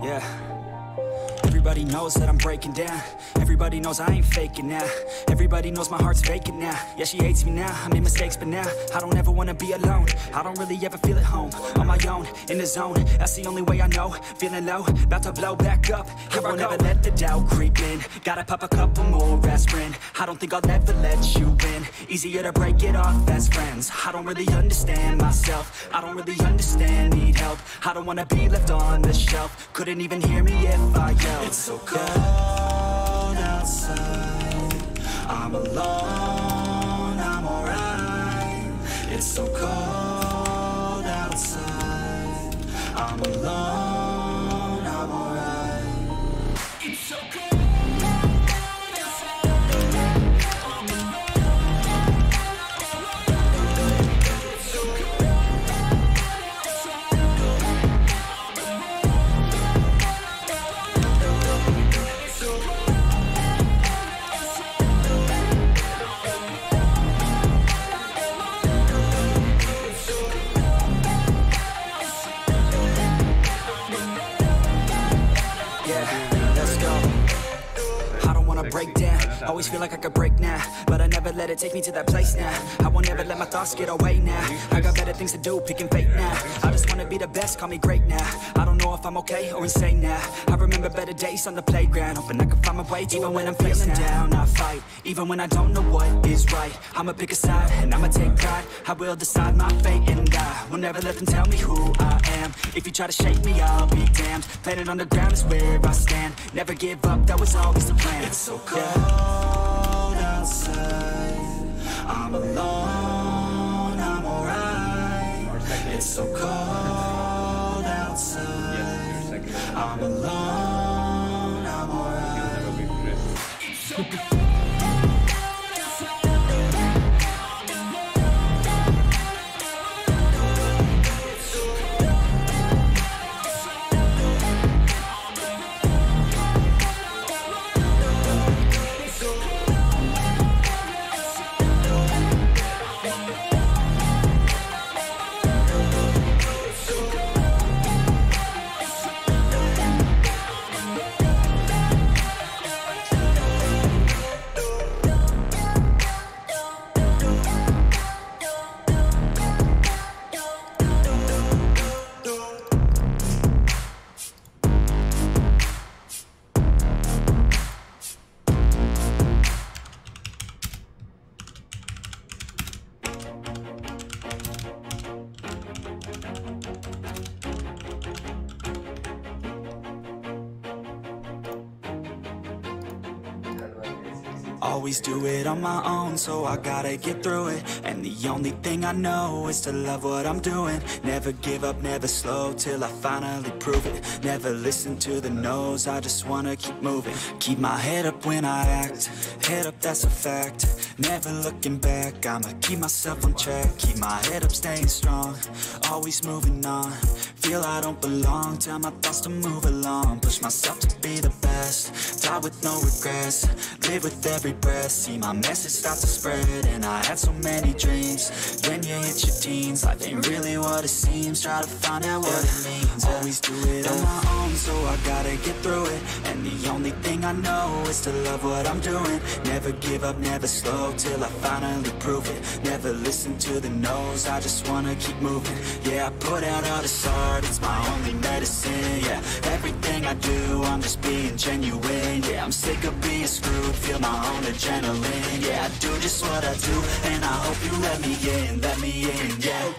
Yeah. Everybody knows that I'm breaking down. Everybody knows I ain't faking now. Everybody knows my heart's vacant now. Yeah, she hates me now, I made mistakes, but now I don't ever wanna be alone. I don't really ever feel at home. On my own, in the zone, that's the only way I know. Feeling low, about to blow back up. Here I won't ever let the doubt creep in. Gotta pop a couple more aspirin. I don't think I'll ever let you in. Easier to break it off as friends. I don't really understand myself. I don't really understand, need help. I don't wanna be left on the shelf. Couldn't even hear me if I yelled. It's so cold outside, I'm alone, I'm alright. It's so cold outside, I'm alone, I'm alright. It's so cold. Break down, always feel like I could break now, but I never let it take me to that place now. I won't ever let my thoughts get away now. I got better things to do, picking fate now. I just wanna be the best, call me great now. I don't know if I'm okay or insane now. I remember better days on the playground, hoping I can find my way. Even when I'm feeling down, I fight. Even when I don't know what is right, I'ma pick a side and I'ma take pride. I will decide my fate and I will never let them tell me who I am. If you try to shake me, I'll be damned. Planet on the ground is where I stand. Never give up, that was always the plan. It's so cold outside, I'm alone, I'm alright. It's so cold outside, I'm alone, I'm alright. It's so cold. Always do it on my own, so I gotta get through it. And the only thing I know is to love what I'm doing. Never give up, never slow, till I finally prove it. Never listen to the no's, I just wanna keep moving. Keep my head up when I act, head up, that's a fact. Never looking back, I'ma keep myself on track. Keep my head up, staying strong, always moving on. Feel I don't belong, tell my thoughts to move along. Push myself to be the best, die with no regrets. Live with every breath, see my message start to spread. And I had so many dreams, when you hit your teens. Life ain't really what it seems, try to find out what it means. Always do it on my own, so I gotta get through it. And the only thing I know is to love what I'm doing. Never give up, never slow, till I finally prove it. Never listen to the no's, I just wanna keep moving. Yeah, I put out all this art, it's my only medicine. Yeah, everything I do, I'm just being genuine. Yeah, I'm sick of being screwed, feel my own adrenaline. Yeah, I do just what I do, and I hope you let me in, yeah.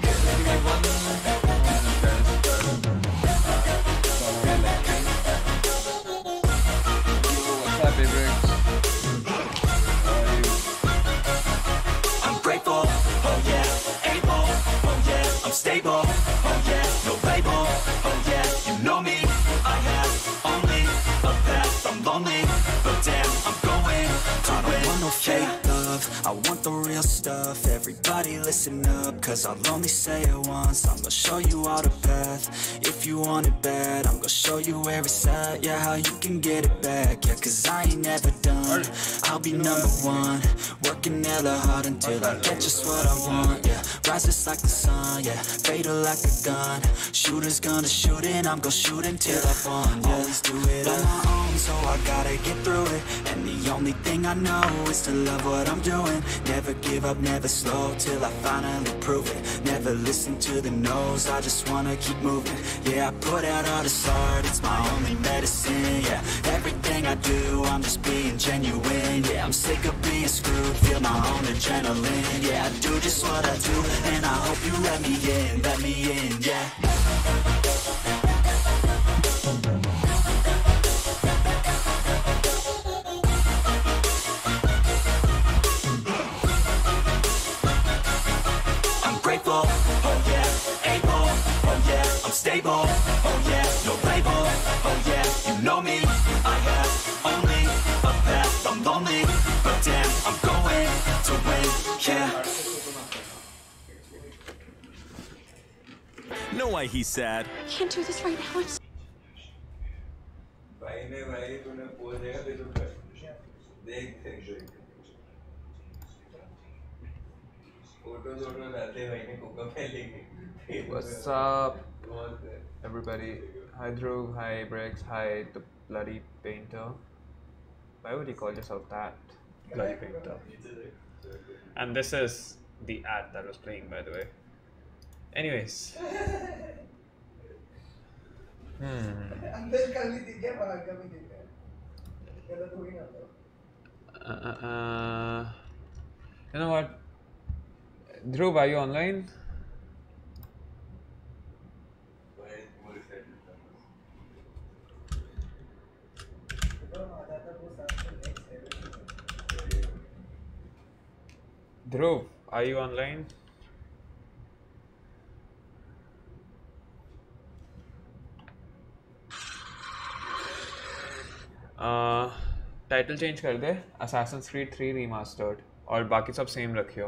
I'm grateful, oh yeah, able, oh yeah, I'm stable, oh yeah, no label, oh yeah, you know me, I have only a path, I'm lonely, but damn, I'm going to win. I don't want no fake love, I want the real stuff. Everybody listen up, cause I'll only say it once. I'm gonna show you all the path, if you want it bad. I'm gonna show you where it's at, yeah, how you can get it back. Yeah, cause I ain't never done, I'll be number one. Working hella hard until I get just what I want, yeah. rises like the sun, yeah, fatal like a gun. Shooters gonna shoot and I'm gonna shoot until I've won, yeah. Always do it on my own, so I gotta get through it. And the only thing I know is to love what I'm doing. Never give up, never slow, till I finally prove it. Never listen to the no's, I just wanna keep moving. Yeah, I put out all this art, it's my only medicine, yeah. Everything I do, I'm just being genuine, yeah. I'm sick of being screwed, feel my own adrenaline, yeah. I do just what I do, and I hope you let me in, yeah. I'm grateful, oh yeah, able, oh yeah, I'm stable, oh yeah, no label, oh yeah, you know me, I have only a path, I'm lonely, but damn, I'm going to win, yeah. No way he's sad. I can't do this right now. What's up, everybody? Hi Dhruv, hi Brex, hi the bloody painter. Why would you call yourself that? Bloody painter. And this is the ad that was playing, by the way. Anyways. You know what? Dhruv, are you online? Dhruv, are you online? Title change कर दे Assassin's Creed 3 Remastered और बाकी सब same रखियो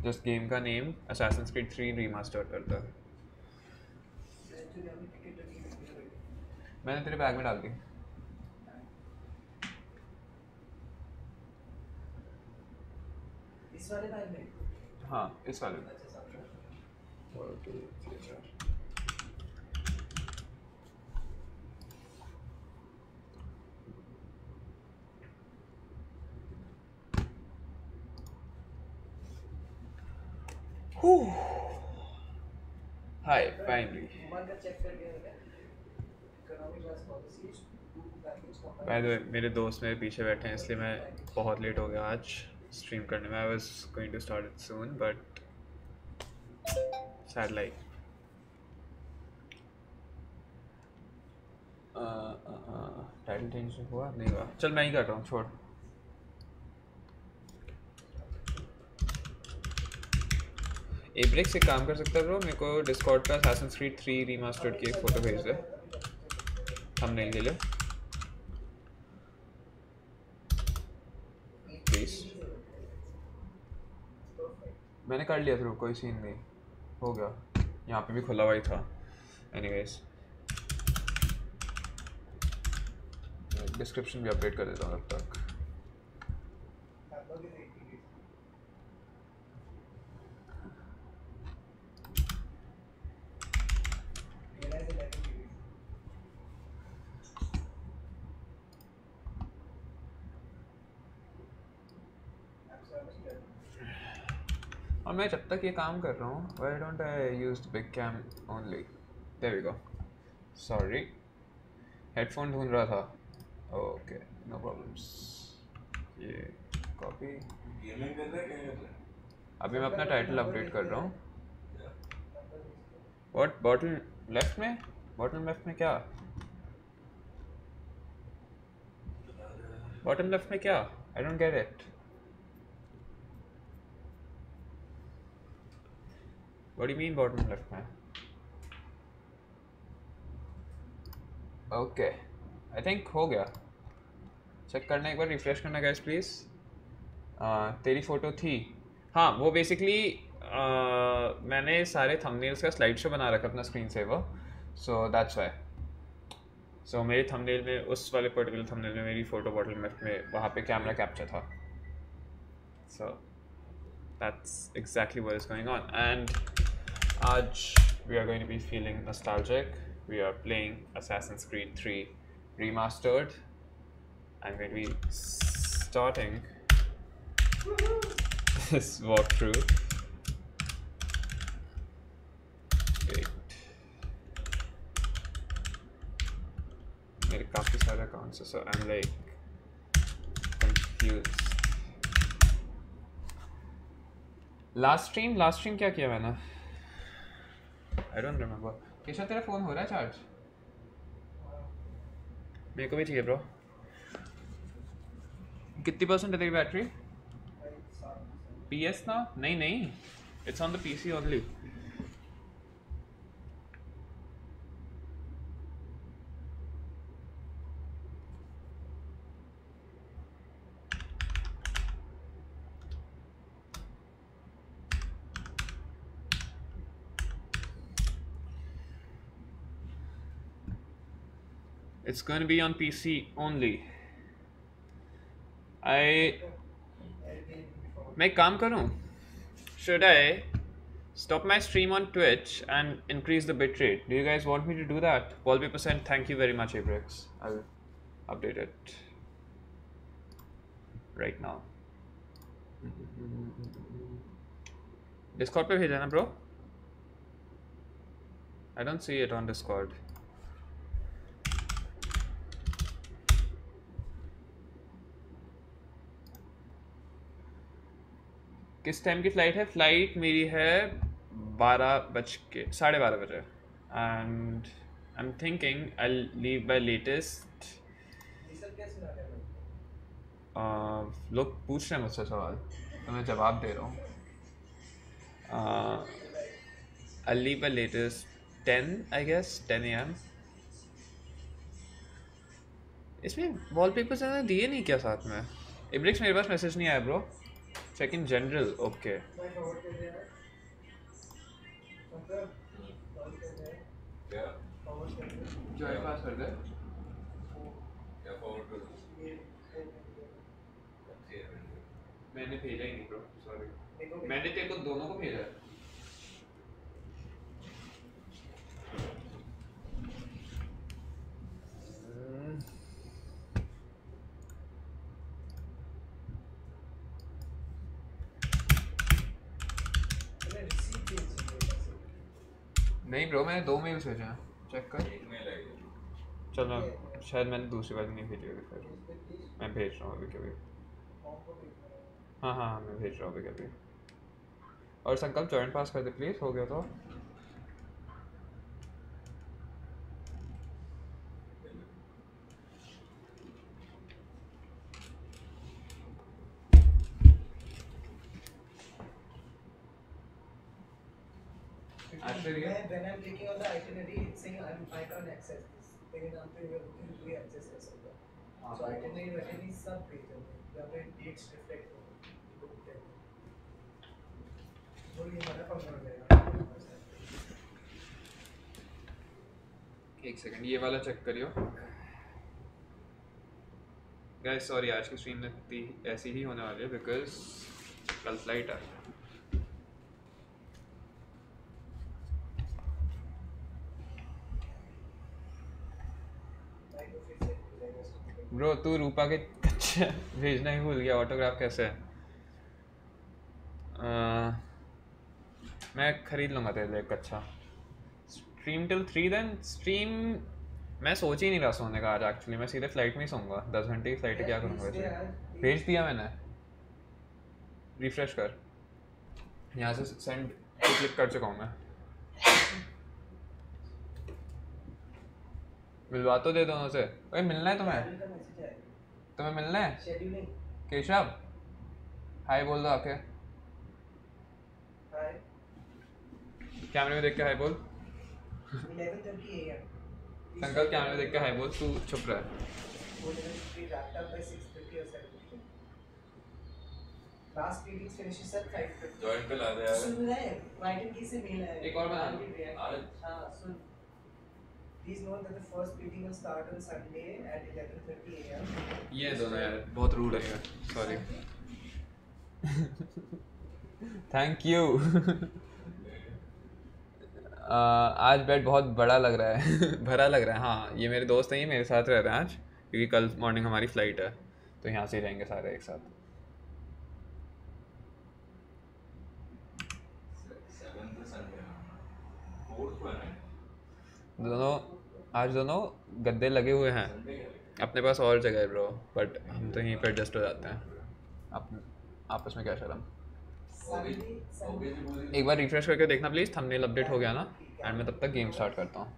just game का name Assassin's Creed 3 Remastered कर दे मैंने तेरे bag में डाल दी इस वाले बैग में हाँ इस वाले में Hi, finally. By the way, मेरे दोस्त मेरे पीछे बैठे हैं इसलिए मैं बहुत लेट हो गया आज स्ट्रीम करने में. I was going to start it soon, but sad life. Title change हुआ नहीं हुआ चल मैं ही कर रहा हूँ छोड़ एब्रेक्स एक काम कर सकता है ब्रो मेरे को डिस्कॉर्ड पे Assassin's Creed 3 Remastered की एक फ़ोटो भेज दे थंबनेल के लिए प्लीज़ मैंने कर लिया ब्रो कोई सीन नहीं हो गया यहाँ पे भी खुला हुआ ही था एनीवेज डिस्क्रिप्शन भी अपडेट कर देता हूँ तब तक और मैं जब तक ये काम कर रहा हूँ why don't I use the big cam only there we go sorry headphone ढूंढ रहा था ओके नो प्रॉब्लम्स ये कॉपी अभी मैं अपना टाइटल अपडेट कर रहा हूँ व्हाट बॉटल लेफ्ट में क्या बॉटम लेफ्ट में क्या I don't get it What do you mean bottom left में? Okay, I think हो गया. चेक करना एक बार रिफ्रेश करना guys please. तेरी फोटो थी. हाँ वो basically मैंने सारे thumbnails का स्लाइड शो बना रखा अपना screen saver. So that's why. So मेरे thumbnail में उस वाले पर्टिकुलर thumbnail में मेरी फोटो बॉटल लेफ्ट में वहाँ पे कैमरा कैप्चर था. So That's exactly what is going on. And we are going to be feeling nostalgic. We are playing Assassin's Creed 3 Remastered. I'm going to be starting this walkthrough. Wait. मेरे काफी सारे accounts हैं, so I'm like confused. Last stream क्या किया मैंने? I don't remember. Keshav तेरा phone हो रहा है चार्ज? मेरे को भी चाहिए ब्रो. कितनी % है तेरी बैटरी? PS ना? नहीं. It's on the PC only. It's going to be on PC only. मैं एक काम करूँ? Should I stop my stream on Twitch and increase the bitrate? Do you guys want me to do that? Wallpaper sent, thank you very much, Abrix. I'll update it right now. Discord पे भेजा ना bro? I don't see it on Discord. किस time की flight है? Flight मेरी है 12:30 बजे and I am thinking I leave by latest. लोग पूछ रहे हैं मुझसे सवाल तो मैं जवाब दे रहा हूँ. I leave by latest 10 I guess 10 AM. इसमें वॉलपेपर से दिए नहीं क्या साथ में? इब्रिक्स मेरे पास मैसेज नहीं आया bro. Check in general, okay. Join pass कर दे. मैंने भेजा ही नहीं bro, sorry. मैंने तेरे को दोनों को भेजा है. नहीं ब्रो मैंने 2 मेल्स भेजे हैं. चेक कर. चलो शायद मैंने दूसरी बार नहीं भेजी होगी. फिर मैं भेज रहा हूँ अभी कभी. हाँ मैं भेज रहा हूँ अभी कभी. और संकल्प जॉइंट पास कर दे प्लीज़. हो गया तो when I'm clicking on the itinerary, it's saying I can't access this. For example, you're looking to access this. So itinerary सब page है. यहाँ पे dates reflect होगा. वो ये हमारा फंक्शन हो जाएगा. एक सेकंड ये वाला चेक करियो. गाइस सॉरी आज की स्ट्रीम में ऐसी ही होने वाली है बिकॉज कल फ्लाइट है. ब्रो तू रूपा के कच्चे भेजना ही भूल गया. ऑटोग्राफ कैसे है? मैं खरीद लूँगा तेरे लिए कच्चा. Stream till 3 then. स्ट्रीम मैं सोच ही नहीं रहा सोने का आज. एक्चुअली मैं सीधे फ्लाइट में ही सोऊंगा. 10 घंटे की फ्लाइट है. क्या करूँगा वैसे? भेज दिया मैंने. रिफ्रेश कर. यहाँ से सेंड क्लिक कर चुका हूँ मैं. मिलवा तो दे दोनों से. ओए मिलना है तुम्हें मिलना है? केशव हाय बोल दो आके. कैमरे में देख के हाय बोल. 11:30 AM. संकल्प कैमरे में देख के हाय बोल. तू चुप रहा है. Last meeting finishes at 5:50. Join पे ला दे यार. सुन रहा है? राइटिंग की से मेल आया. एक और बना. हाँ सुन. Please note that the first meeting will start on Sunday at 11:30 AM. ये दोनों यार बहुत रूड है यार. सॉरी. Thank you. आज बेड बहुत बड़ा लग रहा है। भरा लग रहा है। हाँ, ये मेरे दोस्त हैं, ये मेरे साथ रह रहे हैं आज, क्योंकि कल मॉर्निंग हमारी फ्लाइट है, तो यहाँ से ही रहेंगे सारे एक साथ। दोनों गद्दे लगे हुए हैं, अपने पास और जगह है ब्रो, बट हम तो यहीं पर एडजस्ट हो जाते हैं। आपस में क्या शर्म। एक बार रिफ्रेश करके देखना प्लीज़, थंबनेल अपडेट हो गया ना, एंड मैं तब तक गेम स्टार्ट करता हूँ।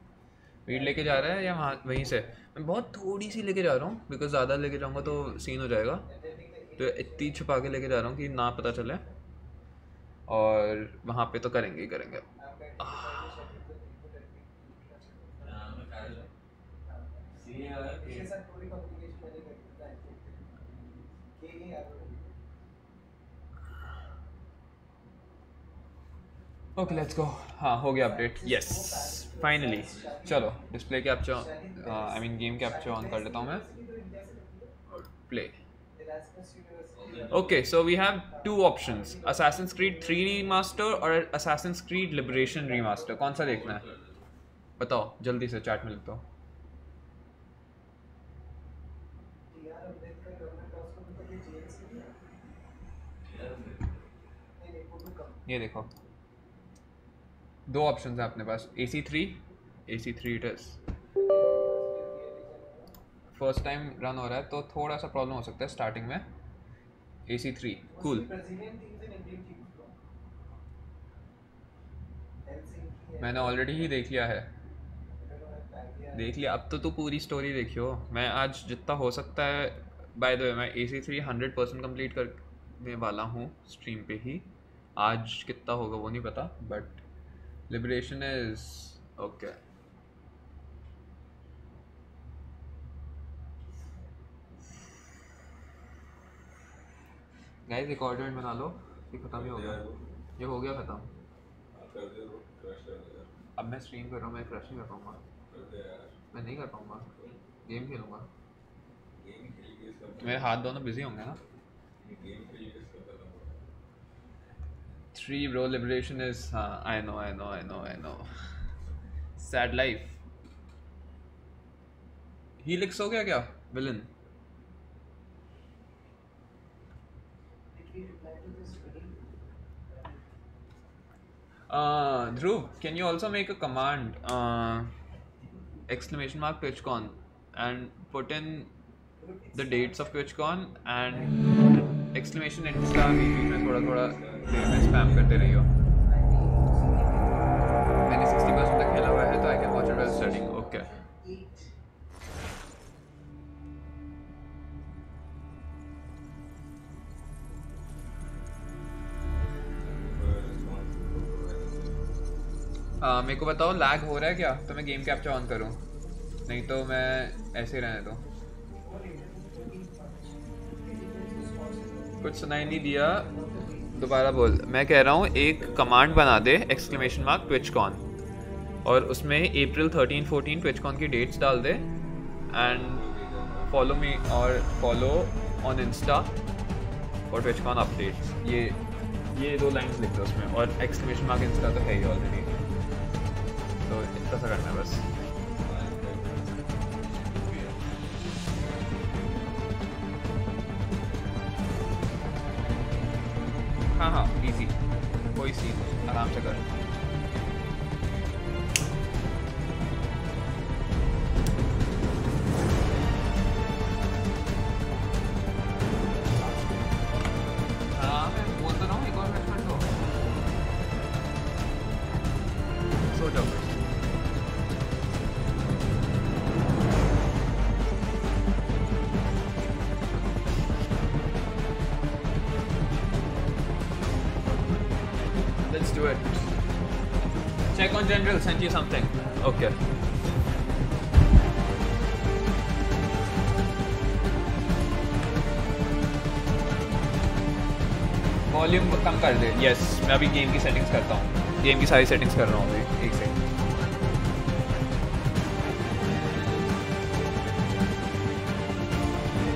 वीड लेके जा रहा है या वहाँ वहीं से? मैं बहुत थोड़ी सी लेके जा रहा हूँ, बिकॉज ज़्यादा लेके जाऊँगा तो सीन हो जाएगा, तो इतनी छुपा के लेके जा रहा हूँ कि ना पता चले, और वहाँ पे तो करेंगे ही करेंगे। Okay let's go. हाँ, हो गया अपडेट, यस फाइनली। चलो display capture, I mean game capture on कर लेता हूँ मैं, play. Okay, so we have two options, Assassin's Creed 3 remaster और Assassin's Creed Liberation रीमास्टर। कौन सा देखना है बताओ जल्दी से, चैट में लिख दो। ये देखो, दो ऑप्शंस हैं अपने पास, AC3 it is. First time run हो रहा है तो थोड़ा सा प्रॉब्लम हो सकता है स्टार्टिंग में। AC3 cool. मैंने ऑलरेडी ही देख लिया है, देख लिया। अब तो तू पूरी स्टोरी देखियो। मैं आज जितना हो सकता है, बाय द वे मैं AC3 100% कंप्लीट करने वाला हूँ स्ट्रीम पे ही। आज कितना होगा वो नहीं पता, but liberation is okay. Guys एक और जॉइंट बना लो, ये खत्म ही हो गया, ये हो गया खत्म। अब मैं स्ट्रीम कर रहा हूँ, मैं क्रश नहीं कर पाऊँगा, मैं नहीं कर पाऊँगा, गेम खेलूँगा। मेरे हाथ दोनों बिजी होंगे ना। 3 bro, liberation is, हाँ I know sad life। Helix हो गया क्या villain? Dhruv, can you also make a command !Twitchcon and put in the dates of Twitchcon and exclamation insta बीच में थोड़ा देर में स्पैम करते रहियो। मैंने 60% तक खेला हुआ है तो I can watch it while studying। Okay। मेरे को बताओ लैग हो रहा है क्या, तो मैं गेम कैप्चर ऑन करूँ, नहीं तो मैं ऐसे ही रहने दूँ। कुछ सुनाई नहीं दिया, दोबारा बोल। मैं कह रहा हूँ एक कमांड बना दे !Twitchcon और उसमें April 13, 14 Twitchcon की डेट्स डाल दे, एंड फॉलो मी और फॉलो ऑन इंस्टा और Twitchcon अपडेट्स। ये 2 लाइन्स लिख दो उसमें, और !इंस्टा तो है ही ऑलरेडी, तो इतना सा करना है बस। हाँ इजी, कोई सीन आराम से कर। हाँ मैं बोल तो रहा हूँ, एक और मैच कर दो, सो जाओ। Let's do it. Check on general, sent you something. Okay. Volume कम कर दे। यस, मैं अभी गेम की सेटिंग्स करता हूँ, गेम की सारी सेटिंग्स कर रहा हूँ अभी, एक second.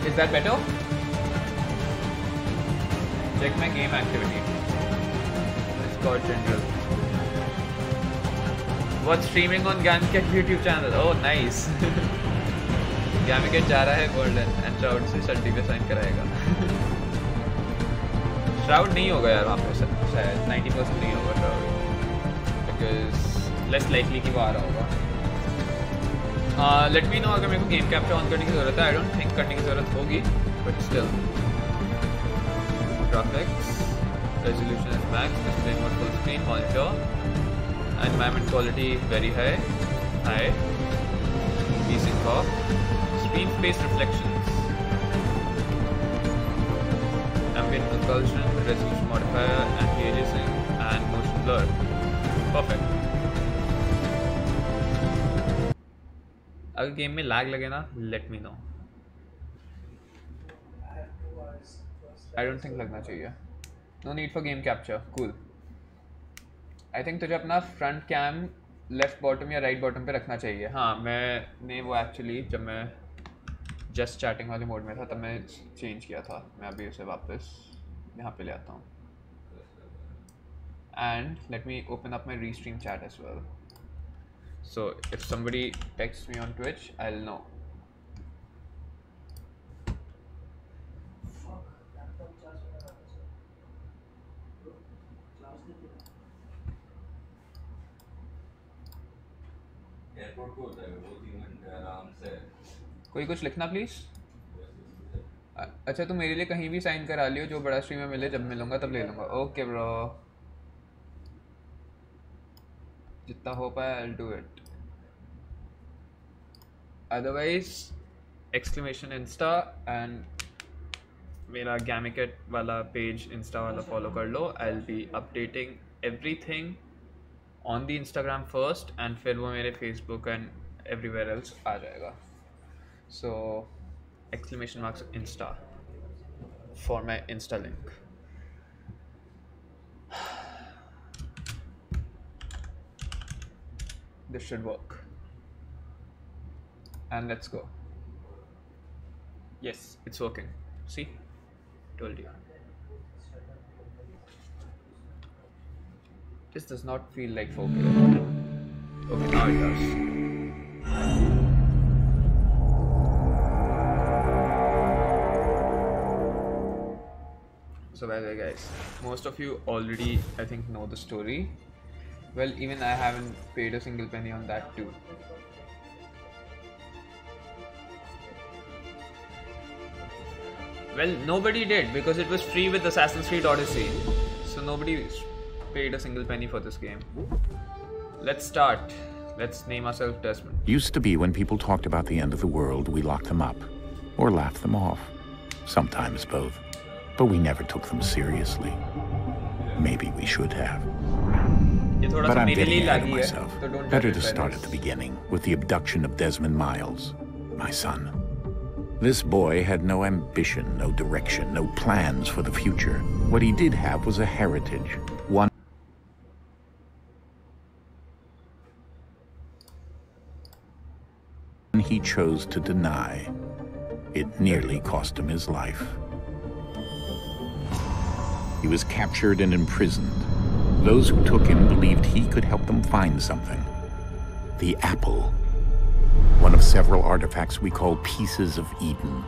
Is that better? Check my game activity. Discord general. What's streaming on Gamiket YouTube channel? Oh nice. Gamiket जा रहा है Golden and Shroud से शर्टी पे साइन कराएगा. Shroud नहीं होगा यार वहाँ पे शायद 90% नहीं होगा Shroud because less likely कि वो आ रहा होगा. Let me know अगर मेरे को गेम कैप्चर ऑन करने की ज़रूरत है. I don't think करने की ज़रूरत होगी but still. Graphics, resolution is max, display mode full screen, monitor, environment quality very high, desync off, screen space reflections, ambient compulsion, resolution modifier, anti-aliasing, and motion blur. Perfect. अगर game में lag लगे ना, let me know. I don't think लगना चाहिए. No need for game capture. Cool. I think तुझे अपना front cam left bottom या right bottom पे रखना चाहिए. हाँ, मैंने वो actually जब मैं just chatting वाले मोड में था तब मैं change किया था. मैं अभी उसे वापस यहाँ पे ले आता हूँ. And let me open up my restream chat as well. So if somebody texts me on Twitch, I'll know. कोई कुछ लिखना प्लीज. अच्छा, तो मेरे लिए कहीं भी साइन करा लियो, जो बड़ा स्ट्रीम में मिले, जब मिलूंगा तब ले लूंगा. ओके ब्रो, जितना हो पाए I'll do it. Otherwise exclamation insta and मेरा Gamiket वाला पेज इंस्टा वाला फॉलो कर लो. I'll be updating everything on the Instagram first and फिर वो मेरे Facebook and everywhere else आ जाएगा. So exclamation marks insta for my Insta link. This should work. And let's go. Yes, it's working. See? Told you. This does not feel like 4K. Okay, now it does. So by the way guys, most of you already I think know the story. Well, even I haven't paid a single penny on that too. Well, nobody did because it was free with Assassin's Creed Odyssey. So nobody paid a single penny for this game. Let's start. Let's name ourselves Desmond. Used to be when people talked about the end of the world, we locked them up. Or laughed them off. Sometimes both. But we never took them seriously. Maybe we should have. But I'm getting ahead of myself. Better to start at the beginning, with the abduction of Desmond Miles, my son. This boy had no ambition, no direction, no plans for the future. What he did have was a heritage, one he chose to deny. It nearly cost him his life. He was captured and imprisoned. Those who took him believed he could help them find something. The apple. One of several artifacts we call pieces of Eden.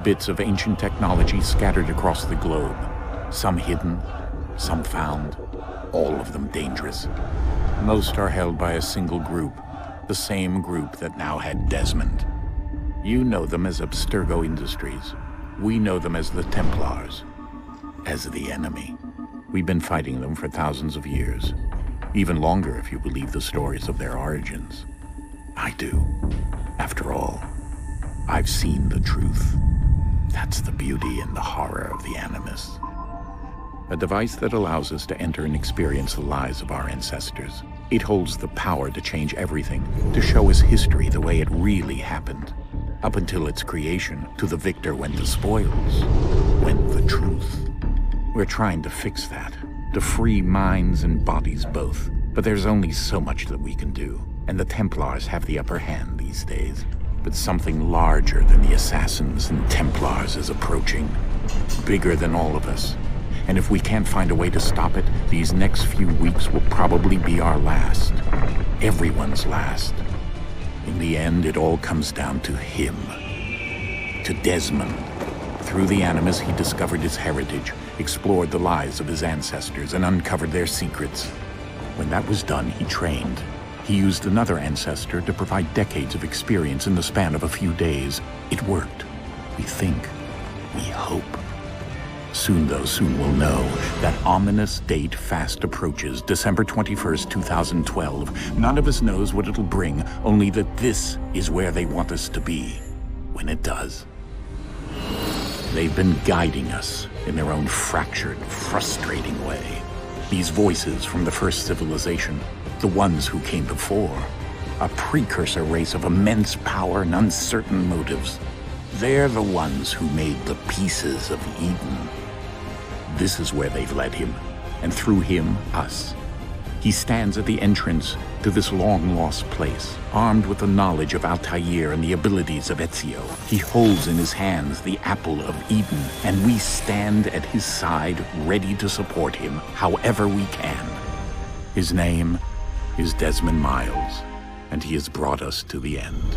Bits of ancient technology scattered across the globe. Some hidden, some found, all of them dangerous. Most are held by a single group, the same group that now had Desmond. You know them as Abstergo Industries. We know them as the Templars. As the enemy. We've been fighting them for thousands of years. Even longer if you believe the stories of their origins. I do. After all, I've seen the truth. That's the beauty and the horror of the Animus. A device that allows us to enter and experience the lives of our ancestors. It holds the power to change everything, to show us history the way it really happened. Up until its creation, to the victor went the spoils, went the truth. We're trying to fix that, to free minds and bodies both. But there's only so much that we can do, and the Templars have the upper hand these days. But something larger than the Assassins and Templars is approaching, bigger than all of us. And if we can't find a way to stop it, these next few weeks will probably be our last. Everyone's last. In the end, it all comes down to him. To Desmond. Through the Animus, he discovered his heritage, explored the lives of his ancestors, and uncovered their secrets. When that was done, he trained. He used another ancestor to provide decades of experience in the span of a few days. It worked. We think. We hope. Soon, though, soon we'll know. That ominous date fast approaches, December 21st, 2012. None of us knows what it'll bring, only that this is where they want us to be, when it does. They've been guiding us in their own fractured, frustrating way. These voices from the first civilization, the ones who came before, a precursor race of immense power and uncertain motives. They're the ones who made the pieces of Eden. This is where they've led him, and through him, us. He stands at the entrance to this long-lost place, armed with the knowledge of Altair and the abilities of Ezio. He holds in his hands the apple of Eden, and we stand at his side, ready to support him however we can. His name is Desmond Miles, and he has brought us to the end.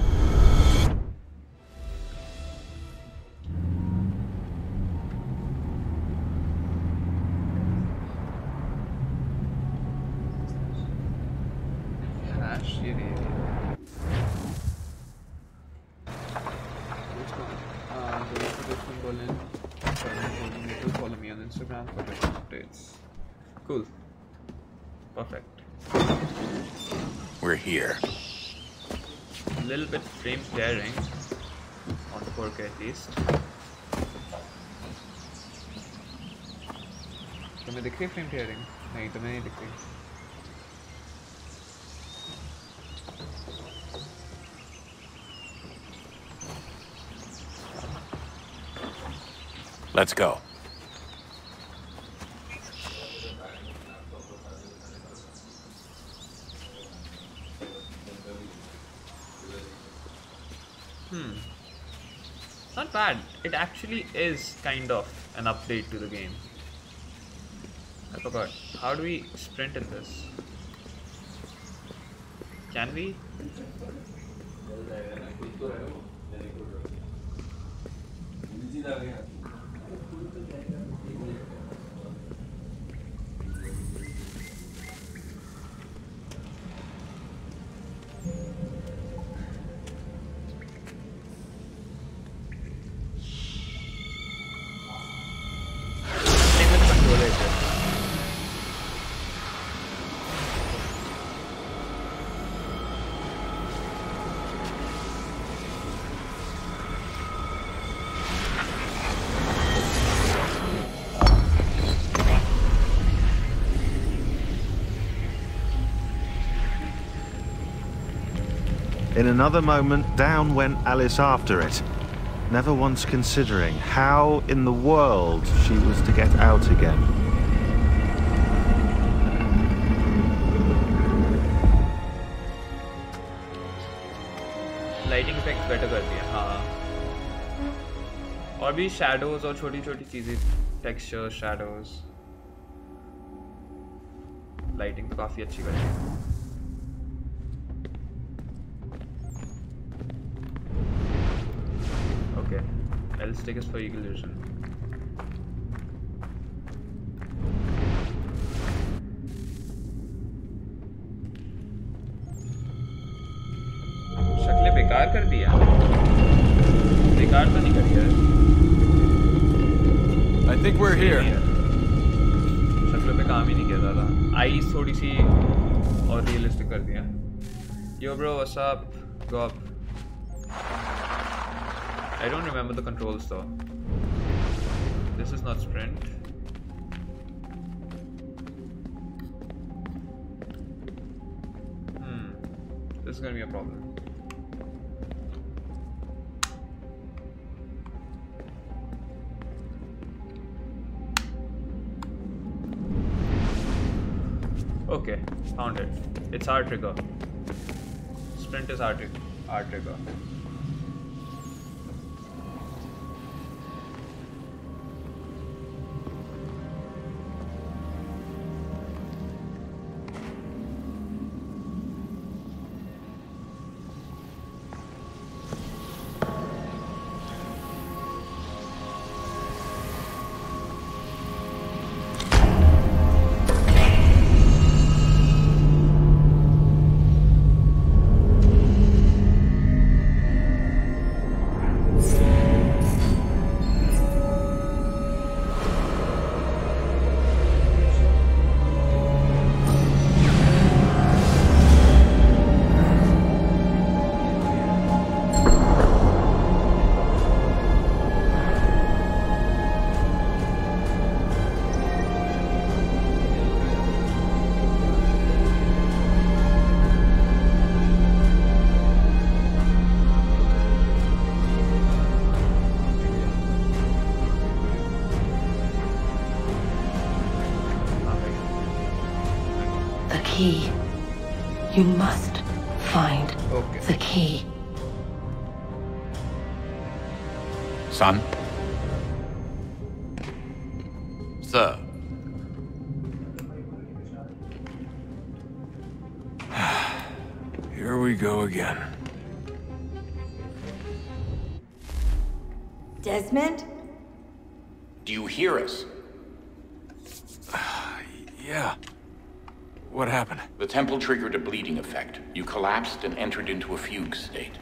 Follow me on Instagram for different updates. Cool. Perfect. We're here. A little bit frame tearing on 4K at least. तुम्हें दिख रही frame tearing? नहीं, तुम्हें नहीं दिख रही. Let's go. Not bad. It actually is kind of an update to the game. I forgot. How do we sprint in this? Can we? In another moment, down went Alice after it, never once considering how in the world she was to get out again. Lighting effects better कर दिया. हाँ, और भी shadows और छोटी छोटी चीजें, texture, shadows, lighting तो काफी अच्छी कर दी. Okay, L stick is for eagle vision. शक्लें बेकार कर दिया. बेकार तो नहीं करी यार. I think we're here. शक्लों पे काम ही नहीं किया ज़्यादा. आईज थोड़ी सी और रियलिस्टिक कर दिया. Yo bro, what's up? Go up. I don't remember the controls though. This is not sprint. This is gonna be a problem. Okay, found it. It's R trigger. Sprint is R trigger. key. You must find the key. Son? Sir. Here we go again. Desmond? Do you hear us? Yeah. What happened? The temple triggered a bleeding effect. You collapsed and entered into a fugue state.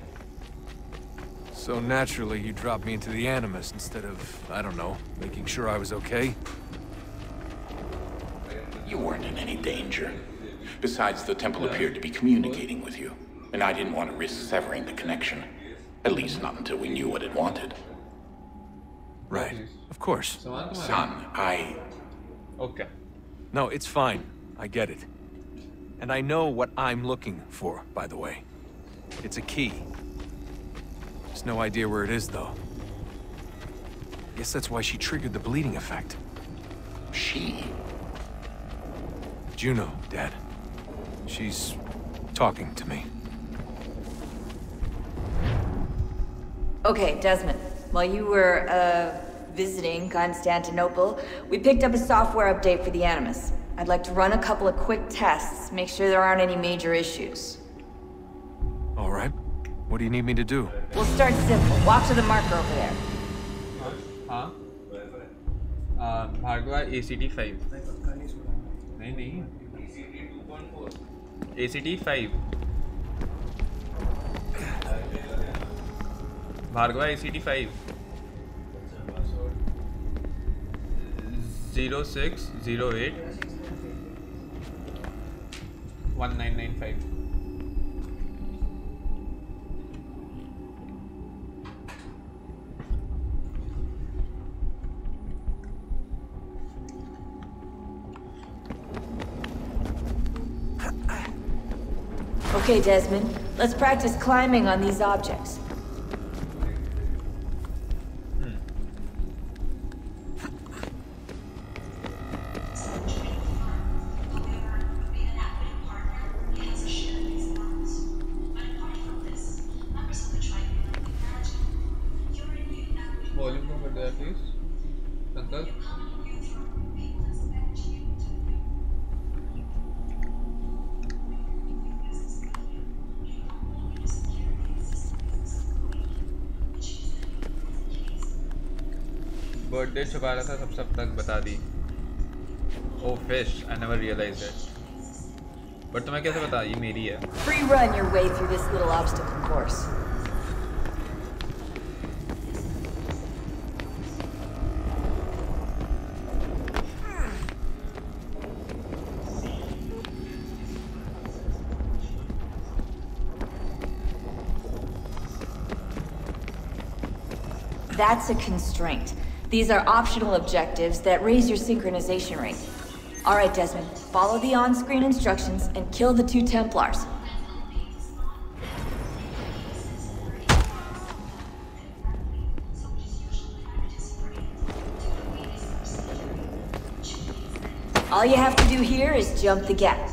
So naturally, you dropped me into the Animus instead of, I don't know, making sure I was okay? You weren't in any danger. Besides, the temple appeared to be communicating with you, and I didn't want to risk severing the connection. At least not until we knew what it wanted. Right. Of course. Son, Okay. No, it's fine. I get it. And I know what I'm looking for, by the way. It's a key. Just no idea where it is, though. Guess that's why she triggered the bleeding effect. She? Juno, Dad. She's talking to me. Okay, Desmond. While you were, visiting Constantinople, we picked up a software update for the Animus. I'd like to run a couple of quick tests, make sure there aren't any major issues. All right. What do you need me to do? We'll start simple. Walk to the marker over there. हाँ Bhargava ACT 5 नहीं ACT 5 Bhargava ACT 5 0608 1995 Okay, Desmond. Let's practice climbing on these objects. Volume over there, please. Uncle. Birthday छुपा रहा था सब तक बता दी oh fish I never realised it but तुम्हें कैसे पता ये मेरी है Free run your way through this little obstacle course. That's a constraint. These are optional objectives that raise your synchronization rate. All right, Desmond, follow the on-screen instructions and kill the 2 Templars. All you have to do here is jump the gap.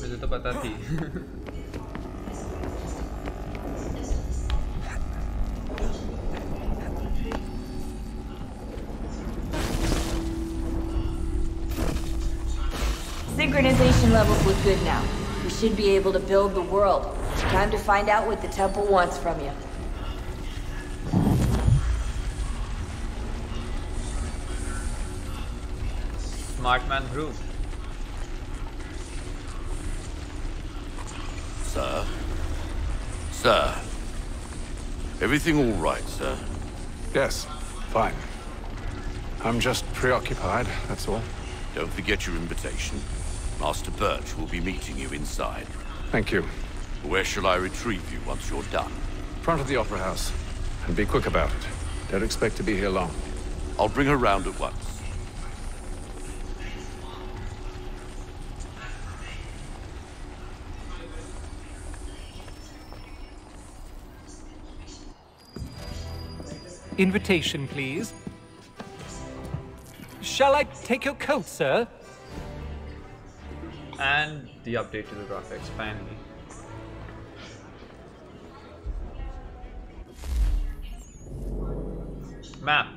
मुझे तो पता थी Synchronization levels look good now. We should be able to build the world. Time to find out what the temple wants from you. Smart man brew. Sir? Sir? Everything all right, sir? Yes, fine. I'm just preoccupied, that's all. Don't forget your invitation. Master Birch will be meeting you inside. Thank you. Where shall I retrieve you once you're done? Front of the Opera House. And be quick about it. Don't expect to be here long. I'll bring her round at once. Invitation, please. Shall I take your coat, sir? And the update to the graphics, finally. Map.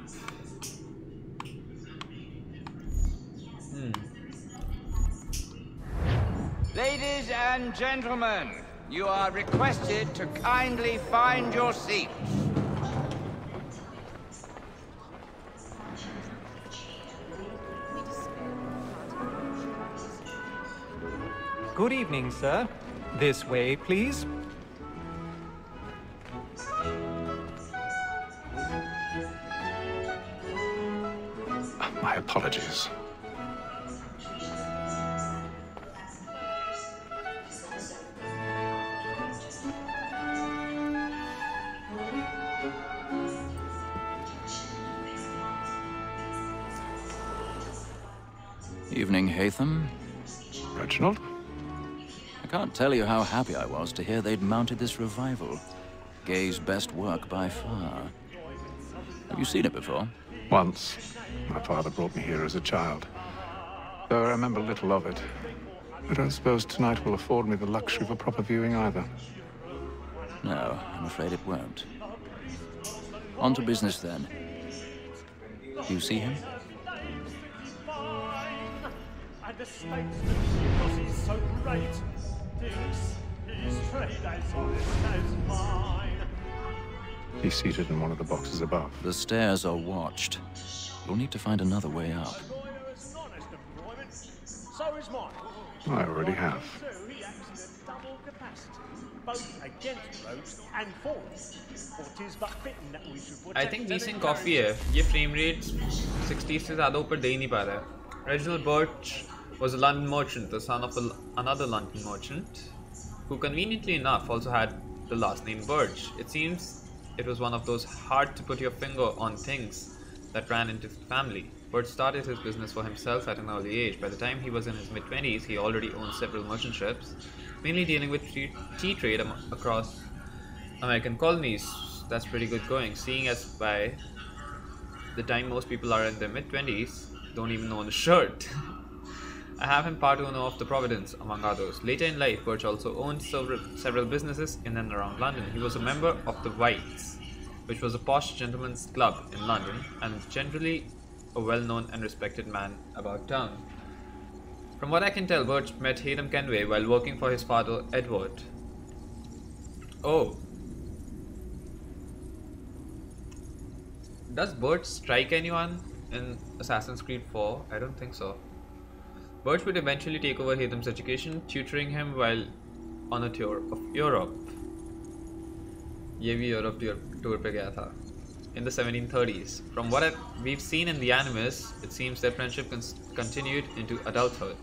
Ladies and gentlemen, you are requested to kindly find your seats. Good evening, sir. This way, please. My apologies. Evening, Haytham. Reginald? I can't tell you how happy I was to hear they'd mounted this revival. Gay's best work by far. Have you seen it before? Once. My father brought me here as a child. Though I remember little of it. I don't suppose tonight will afford me the luxury of a proper viewing either. No, I'm afraid it won't. On to business then. Do you see him? And the statesman, because he's so great, thinks his trade as honest as mine. He's seated in one of the boxes above. The stairs are watched. You'll need to find another way up. So is mine. I already have. So he acts in a double capacity, both against rogues and for them. For 'tis but fitting that we should protect. I think decent coffee है. ये frame rate 60 से ज़्यादा ऊपर दे ही नहीं पा रहा है. Reginald Birch was a London merchant, the son of another London merchant, who conveniently enough also had the last name Birch. It seems it was one of those hard to put your finger on things that ran into the family. Birch started his business for himself at an early age. By the time he was in his mid-20s, he already owned several merchant ships, mainly dealing with tea trade across American colonies. That's pretty good going, seeing as by the time most people are in their mid-20s, don't even own a shirt. I have him part owner of the Providence, among others. Later in life, Birch also owned several businesses in and around London. He was a member of the Whites, which was a posh gentleman's club in London, and generally a well-known and respected man about town. From what I can tell, Birch met Haytham Kenway while working for his father, Edward. Oh. Does Birch strike anyone in Assassin's Creed 4? I don't think so. Birch would eventually take over Haytham's education, tutoring him while on a tour of Europe. ये भी Europe tour पे गया था. In the 1730s. From what we've seen in the Animus, it seems their friendship continued into adulthood,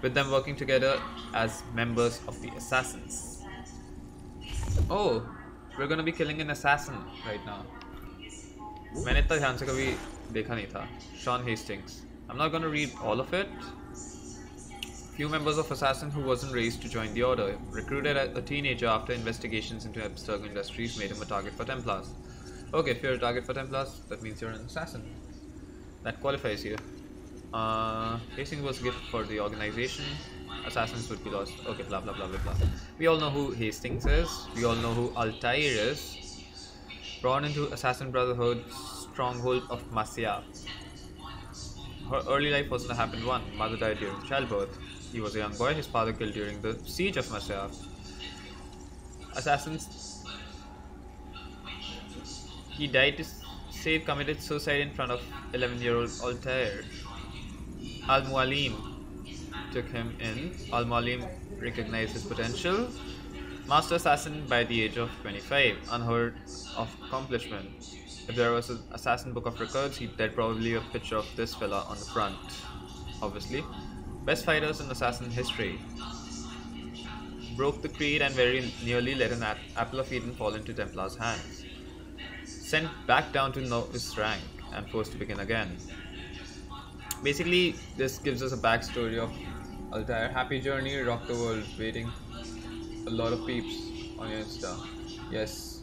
with them working together as members of the Assassins. Oh, we're gonna be killing an assassin right now. मैंने इतना ध्यान से कभी देखा नहीं था. Sean Hastings. I'm not gonna read all of it. Few members of Assassin who wasn't raised to join the order. Recruited as a teenager after investigations into abstergo industries made him a target for Templars. Okay, if you're a target for Templars, that means you're an assassin. That qualifies you. Hastings was a gift for the organization. Assassins would be lost. Okay, blah blah blah blah blah. We all know who Hastings is. We all know who Altair is. Born into Assassin Brotherhood, stronghold of Masyaf. Her early life wasn't a happy one. Mother died during childbirth. He was a young boy. His father killed during the siege of Masyaf. Assassins. He died to save committed suicide in front of 11-year-old Altair. Al-Mualim took him in. Al-Mualim recognized his potential. Master assassin by the age of 25. Unheard of accomplishment. If there was an assassin book of records, there'd probably be a picture of this fella on the front. Obviously. Best fighters in assassin history. Broke the creed and very nearly let an apple of Eden fall into Templar's hands. Sent back down to novice rank. and forced to begin again. Basically, this gives us a backstory of Altair. Happy journey, rock the world, waiting a lot of peeps on your Insta. Yes,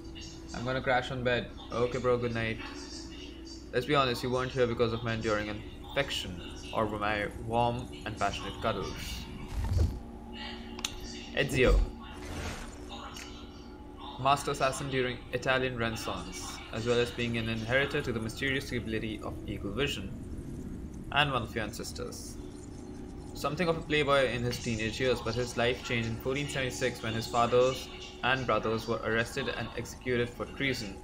I'm gonna crash on bed. Okay bro, good night. Let's be honest, you weren't here because of my enduring affection or my warm and passionate cuddles. Ezio, master assassin during Italian Renaissance, as well as being an inheritor to the mysterious ability of eagle vision, and one of your ancestors. Something of a playboy in his teenage years, but his life changed in 1476 when his fathers and brothers were arrested and executed for treason.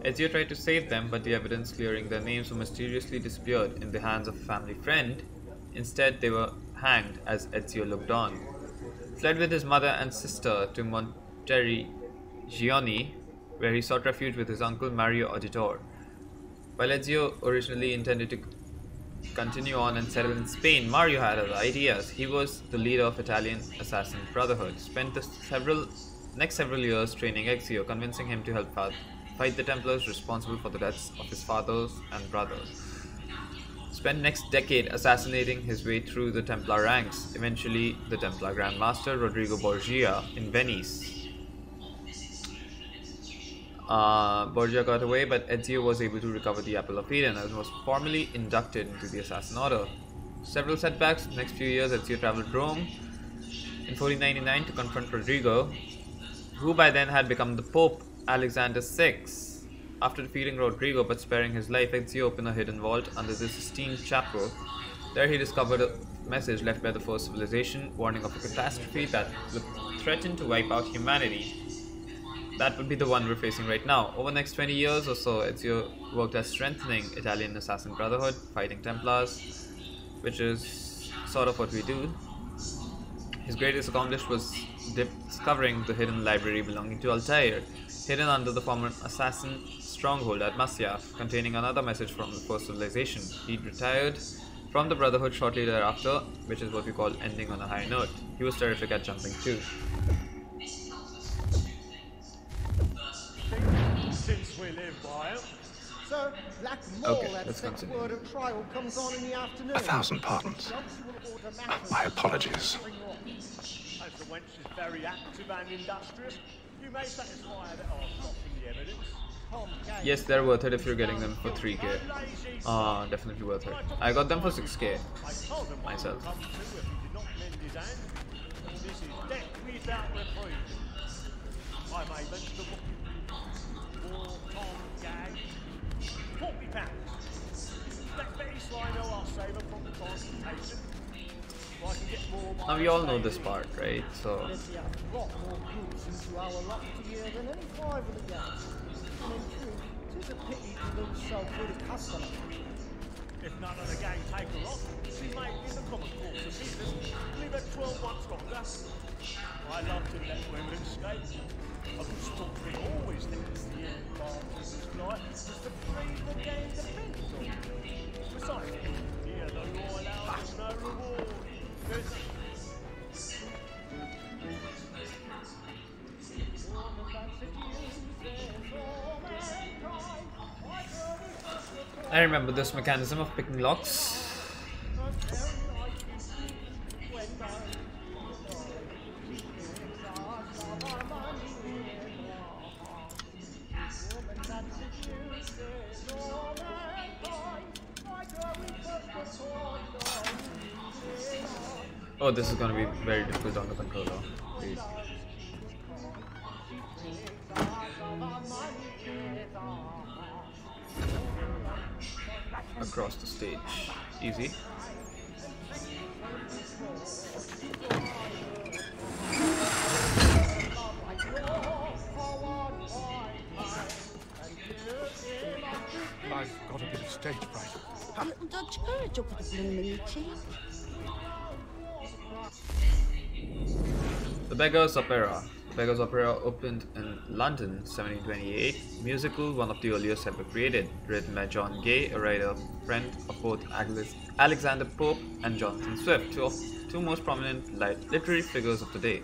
Ezio tried to save them, but the evidence clearing their names were mysteriously disappeared in the hands of a family friend. Instead, they were hanged as Ezio looked on. Fled with his mother and sister to Monteriggioni, where he sought refuge with his uncle Mario Auditor. While Ezio originally intended to continue on and settle in Spain, Mario had other ideas. He was the leader of Italian assassin brotherhood. Spent the next several years training Ezio, convincing him to help fight the Templars responsible for the deaths of his fathers and brothers. Spent next decade assassinating his way through the Templar ranks, eventually the Templar Grand Master Rodrigo Borgia in Venice. Borgia got away, but Ezio was able to recover the Apple of Eden and was formally inducted into the Assassin Order. Several setbacks. The next few years, Ezio traveled Rome in 1499 to confront Rodrigo, who by then had become the Pope Alexander VI. After defeating Rodrigo but sparing his life, Ezio opened a hidden vault under the Sistine Chapel. There he discovered a message left by the first civilization, warning of a catastrophe that would threaten to wipe out humanity. That would be the one we're facing right now. Over the next 20 years or so, Ezio worked at strengthening Italian Assassin Brotherhood, fighting Templars, which is sort of what we do. His greatest accomplishment was discovering the hidden library belonging to Altair, hidden under the former assassin stronghold at Masyaf, containing another message from the first civilization. He'd retired from the Brotherhood shortly thereafter, which is what we call ending on a high note. He was terrific at jumping too. Since we live by it. So, Black Okay, let's continue. word of trial comes on in the afternoon. 1,000 pardons. My apologies. As the wench is very active and industrious, you may satisfy her that I've got in the evidence. Yes, they're worth it if you're getting them for 3k. Definitely worth it. I got them for 6k myself. I may mention the £40. That Betty Slino, I'll save her from the transportation. Now we all know this part, right? So if none of the gang take her off, she may in the common course of business live at 12 months longer. I love to let women escape. A good sportsman always thinks the end part of his life is to free the gang depends on. Besides, here the law allows no reward. I remember this mechanism of picking locks. Oh, this is going to be very difficult on the controller. Wait. Across the stage. Easy. I've got a bit of stage fright. A little Dutch courage up with the blooming cheek. The Beggars' Opera. The Beggars' Opera opened in London, 1728. Musical, one of the earliest ever created, written by John Gay, a writer friend of both Alexander Pope and Jonathan Swift, two most prominent literary figures of the day.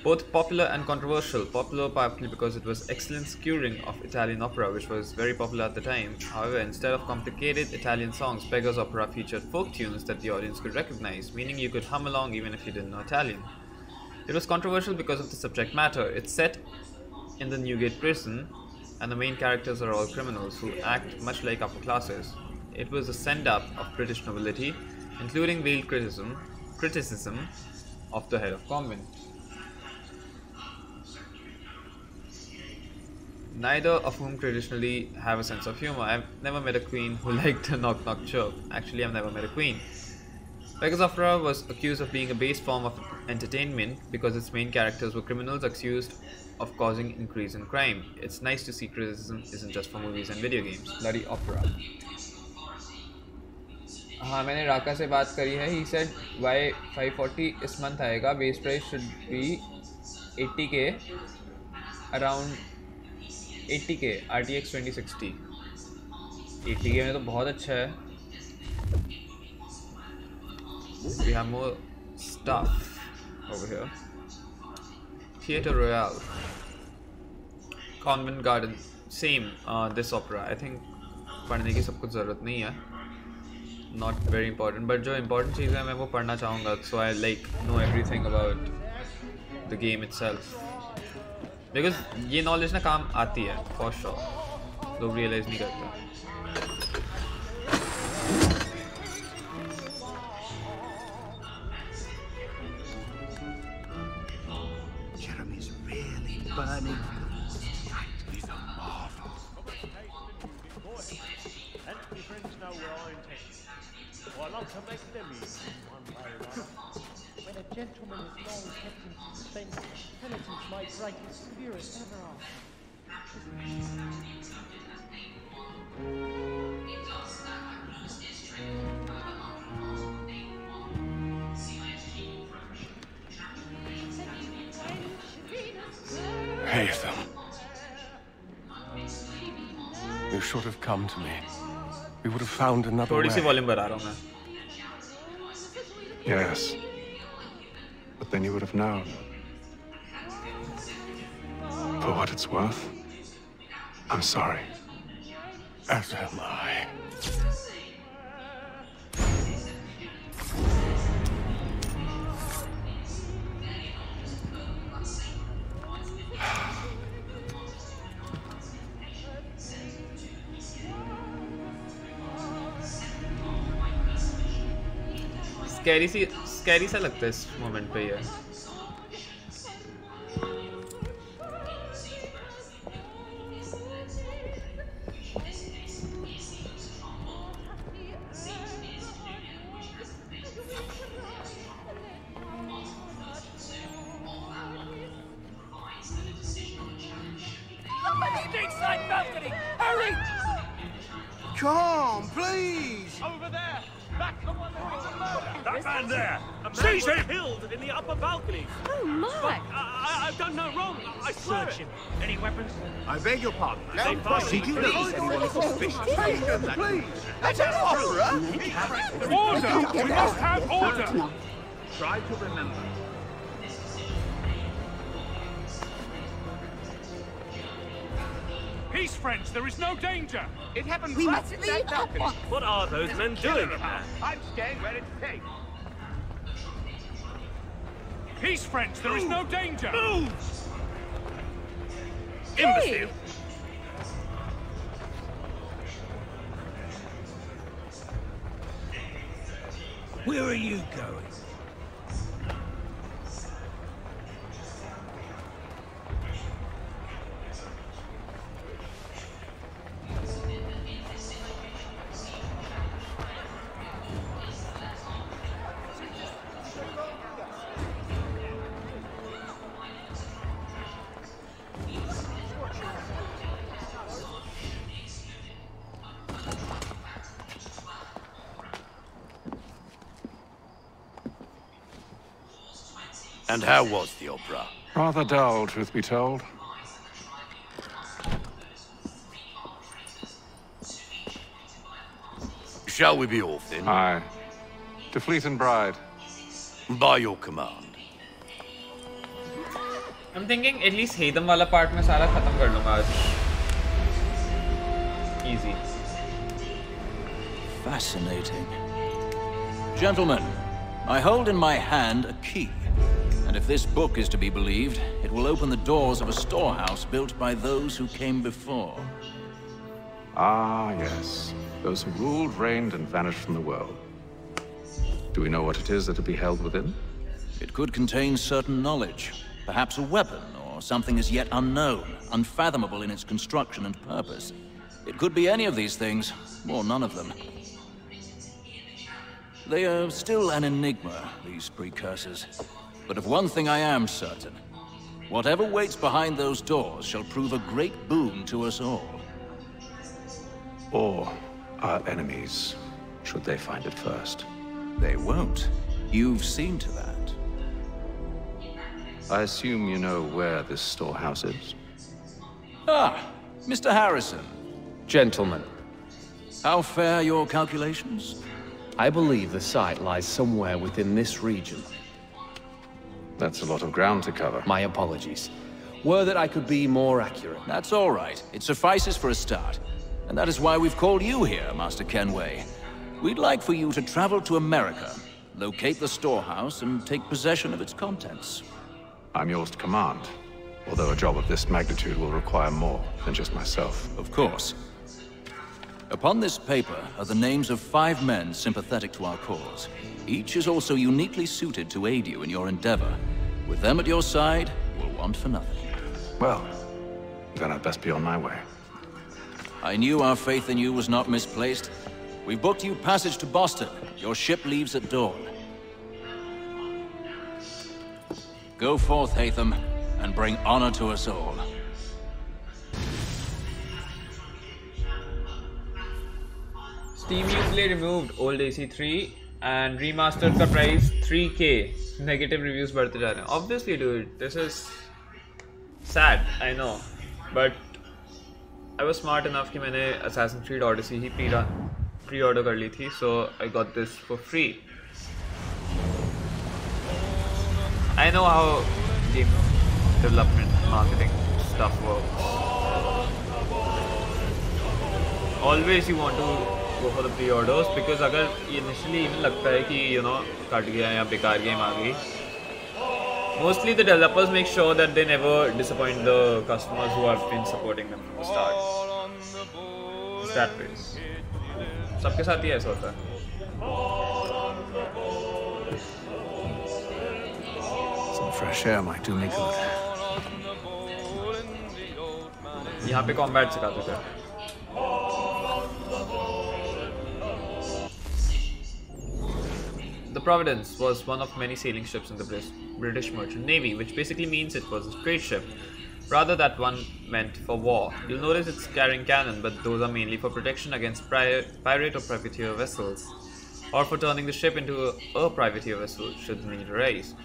Both popular and controversial. Popular partly because it was excellent skewering of Italian opera, which was very popular at the time. However, instead of complicated Italian songs, Beggar's Opera featured folk tunes that the audience could recognize, meaning you could hum along even if you didn't know Italian. It was controversial because of the subject matter. It's set in the Newgate prison, and the main characters are all criminals who act much like upper classes. It was a send-up of British nobility, including veiled criticism of the head of convent. Neither of whom traditionally have a sense of humor. I've never met a queen who liked a knock-knock joke. Actually, I've never met a queen. Beggar's Opera was accused of being a base form of entertainment because its main characters were criminals accused of causing increase in crime. It's nice to see criticism isn't just for movies and video games. Bloody opera. हाँ मैंने राका से बात करी है. He said why 540 इस month आएगा. Base price should be 80k, around 80k RTX 2060. 80k में तो बहुत अच्छा है. We have more stuff over here. Theatre Royale, Convent Garden, same. This opera, I think पढ़ने की सब कुछ ज़रूरत नहीं है. Not very important, but जो important चीज़ है मैं वो पढ़ना चाहूँगा. So I like know everything about the game itself. Because ये knowledge ना काम आती है, for sure. लोग realize नहीं करते. Burning. He's a marvel. And my friends know where I intend. I love to make them easy one way or another. When a gentleman is long kept in suspense, penitence might break his spirit ever Haytham. You should have come to me. We would have found another way. थोड़ी सी volume बढ़ा रहा हूँ मैं. Yes. But then you would have known. For what it's worth, I'm sorry. As am I. Scary सा लगता है इस moment पे यार. Hurry! Come, please! Over there! Back the one that was murdered! That man there! Seize him! Killed in the upper balcony! Oh my! I've done no wrong, I swear Search it. him. Any weapons? I beg your pardon. They find Did you notice anyone suspicious? Take them, please! That's an opera! Order! We must have order! Try to remember. Peace, friends, there is no danger! It happened We right must in leave that balcony. at once. What are those men doing in there? I'm staying where it's safe. Peace, friends, there is no danger! Move! Imbecile! Where are you going? And how was the opera? Rather dull, truth be told. Shall we be off then? Aye. To Fleet and Bride. By your command. I'm thinking at least Hatham wala part mein sara khatam kar lunga aaj. Easy. Fascinating. Gentlemen, I hold in my hand a key. And if this book is to be believed, it will open the doors of a storehouse built by those who came before. Ah, yes. Those who ruled, reigned, and vanished from the world. Do we know what it is that will be held within? It could contain certain knowledge. Perhaps a weapon, or something as yet unknown, unfathomable in its construction and purpose. It could be any of these things, or none of them. They are still an enigma, these precursors. But of one thing I am certain. Whatever waits behind those doors shall prove a great boon to us all. Or our enemies, should they find it first. They won't. You've seen to that. I assume you know where this storehouse is? Ah, Mr. Harrison. Gentlemen. How fair your calculations? I believe the site lies somewhere within this region. That's a lot of ground to cover. My apologies. Were that I could be more accurate. That's all right. It suffices for a start. And that is why we've called you here, Master Kenway. We'd like for you to travel to America, locate the storehouse, and take possession of its contents. I'm yours to command, although a job of this magnitude will require more than just myself. Of course. Upon this paper are the names of 5 men sympathetic to our cause. Each is also uniquely suited to aid you in your endeavor. With them at your side, you will want for nothing. Well, then I'd best be on my way. I knew our faith in you was not misplaced. We've booked you passage to Boston. Your ship leaves at dawn. Go forth, Hatham, and bring honor to us all. Steam Uplay removed old AC3 and remastered ka price 3K. Negative reviews बढ़ते जा रहे हैं. Obviously, dude, this is sad. I know, but I was smart enough कि मैंने Assassin's Creed Odyssey ही pre-order कर ली थी, so I got this for free. I know how game development, marketing stuff works. Always you want to go for the pre-orders because अगर initially even लगता है कि you know cut गया या बेकार game आ गई, mostly the developers make sure that they never disappoint the customers who have been supporting them from the start. It's that way. सबके साथ ही ऐसा होता है. Some fresh air might do me good. यहाँ पे combat सिखाते थे. The Providence was one of many sailing ships in the British Merchant Navy, which basically means it was a trade ship. Rather, that one meant for war. You'll notice it's carrying cannon, but those are mainly for protection against pirate or privateer vessels, or for turning the ship into a privateer vessel should the need arise.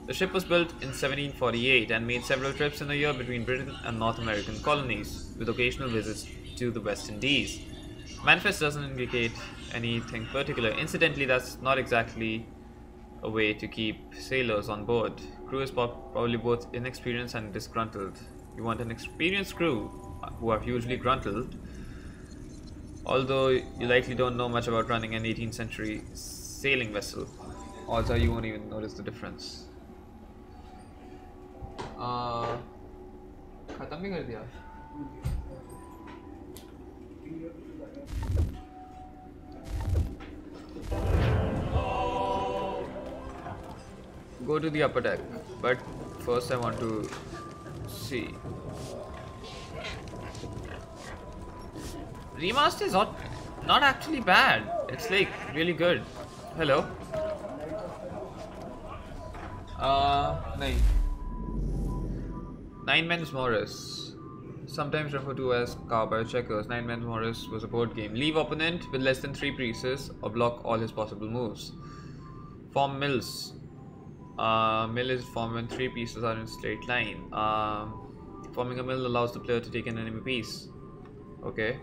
The ship was built in 1748 and made several trips in a year between Britain and North American colonies, with occasional visits to the West Indies. Manifest doesn't indicate anything particular. Incidentally, that's not exactly a way to keep sailors on board. Crew is probably both inexperienced and disgruntled. You want an experienced crew who are hugely gruntled, although you likely don't know much about running an 18th century sailing vessel. Also, you won't even notice the difference. खत्म भी कर दिया. Go to the upper deck, but first I want to see. Remastered is not actually bad. It's like really good. Hello. Nine Men's Morris, sometimes referred to as Cowboy Checkers. Nine Men's Morris was a board game. Leave opponent with less than 3 pieces or block all his possible moves. Form mills. Mill is formed when 3 pieces are in a straight line. Forming a mill allows the player to take an enemy piece. Okay,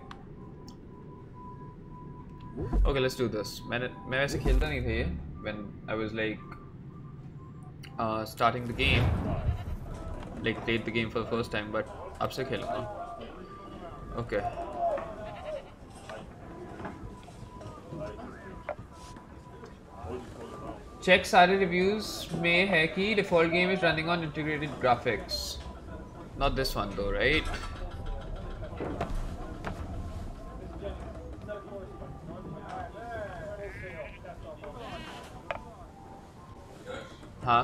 let's do this. मैं वैसे खेलता नहीं था ये when I was like starting the game. like played the game for the first time, but अब से खेलूँगा. Okay. Check सारे reviews में है कि default game is running on integrated graphics. Not this one though, right? हाँ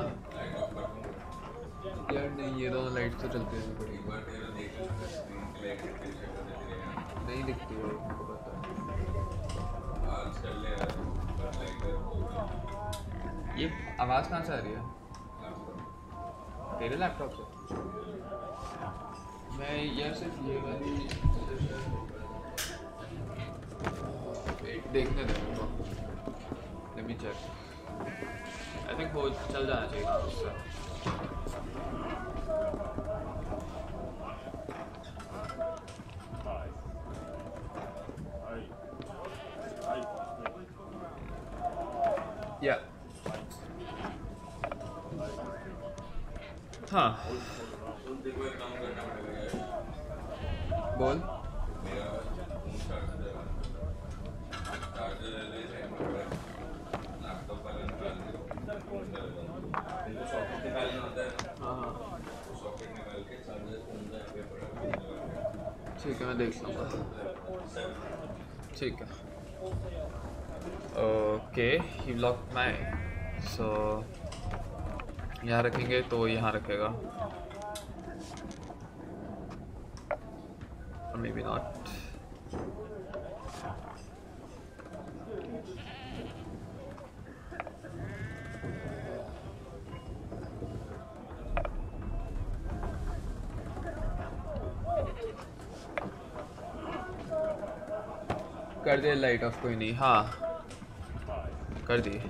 यार नहीं ये दोनों लाइट तो चलते हैं नहीं दिखती है उनको पता ये आवाज़ कहाँ से आ रही है तेरे लैपटॉप से मैं यार सिर्फ ये वाली देखने दे मेरे को let me check I think वो चल जाना चाहिए उससे या हाँ बोल ठीक है मैं देख लूँगा ठीक है ओके ही लॉक माई सो यहाँ रखेंगे तो यहाँ रखेगा or maybe not कर दे लाइट ऑफ कोई नहीं हाँ कर दी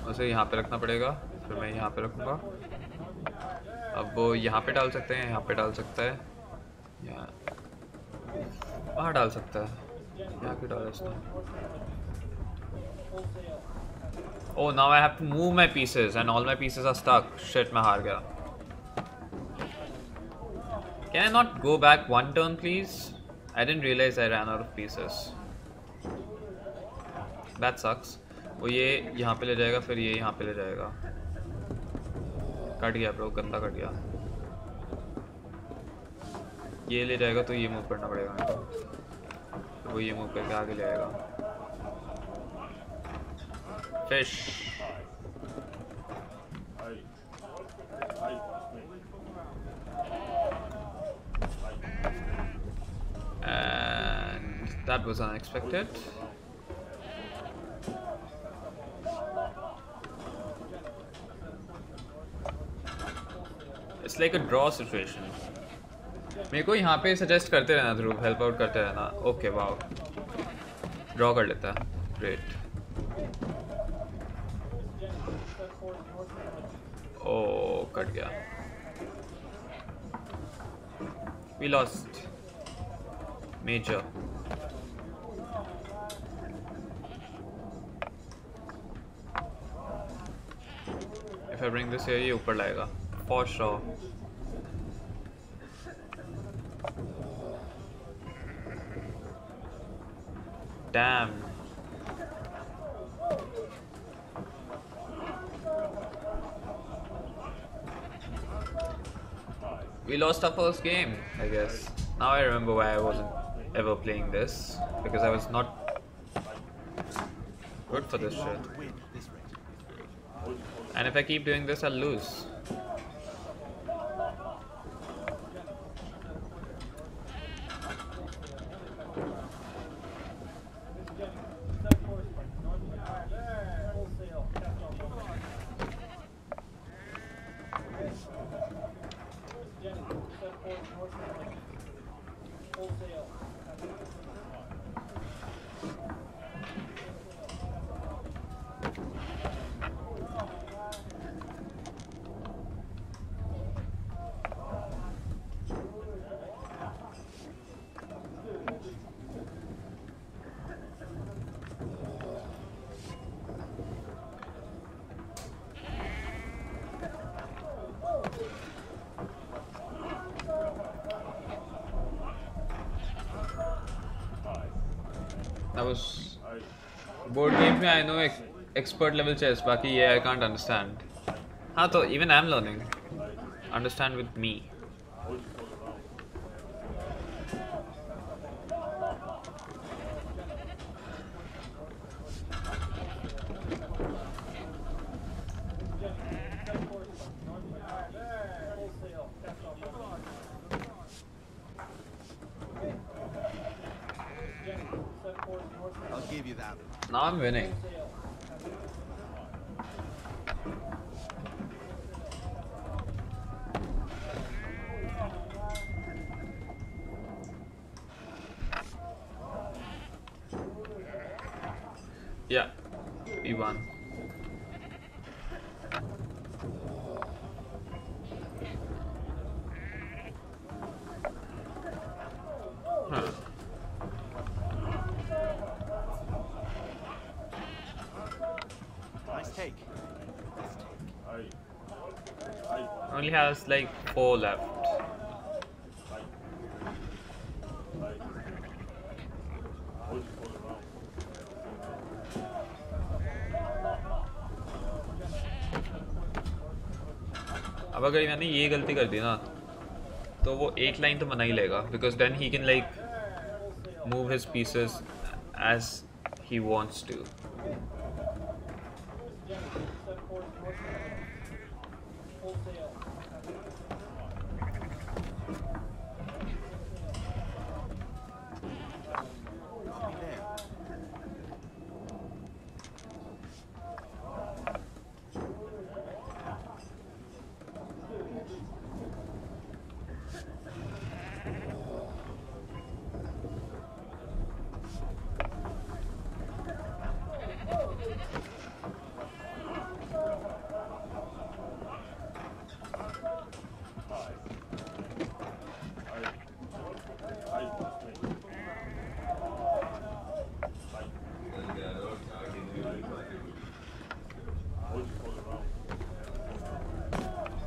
उसे यहाँ पे रखना पड़ेगा फिर मैं यहाँ पे रखूँगा अब वो यहाँ पे डाल सकते हैं यहाँ पे डाल सकता है यहाँ वहाँ डाल सकता है यहाँ क्यों डाला इसने Oh, now I have to move my pieces and all my pieces are stuck. Shit, मैं हार गया. Can I not go back one turn, please? I didn't realize I ran out of pieces. That sucks. वो ये यहाँ पे ले जाएगा, फिर ये यहाँ पे ले जाएगा. कट गया ब्रो, गंदा कट गया. ये ले जाएगा तो ये मूव करना पड़ेगा मेरे को. वो ये मूव करके आगे ले आएगा. Fish. And that was unexpected. It's like a draw situation. मेरे को यहाँ पे सजेस्ट करते रहना ध्रुव, हेल्प आउट करते रहना. ओके वाओ, ड्रॉ कर लेता है. ग्रेट. ओ कट गया. We lost major. If I bring this here, ये ऊपर लाएगा for sure. Damn. We lost our first game, I guess. Now I remember why I wasn't ever playing this, because I was not good for this shit. And if I keep doing this, I'll lose. That was board games. I know expert level chess. Baki, yeah, I can't understand. हाँ तो even I'm learning. Understand with me. I'll give you that. Now I'm winning. Yeah, we won. Huh. Nice take. Only has like 4 left. अब अगर मैंने ये गलती कर दी ना तो वो एक लाइन तो बना ही लेगा because then he can like move his pieces as he wants to.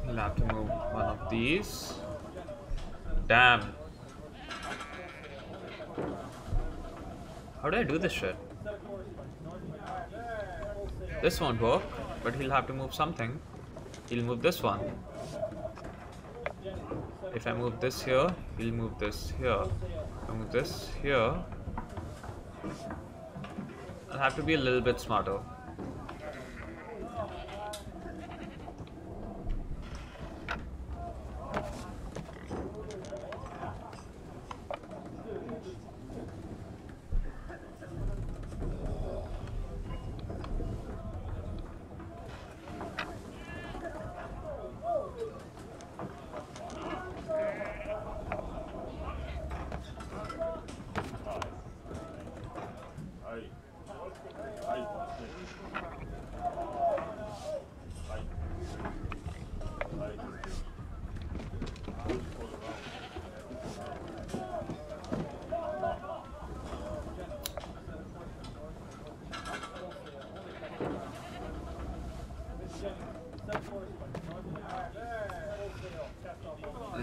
I'll have to move one of these. Damn. How do I do this shit? This won't work, but he'll have to move something. He'll move this one. If I move this here, he'll move this here. If I move this here, I'll have to be a little bit smarter.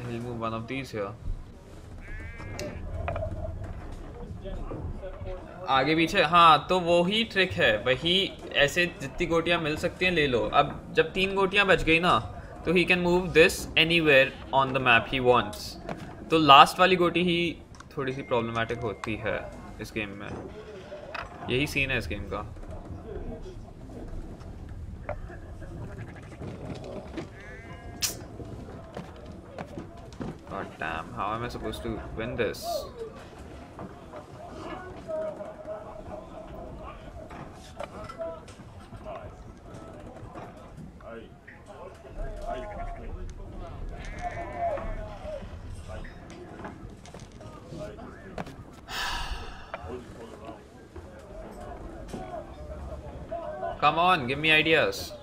He'll move one of these here. आगे पीछे हाँ तो वो ही trick है वही ऐसे जितनी गोटियाँ मिल सकती हैं ले लो अब जब 3 गोटियाँ बच गई ना तो he can move this anywhere on the map he wants तो लास्ट वाली गोटी ही थोड़ी सी प्रॉब्लमेटिक होती है इस गेम में यही सीन है इस गेम का God damn, how am I supposed to win this? Come on, give me ideas.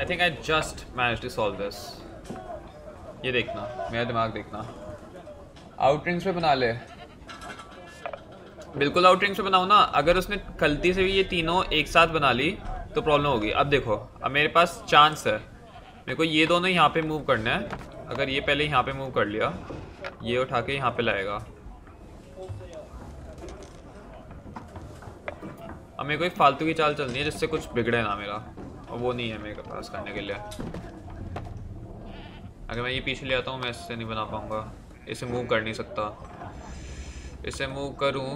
I think I just managed to solve this. ये देखना, मेरा दिमाग देखना. Outrings पे बना ले. बिल्कुल outrings पे बनाऊँ ना. अगर उसने गलती से भी ये तीनों एक साथ बना ली तो प्रॉब्लम होगी. अब देखो, अब मेरे पास चांस है. मेरे को ये दोनों यहाँ पे मूव करना है. अगर ये पहले यहाँ पे मूव कर लिया, ये उठा के यहाँ पे लाएगा. अब मेरे को एक फालतू की चाल चलनी है जिससे कुछ बिगड़े ना मेरा, और वो नहीं है मेरे पास करने के लिए. अगर मैं ये पीछे ले आता हूँ मैं इससे नहीं बना पाऊँगा. इसे मूव कर नहीं सकता. इसे मूव करूँ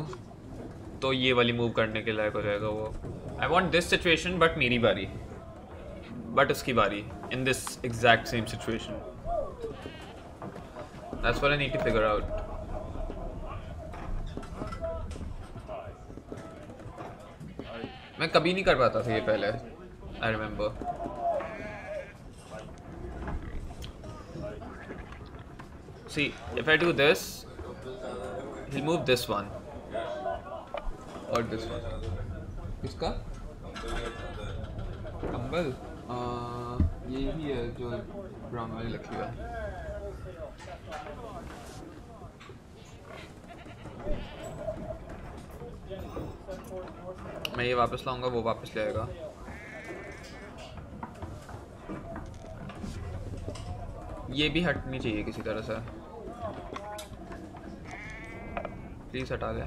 तो ये वाली मूव करने के लायक हो जाएगा वो. I want this situation but मेरी बारी, बट उसकी बारी in this exact same situation. That's what I need to figure out. मैं कभी नहीं कर पाता था ये पहले. I remember. See, if I do this, he'll move this one or this one. किसका? कंबल? ये ही है जो ब्राउन वाली लिखी हुई है. मैं ये वापस लाऊंगा, वो वापस ले आएगा. ये भी हटनी चाहिए किसी तरह से. प्लीज हटा दे.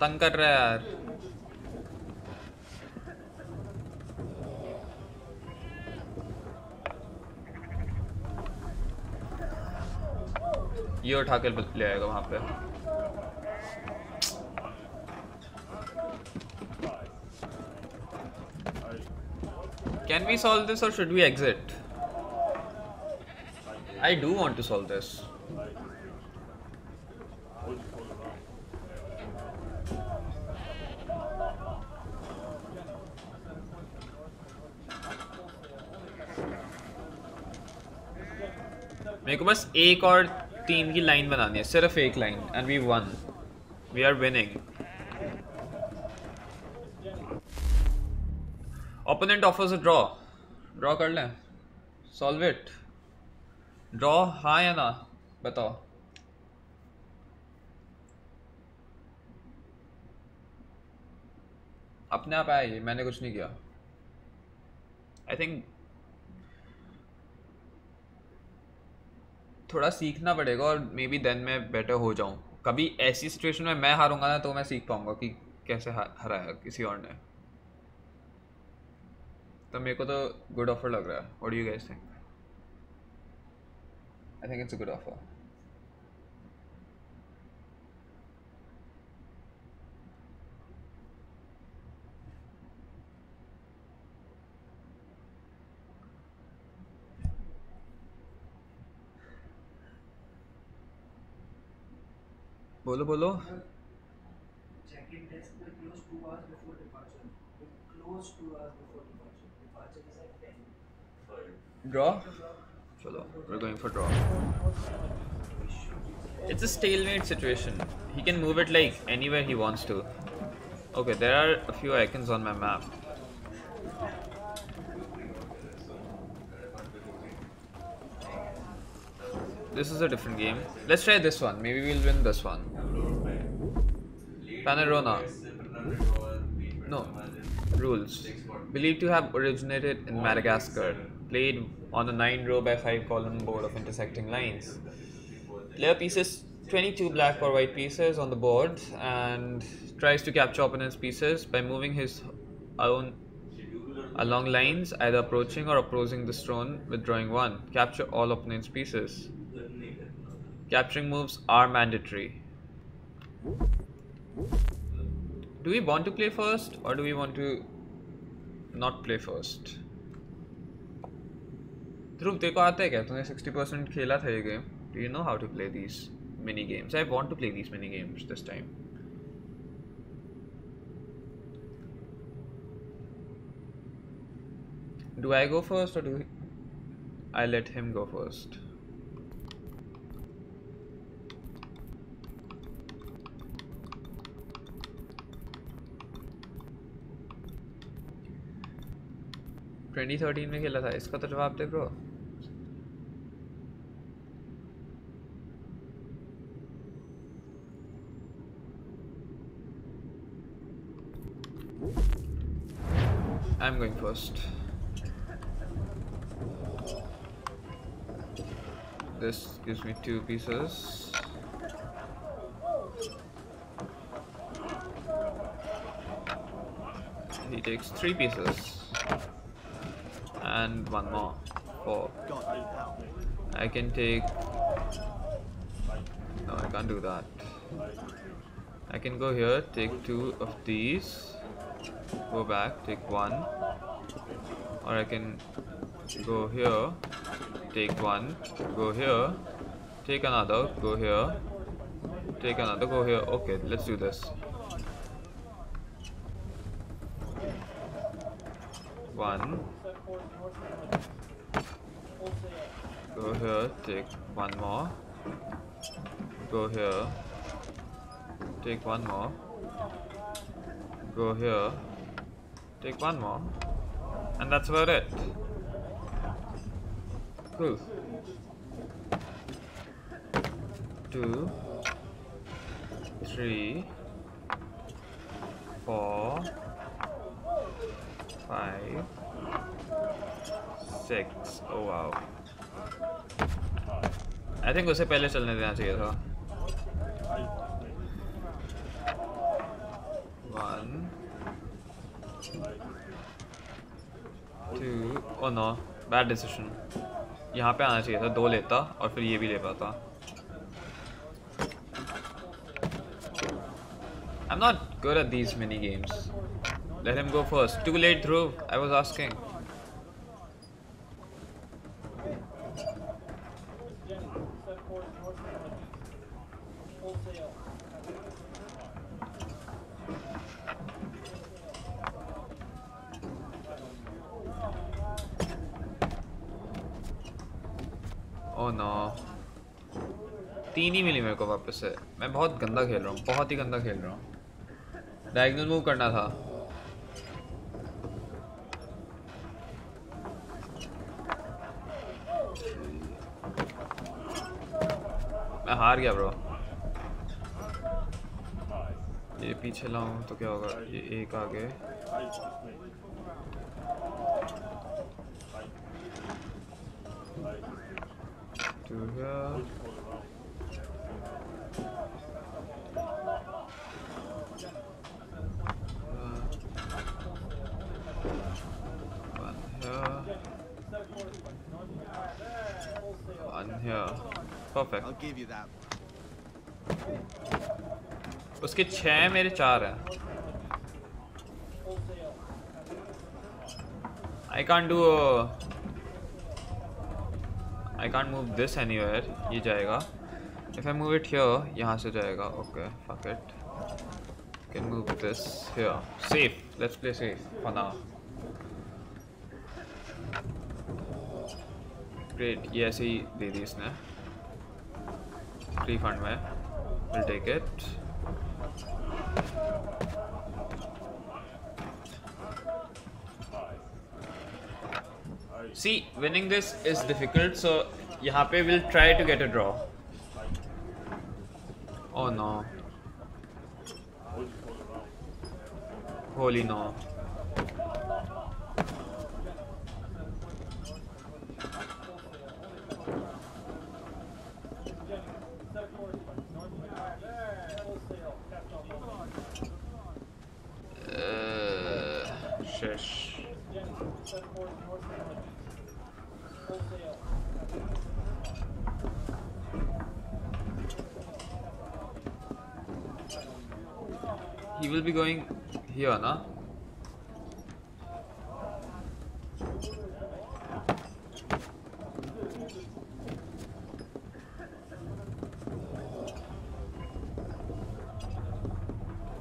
तंग कर रहा है यार. ये उठा के ले आएगा वहां पे. Can we solve this or should we exit? I do want to solve this. मेरे को बस एक और 3 की लाइन बनानी है, सिर्फ एक line, and we won. We are winning. Opponent offers a draw. Draw कर लें. Solve it. Draw हाँ या ना बताओ. अपने आप आया ये, मैंने कुछ नहीं किया. I think थोड़ा सीखना पड़ेगा और मे बी देन मैं बेटर हो जाऊँ. कभी ऐसी सिचुएशन में मैं हारूंगा ना तो मैं सीख पाऊंगा कि कैसे हराया किसी और ने. तो मेरे को तो गुड ऑफर लग रहा है. What do you guys think? I think it's a good offer. बोलो बोलो. Check-in desk will close 2 hours before departure. Close 2 hours before departure. Departure is at 10. Draw? Chalo, we're going for draw. It's a stalemate situation. He can move it like anywhere he wants to. Okay, there are a few icons on my map. This is a different game. Let's try this one. Maybe we'll win this one. Panorama. No. Rules. Believed to have originated in Madagascar. Played on a 9-row by 5-column board of intersecting lines. Player pieces 22 black or white pieces on the board and tries to capture opponent's pieces by moving his own along lines, either approaching or opposing the stone, withdrawing 1. Capture all opponent's pieces. Capturing moves are mandatory. Do we want to play first or do we want to not play first? ध्रुव तेरे को आता है क्या? तूने 60% खेला था ये game. Do you know how to play these mini games? I want to play these mini games this time. Do I go first or do I let him go first? 2013 में खेला था, इसका तो जवाब दे bro. I'm going first. This gives me 2 pieces. He takes 3 pieces. And 1 more. 4. I can take... No, I can't do that. I can go here, take 2 of these. Go back, take 1. Or I can go here, take 1, go here, take another, go here, take another, go here. Okay, let's do this. 1. Go here, take 1 more. Go here, take 1 more. Go here, take 1 more. And that's about it. Cool. 2, 3, 4, 5, 6. Oh wow. I think उसे पहले चलने देना चाहिए था. 1, 2. Oh no, bad decision. यहाँ पे आना चाहिए था, 2 लेता और फिर ये भी ले पाता. I'm not good at these mini games. Let him go first. Too late, Dhruv. I was asking. Oh no. 3 ही मिली मेरे को वापस से. मैं बहुत गंदा खेल रहा हूँ, बहुत ही गंदा खेल रहा हूँ. डायगोनल मूव करना था. मैं हार गया ब्रो. ये पीछे लाऊं तो क्या होगा? ये एक आगे. Two here. One here. Perfect. I'll give you that. उसके 6 मेरे 4 हैं. I can't do a... I can't move this anywhere. ये जाएगा. If I move it here, यहाँ से जाएगा. Okay, fuck it. Can move this here. Safe. Let's play safe for now. Great. ये ऐसे ही दे दी इसने. Free fund में. We'll take it. See, winning this is difficult, so यहाँ पे we'll try to get a draw. Oh no. Holy no. Shush. He will be going here, na?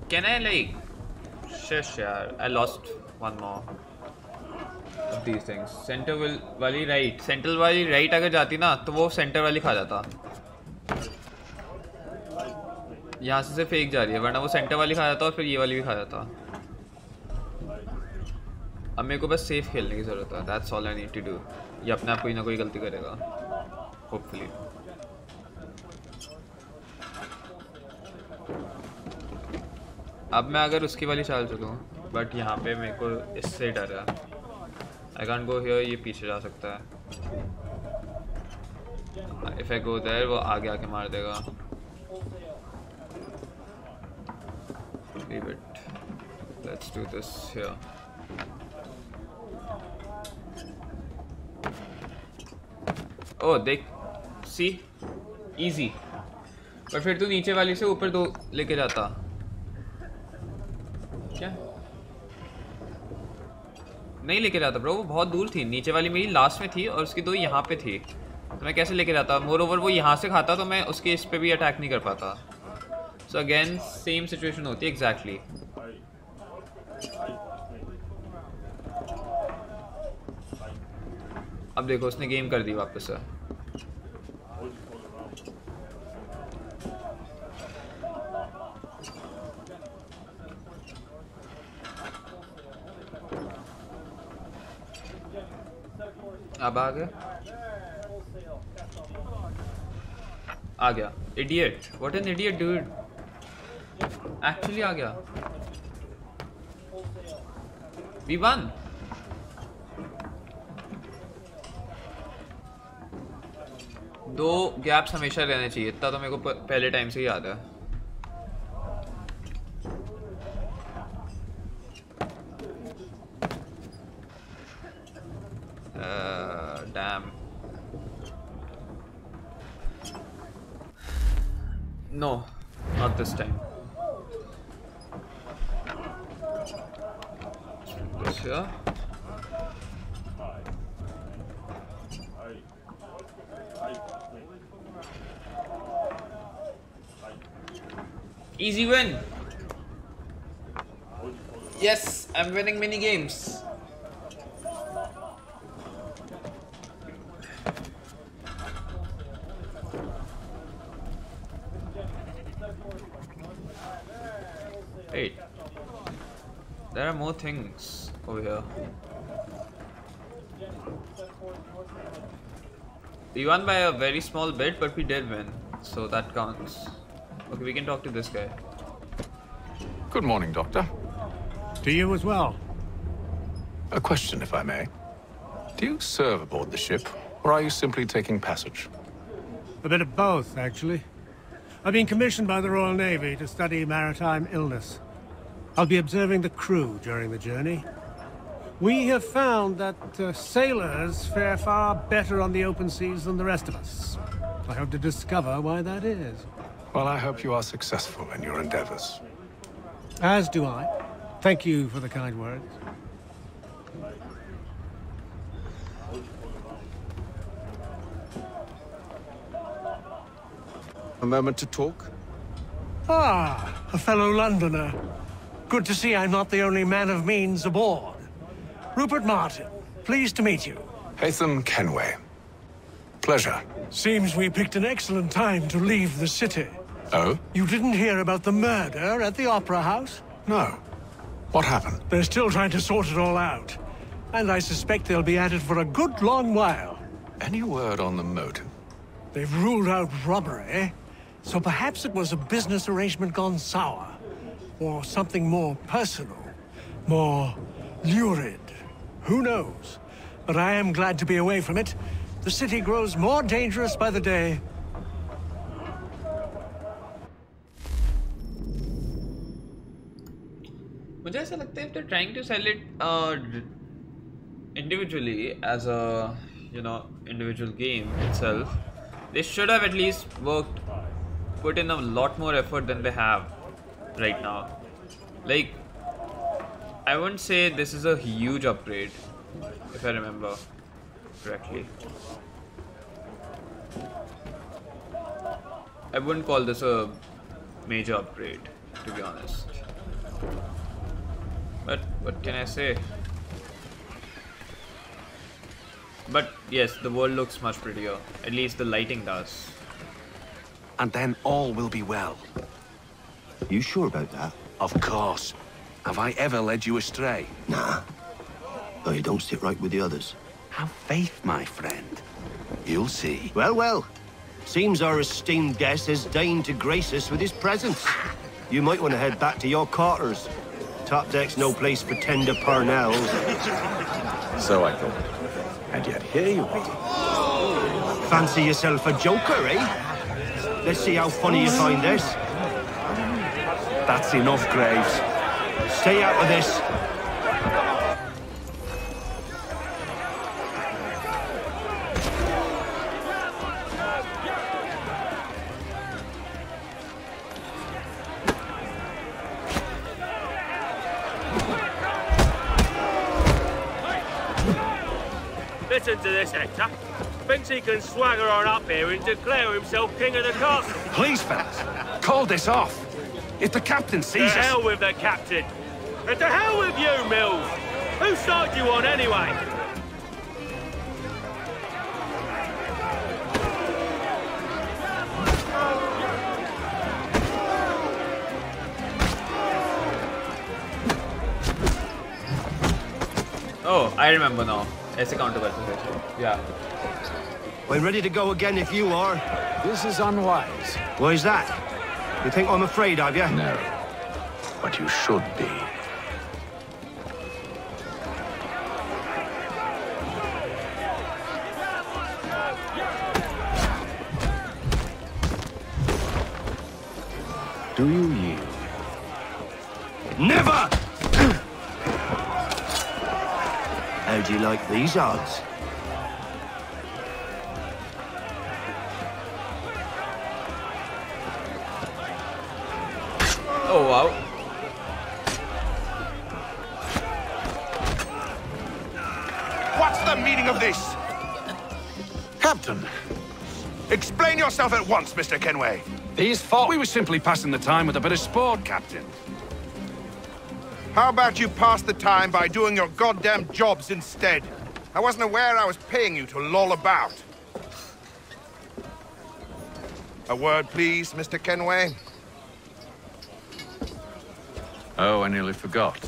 Can I like... Shush, yaar. I lost one more of these things. Center वाली right. Central वाली right अगर जाती ना तो वो center वाली खा जाता. यहाँ से सिर्फ एक जा रही है, वरना वो सेंटर वाली खा जाता और फिर ये वाली भी खा जाता. अब मेरे को बस सेफ खेलने की ज़रूरत है. That's all I need to do. ये अपने आप कोई ना कोई गलती करेगा. Hopefully. अब मैं अगर उसकी वाली चाल चलूँ, but यहाँ पे मेरे को इससे डर है. I can't go here. ये पीछे जा सकता है. If I go there, वो आगे आके मार देगा. Leave it. Let's do this here. Oh, देख, see, easy. पर फिर तू नीचे वाली से ऊपर दो लेके जाता. क्या? नहीं लेके जाता ब्रो, वो बहुत दूर थी. नीचे वाली मेरी लास्ट में थी और उसकी दो यहाँ पे थी. तो मैं कैसे लेके जाता? मोर ओवर वो यहाँ से खाता तो मैं उसके इस पे भी अटैक नहीं कर पाता. सो अगेन सेम सिचुएशन होती है एग्जैक्टली. अब देखो उसने गेम कर दी वापस से. अब आ गया. Idiot. What an idiot, dude. Actually आ गया. We won. दो गैप्स हमेशा रहने चाहिए. इतना तो मेरे को पहले टाइम से ही याद है. Damn. No, not this time. This here. Easy win. Yes, I'm winning mini games. Wait, there are more things over here. We won by a very small bit, but we did win, so that counts. Okay, we can talk to this guy. Good morning, Doctor. To you as well. A question, if I may. Do you serve aboard the ship, or are you simply taking passage? A bit of both, actually. I've been commissioned by the Royal Navy to study maritime illness. I'll be observing the crew during the journey. We have found that sailors fare far better on the open seas than the rest of us. I hope to discover why that is. Well, I hope you are successful in your endeavors. As do I. Thank you for the kind words. A moment to talk? Ah, a fellow Londoner. Good to see I'm not the only man of means aboard. Rupert Martin, pleased to meet you. Haytham Kenway. Pleasure. Seems we picked an excellent time to leave the city. Oh? You didn't hear about the murder at the Opera House? No. What happened? They're still trying to sort it all out. And I suspect they'll be at it for a good long while. Any word on the motive? They've ruled out robbery, so perhaps it was a business arrangement gone sour. Or something more personal, more lurid. Who knows? But I am glad to be away from it. The city grows more dangerous by the day. मुझे ऐसा लगता है if they're trying to sell it individually as a individual game itself, they should have at least put in a lot more effort than they have right now. Like, I wouldn't say this is a huge upgrade, if I remember correctly. I wouldn't call this a major upgrade, to be honest. But what can I say? But yes, the world looks much prettier. At least the lighting does. And then all will be well. You sure about that? Of course. Have I ever led you astray? Nah. Oh, you don't sit right with the others? Have faith, my friend. You'll see. Well, well. Seems our esteemed guest has deigned to grace us with his presence. You might want to head back to your quarters. Top deck's no place for tender parnells. So I thought. And yet here you are. Fancy yourself a joker, eh? Let's see how funny you find this. That's enough, Graves. Stay out of this. Listen to this, Hector. Thinks he can swagger on up here and declare himself king of the castle. Please, fellas, call this off. If the captain sees us... To hell with the captain. And to hell with you, Mills. Whose side you on, anyway? Oh, I remember now. ऐसे counter करते थे. Yeah. I'm ready to go again if you are. This is unwise. Why is that? You think I'm afraid of you? No. But you should be. Do you yield? Never! How do you like these odds? Oh, wow. What's the meaning of this? Captain! Explain yourself at once, Mr. Kenway. These fought. We were simply passing the time with a bit of sport, Captain. How about you pass the time by doing your goddamn jobs instead? I wasn't aware I was paying you to loll about. A word, please, Mr. Kenway. Oh, I nearly forgot.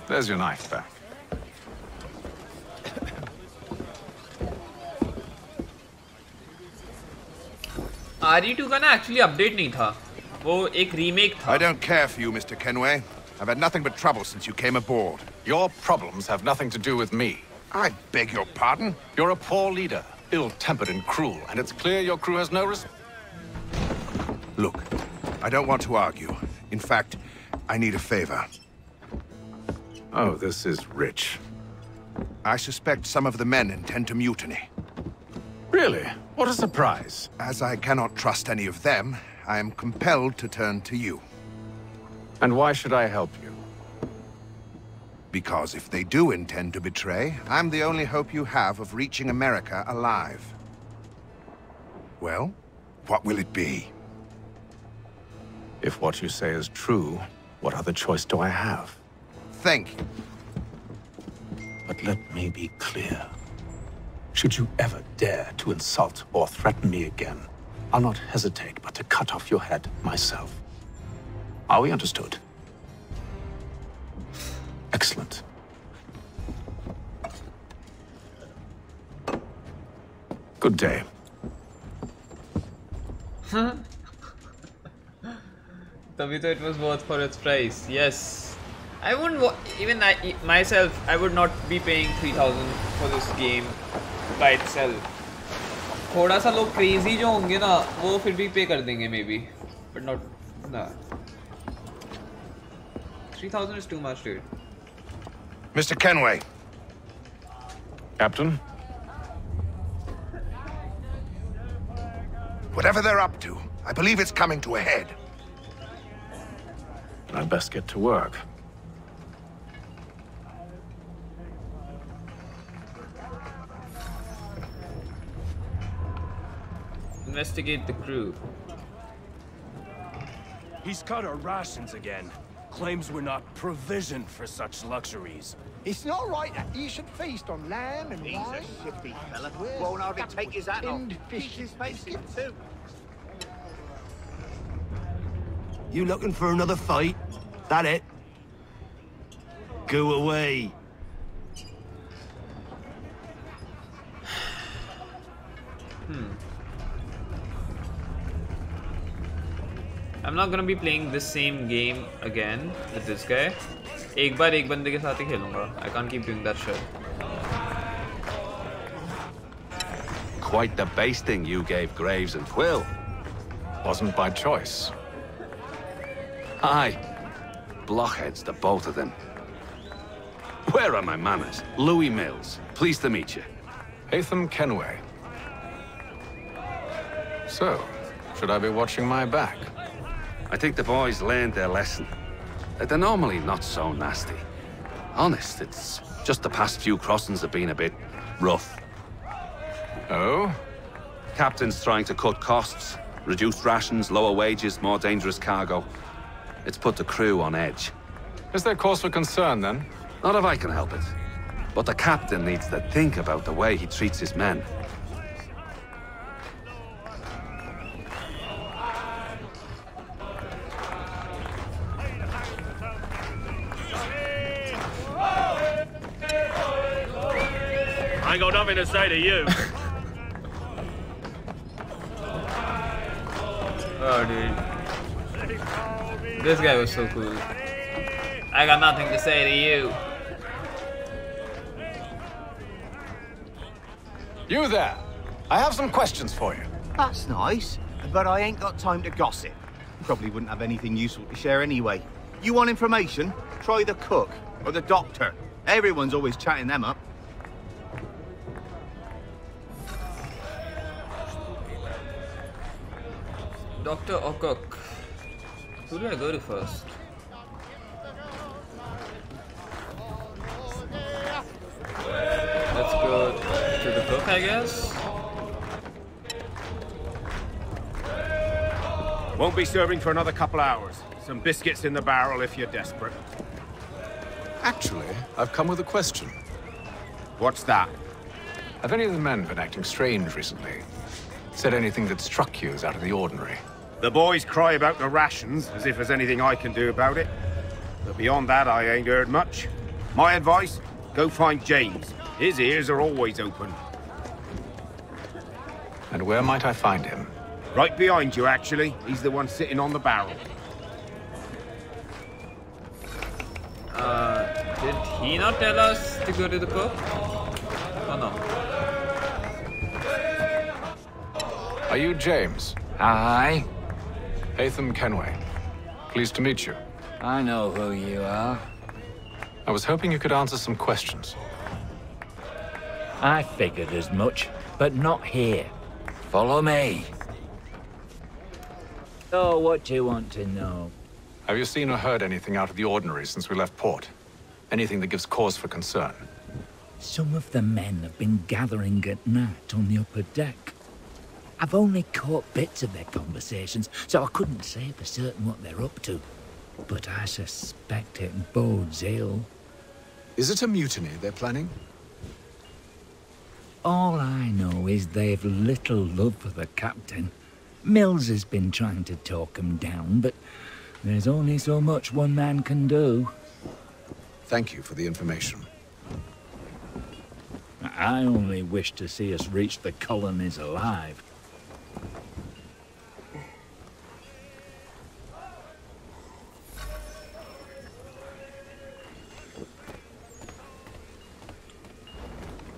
There's your knife back. RE2 का ना actually update नहीं था. वो एक remake था. I don't care for you, Mr. Kenway. I've had nothing but trouble since you came aboard. Your problems have nothing to do with me. I beg your pardon? You're a poor leader, ill-tempered and cruel, and it's clear your crew has no respect. Look, I don't want to argue. In fact, I need a favor. Oh, this is rich. I suspect some of the men intend to mutiny. Really? What a surprise. As I cannot trust any of them, I am compelled to turn to you. And why should I help you? Because if they do intend to betray, I'm the only hope you have of reaching America alive. Well, what will it be? If what you say is true, what other choice do I have? Thank you. But let me be clear. Should you ever dare to insult or threaten me again, I'll not hesitate but to cut off your head myself. Are we understood? Excellent. Good day. तभी तो it was worth for its price. Yes. I wouldn't even myself. I would not be paying 3,000 for this game by itself. थोड़ा सा लोग crazy जो होंगे ना, वो फिर भी pay कर देंगे maybe, but not. Nah. 3,000 is too much, dude. Mr. Kenway. Captain? Whatever they're up to, I believe it's coming to a head. I'd best get to work. Investigate the crew. He's cut our rations again. Claims we're not provisioned for such luxuries. It's not right that you should feast on lamb and He's wine. a shifty fella. Won't hardly take his hat off. Fish is basic too. You looking for another fight? That it? Go away. I'm not gonna be playing this same game again with this guy. एक बार एक बंदे के साथ ही खेलूंगा. I can't keep doing that shit. Quite the basting you gave Graves and Quill. Wasn't by choice. Aye. Blockheads, the both of them. Where are my manners? Louis Mills. Pleased to meet you. Hatham Kenway. So, should I be watching my back? I think the boys learned their lesson. They're normally not so nasty. Honest, it's just the past few crossings have been a bit rough. Oh? Captain's trying to cut costs. Reduced rations, lower wages, more dangerous cargo. It's put the crew on edge. Is there cause for concern, then? Not if I can help it. But the captain needs to think about the way he treats his men. I ain't got nothing to say to you. Oh, dude. This guy was so cool. I got nothing to say to you. You there. I have some questions for you. That's nice, but I ain't got time to gossip. Probably wouldn't have anything useful to share anyway. You want information? Try the cook or the doctor. Everyone's always chatting them up. Doctor or cook? Who do I go to first? Let's go to the cook, I guess. Won't be serving for another couple hours. Some biscuits in the barrel if you're desperate. Actually, I've come with a question. What's that? Have any of the men been acting strange recently? Said anything that struck you as out of the ordinary? The boys cry about the rations, as if there's anything I can do about it. But beyond that, I ain't heard much. My advice? Go find James. His ears are always open. And where might I find him? Right behind you, actually. He's the one sitting on the barrel. Did he not tell us to go to the cook? Oh no. Are you James? Aye. Hatham Kenway. Pleased to meet you. I know who you are. I was hoping you could answer some questions. I figured as much, but not here. Follow me. So, what do you want to know? Have you seen or heard anything out of the ordinary since we left port? Anything that gives cause for concern? Some of the men have been gathering at night on the upper deck. I've only caught bits of their conversations, so I couldn't say for certain what they're up to. But I suspect it bodes ill. Is it a mutiny they're planning? All I know is they've little love for the captain. Mills has been trying to talk him down, but there's only so much one man can do. Thank you for the information. I only wish to see us reach the colonies alive.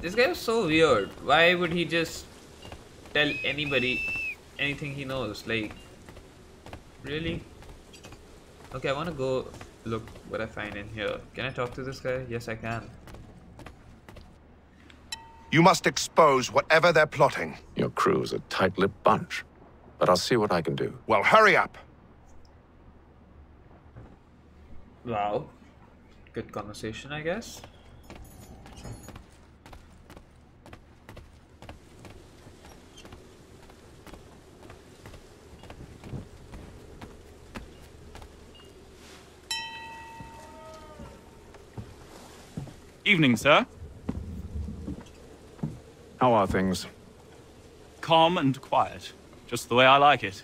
This guy was so weird. Why would he just tell anybody anything he knows? Like, really? Okay, I want to go look what I find in here. Can I talk to this guy? Yes, I can. You must expose whatever they're plotting. Your crew's a tight-lipped bunch, but I'll see what I can do. Well, hurry up. Wow. Good conversation, I guess. Evening, sir. How are things? Calm and quiet. Just the way I like it.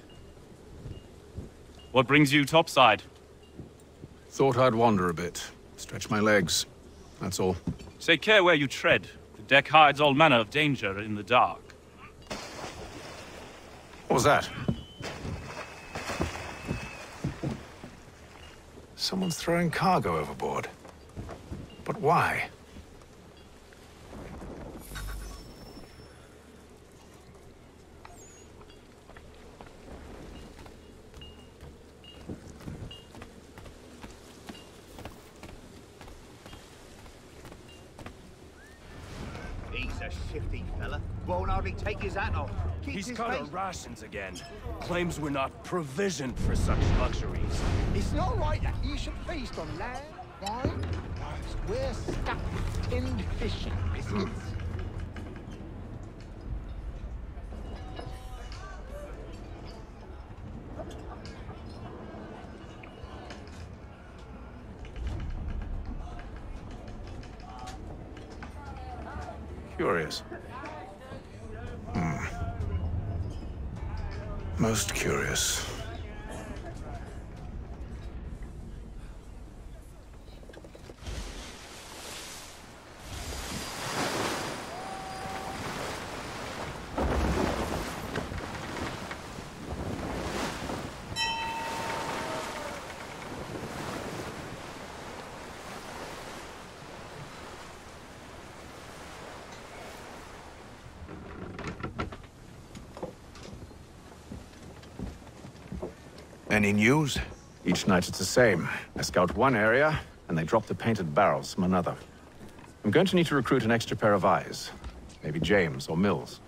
What brings you topside? Thought I'd wander a bit. Stretch my legs. That's all. Take care where you tread. The deck hides all manner of danger in the dark. What was that? Someone's throwing cargo overboard. But why? He's a shifty fella. Won't hardly take his hat off. He's cut our rations again. Claims we're not provisioned for such luxuries. It's not right that you should feast on lamb, wine, whilst we're stuck with tinned fish and biscuits. Curious. Most curious. Any news? Each night it's the same. I scout one area, and they drop the painted barrels from another. I'm going to need to recruit an extra pair of eyes. Maybe James or Mills.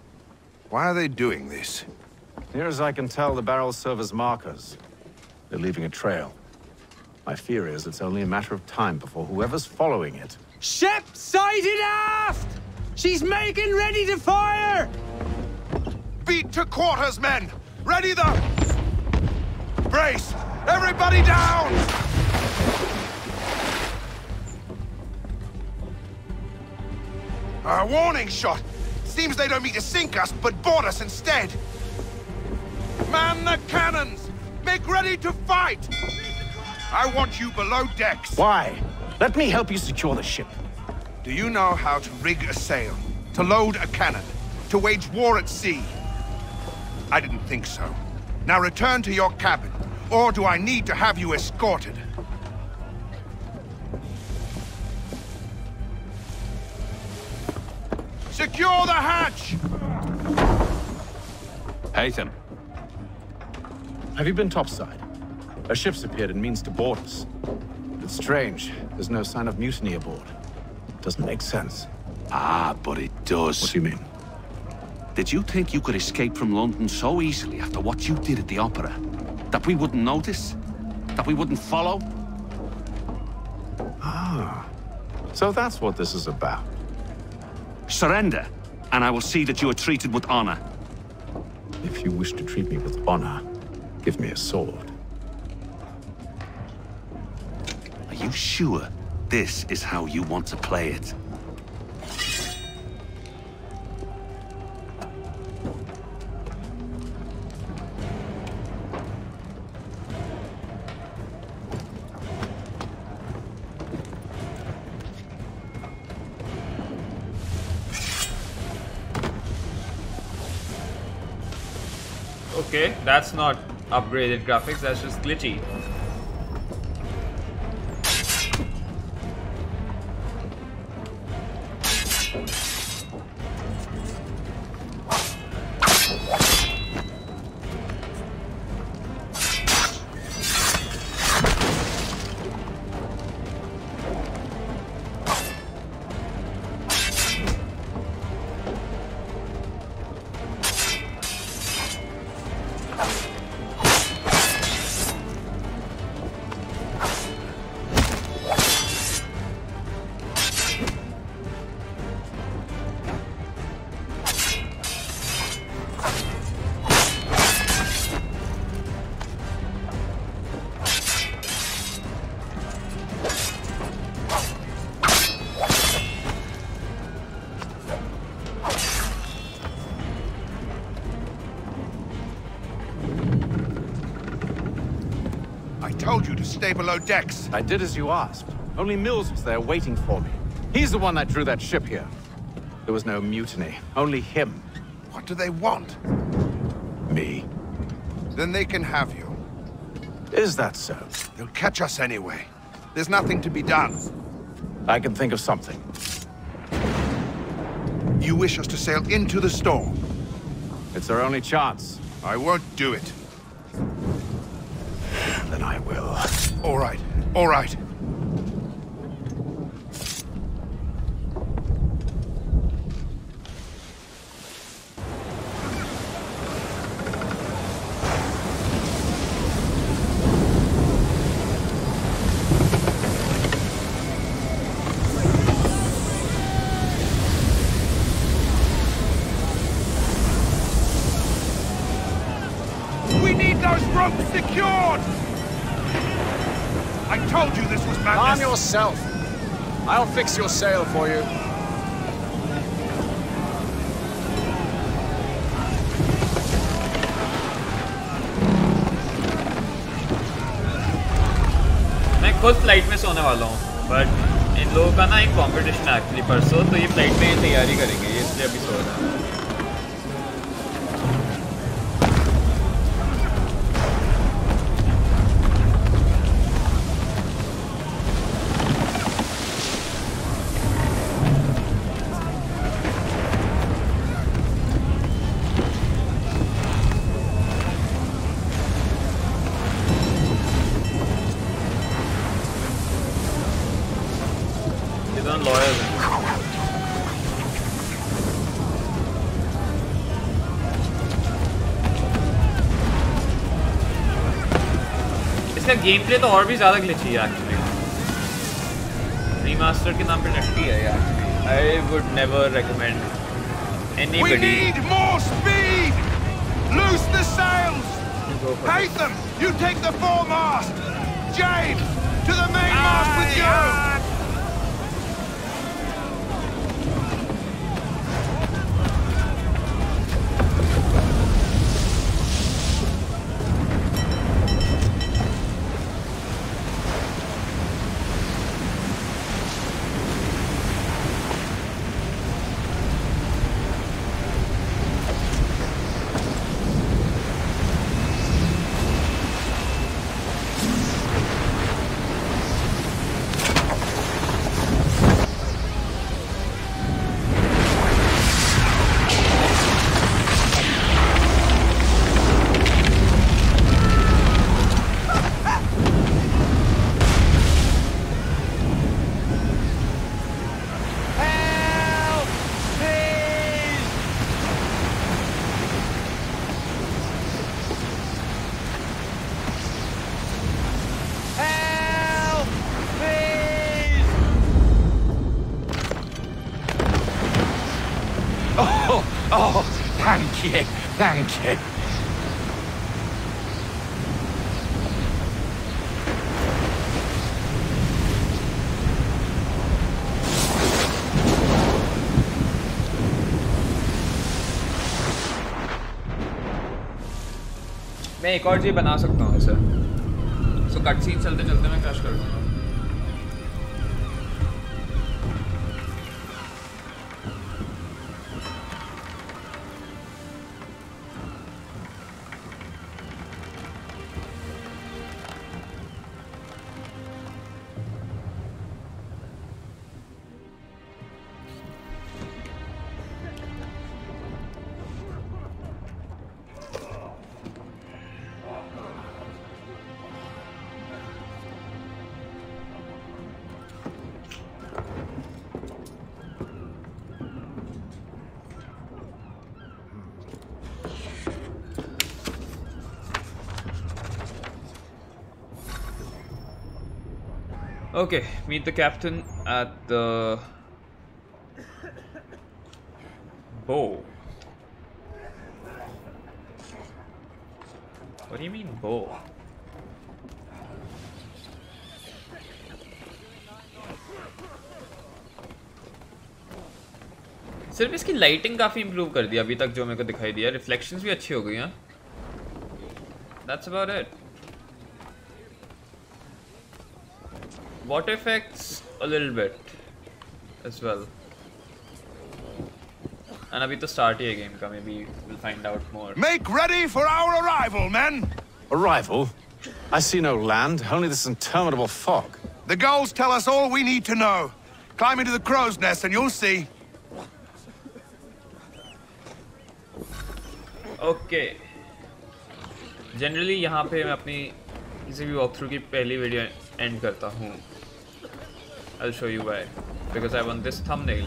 Why are they doing this? Near as I can tell, the barrels serve as markers. They're leaving a trail. My fear is it's only a matter of time before whoever's following it... Ship sighted aft! She's making ready to fire! Beat to quarters, men! Ready the... Brace! Everybody down! A warning shot! Seems they don't mean to sink us, but board us instead! Man the cannons! Make ready to fight! I want you below decks! Why? Let me help you secure the ship. Do you know how to rig a sail? To load a cannon? To wage war at sea? I didn't think so. Now return to your cabin. Or do I need to have you escorted? Secure the hatch! Haytham. Have you been topside? A ship's appeared and means to board us. But it's strange. There's no sign of mutiny aboard. Doesn't make sense. Ah, but it does. What do you mean? Did you think you could escape from London so easily after what you did at the opera? That we wouldn't notice? That we wouldn't follow? Ah. So that's what this is about. Surrender, and I will see that you are treated with honor. If you wish to treat me with honor, give me a sword. Are you sure this is how you want to play it? Okay, that's not upgraded graphics, that's just glitchy. Stay below decks. I did as you asked. Only Mills was there waiting for me. He's the one that drew that ship here. There was no mutiny, only him. What do they want? Me. Then they can have you. Is that so? They'll catch us anyway. There's nothing to be done. I can think of something. You wish us to sail into the storm? It's our only chance. I won't do it. Then I will. All right, all right. Secured! I told you this was madness! Calm yourself. I'll fix your sail for you. मैं खुद flight में सोने वाला हूँ, but in लोगों का ना एक कंपटीशन है एक्चुअली परसों, तो ये फ्लाइट में तैयारी करेंगे, इसलिए अभी सो रहा है. गेम प्ले तो और भी ज़्यादा ग्लिची है एक्चुअली. रीमास्टर्ड के नाम पे लटकी है यार. I would never recommend anybody. We need more speed. Loose the sails. Haytham, you take the foremast. James, to the mainmast with you. Thank you. मैं एक और चीज़ बना सकता हूँ सर. सो कट सीन चलते चलते मैं क्रश कर दूँगा. Okay, meet the captain at the bow. What do you mean bow? सिर्फ इसकी लाइटिंग काफी इंप्रूव कर दिया अभी तक जो मेरे को दिखाई दिया. रिफ्लेक्शंस भी अच्छी हो गई हैं. That's about it. water effects a little bit as well. And abhi to start hi hai game ka, maybe we'll find out more. Make ready for our arrival, men! Arrival? I see no land, only this interminable fog. The gulls tell us all we need to know. Climb into the crow's nest and you'll see. Okay. Generally यहाँ पे मैं अपनी किसी भी walkthrough की पहली video and करता हूँ. I'll show you why. Because I want this thumbnail.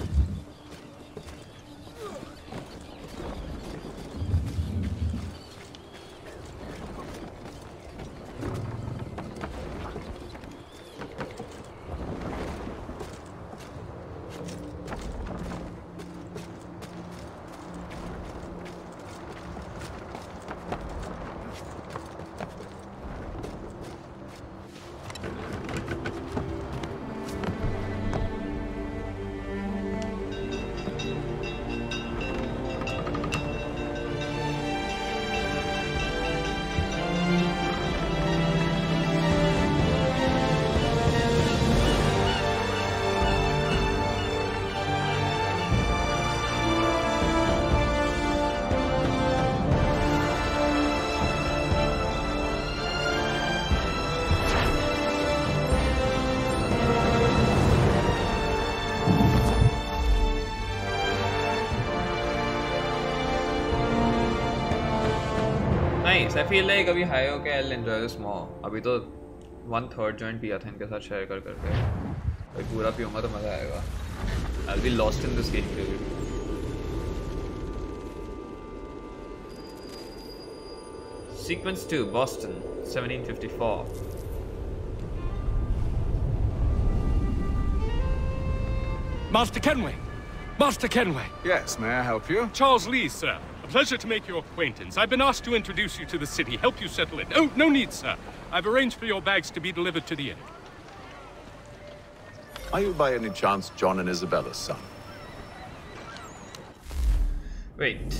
I feel like अभी high होके I'll enjoy this more. अभी तो 1/3 joint पिया था इनके साथ share कर करके. भाई पूरा पीऊँगा तो मजा आएगा. I'll be lost in this game dude. Sequence 2, Boston, 1754. Master Kenway! Master Kenway! Yes, may I help you? Charles Lee, sir. A pleasure to make your acquaintance. I've been asked to introduce you to the city, help you settle in. Oh, no need, sir. I've arranged for your bags to be delivered to the inn. Are you by any chance John and Isabella's son? Wait,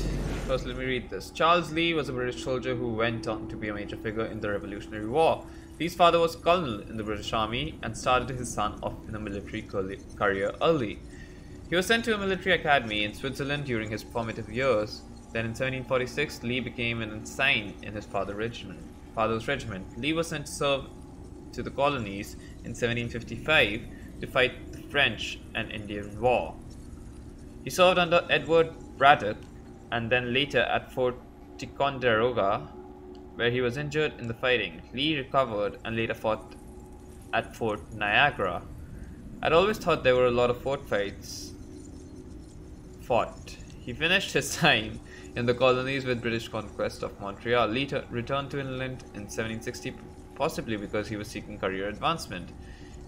first let me read this. Charles Lee was a British soldier who went on to be a major figure in the Revolutionary War. Lee's father was colonel in the British Army and started his son off in a military career early. He was sent to a military academy in Switzerland during his formative years. Then in 1746, Lee became an ensign in his father's regiment. Lee was sent to serve to the colonies in 1755 to fight the French and Indian War. He served under Edward Braddock and then later at Fort Ticonderoga, where he was injured in the fighting. Lee recovered and later fought at Fort Niagara. I'd always thought there were a lot of fort fights fought. He finished his time in the colonies with British conquest of Montreal. Lee returned to England in 1760, possibly because he was seeking career advancement.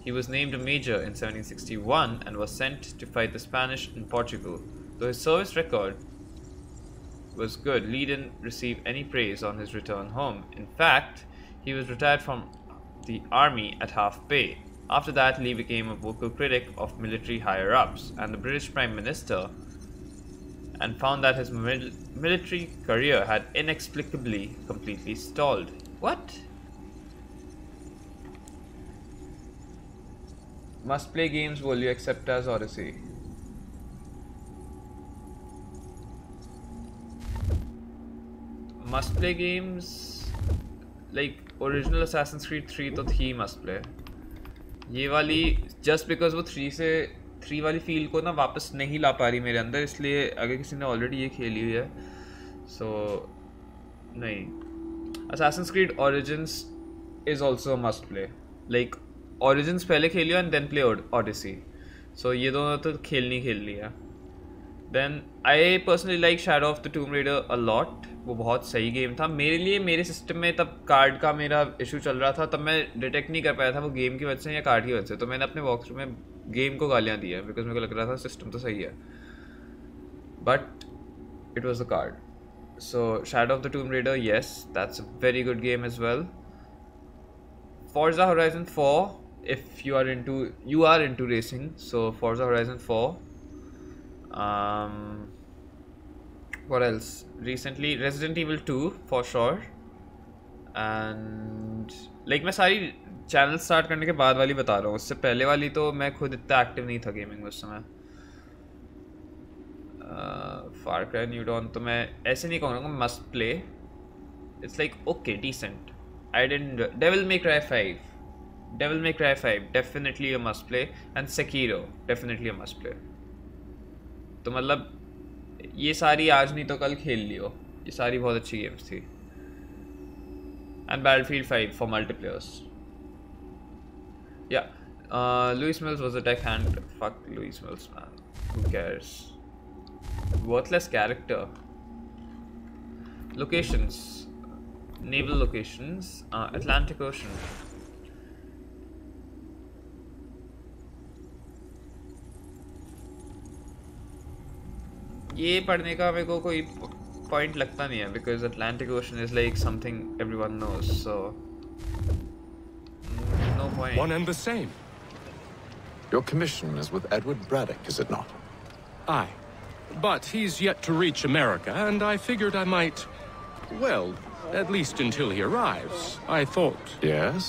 He was named a major in 1761 and was sent to fight the Spanish in Portugal. Though his service record was good, Lee didn't receive any praise on his return home. In fact, he was retired from the army at half pay. After that, Lee became a vocal critic of military higher-ups and the British Prime Minister, and found that his military career had inexplicably completely stalled. What? Must play games will you accept as Odyssey? Must play games like original Assassin's Creed 3 तो थी must play. ये वाली just because वो 3 वाली feel को ना वापस नहीं ला पा रही मेरे अंदर, इसलिए अगर किसी ने ऑलरेडी ये खेली हुई है सो नहीं. Assassin's Creed Origins is also a must play. Like Origins पहले खेलियो and then play Odyssey. So ये दोनों तो खेलनी है. Then I personally like Shadow of the Tomb Raider a lot. वो बहुत सही गेम था मेरे लिए. मेरे सिस्टम में तब कार्ड का मेरा इशू चल रहा था, तब मैं डिटेक्ट नहीं कर पाया था वो गेम की वजह से या कार्ड की वजह से. तो मैंने अपने वॉकथ्रू में गेम को गालियाँ दी है बिकॉज मेरे को लग रहा था सिस्टम तो सही है, but it was the card. So Shadow of the Tomb Raider, yes, that's a very good game as well. Forza Horizon 4, if you are into racing, so Forza Horizon 4. What else? Recently, Resident Evil 2 for sure. And like मैं सारी channel start करने के बाद वाली बता रहा हूँ, उससे पहले वाली तो मैं खुद इतना एक्टिव नहीं था गेमिंग में उस समय। फार क्राई न्यू डॉन तो मैं ऐसे नहीं कहूँगा must play, it's like okay decent. I didn't Devil May Cry 5 definitely a must play, and Sekiro definitely a must play. तो मतलब ये सारी आज नहीं तो कल खेल लियो, ये सारी बहुत अच्छी गेम्स थी। And Battlefield 5 for multiplayers. या Louis Mills was a deck hand, fuck Louis Mills man, who cares, worthless character. Locations, naval locations, Atlantic Ocean. ये पढ़ने का मेरे को कोई पॉइंट लगता नहीं है, because Atlantic Ocean is like something everyone knows, so no point. One and the same. Your commission is with Edward Braddock, is it not? Aye. But he's yet to reach America, and I figured I might, well, at least until he arrives, I thought. Yes?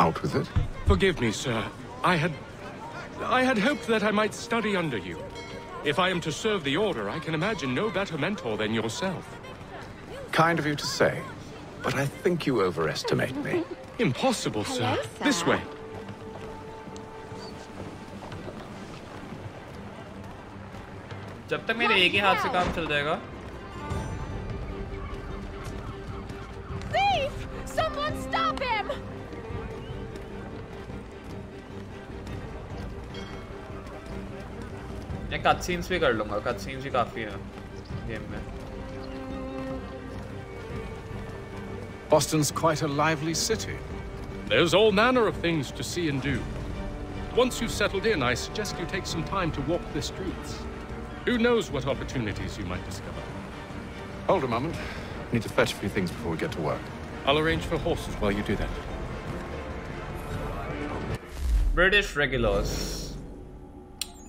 Out with it. Forgive me, sir. I had hoped that I might study under you. If I am to serve the Order, I can imagine no better mentor than yourself. Kind of you to say, but I think you overestimate me. Impossible, sir. This way. जब तक मेरे एक ही हाथ से काम चल जाएगा। Thief! Someone stop him! मैं कट सीन्स भी कर लूँगा, कट सीन्स भी काफ़ी हैं गेम में। Boston's quite a lively city. There's all manner of things to see and do. Once you've settled in, I suggest you take some time to walk the streets. Who knows what opportunities you might discover. Hold a moment. Need to fetch a few things before we get to work. I'll arrange for horses while you do that. British regulars.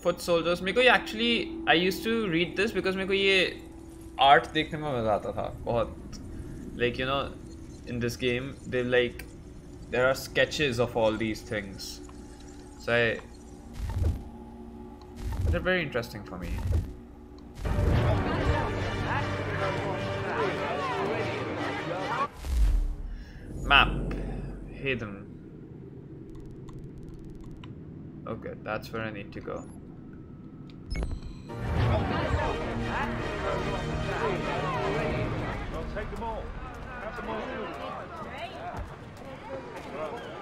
Foot soldiers. मेरे को ये actually I used to read this because मेरे को ये art देखने में मजा आता था बहुत. Like you know, in this game, there are sketches of all these things. So they're very interesting for me. Map. Hidden. Okay, that's where I need to go. I'll take them all. Have them all killed.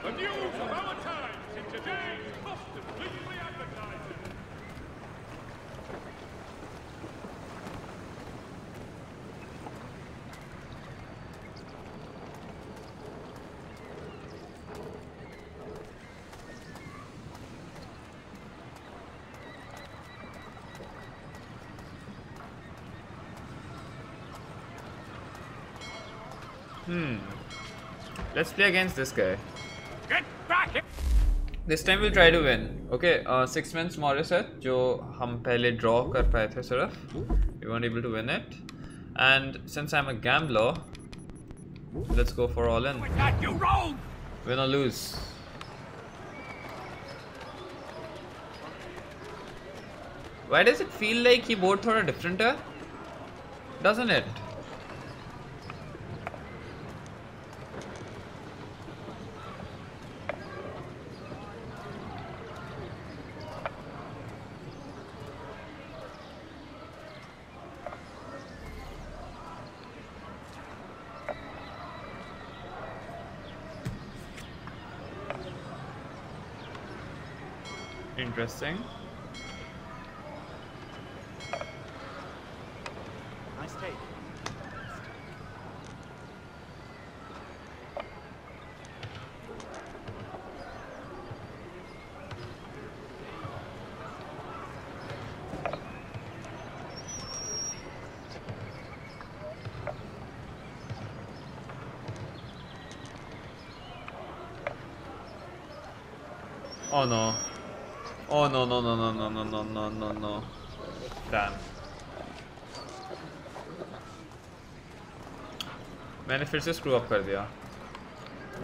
The news of our times in today's Boston Weekly Advertiser. Let's play against this guy. Get back here. This time we'll try to win. Okay, 6 wins Morris है जो हम पहले draw कर पाए थे सिर्फ. We weren't able to win it. And since I'm a gambler, let's go for all in. Win or lose. Why does it feel like keyboard थोड़ा different है? Doesn't it? Interesting. Nice take. Oh no. Oh no no no no no no no no no no. Damn. मैंने फिर से screw up कर दिया.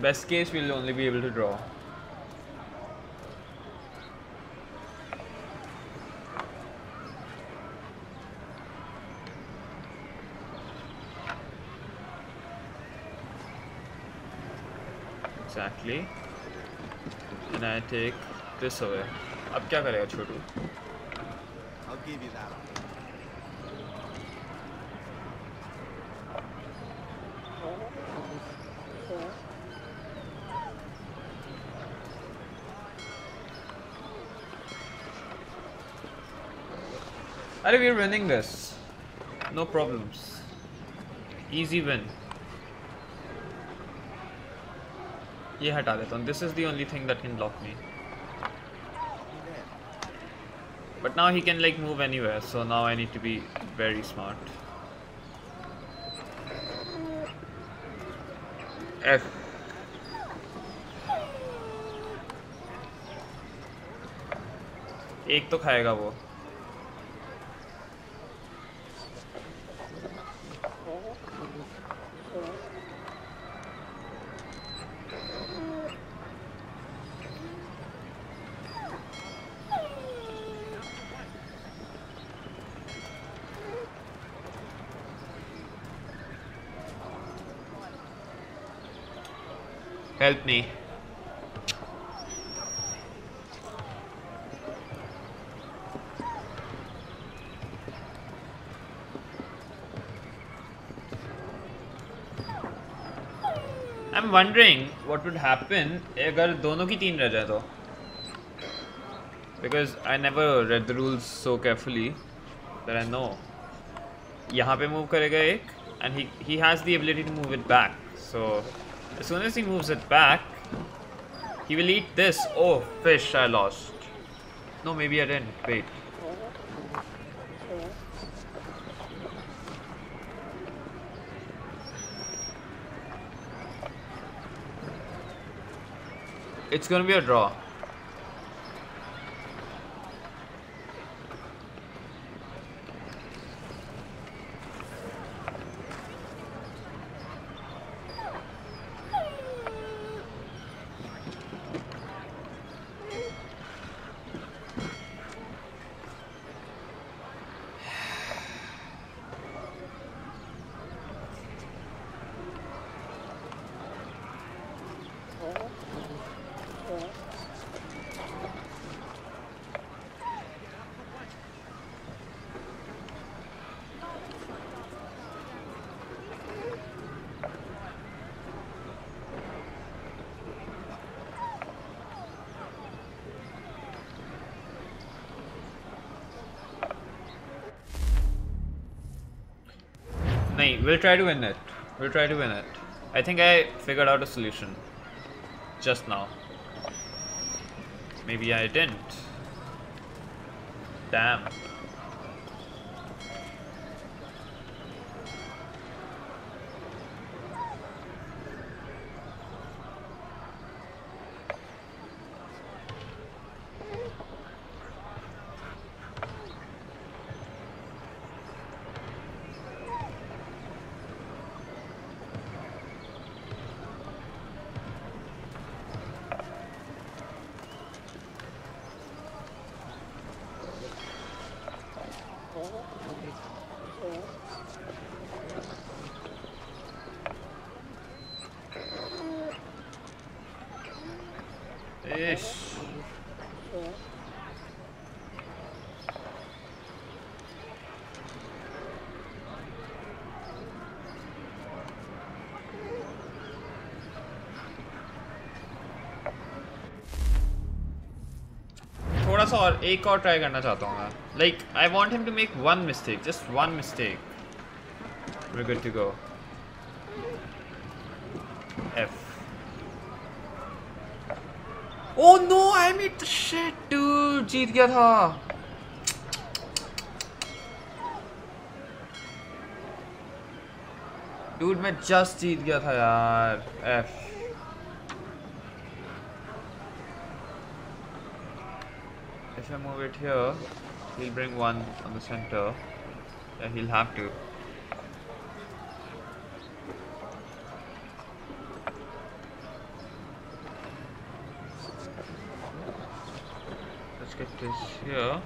Best case, we'll only be able to draw. Exactly. And I take this away. अब क्या करेगा छोटू? I'll give you that. Are we winning this? No problems. Easy win. ये हटा देता हूँ. This is the only thing that can block me. But now he can like move anywhere, so now I need to be very smart. F. एक तो खाएगा वो. Help me. I'm wondering what would happen अगर दोनों की 3 रह जाए तो. Because I never read the rules so carefully that I know. यहाँ पे move करेगा एक, and he has the ability to move it back. So as soon as he moves it back, he will eat this. Oh, fish, I lost. No, maybe I didn't. Wait. It's gonna be a draw. We'll try to win it. We'll try to win it. I think I figured out a solution just now. Maybe I didn't. Damn. थोड़ा सा और एक और try करना चाहता हूँ मैं. Like I want him to make one mistake, just one mistake. We're good to go. F. Oh no! I made the shit, dude. जीत गया था. Dude, मैं just जीत गया था यार. F. If I move it here, he'll bring one on the center. Yeah, he'll have to. this here.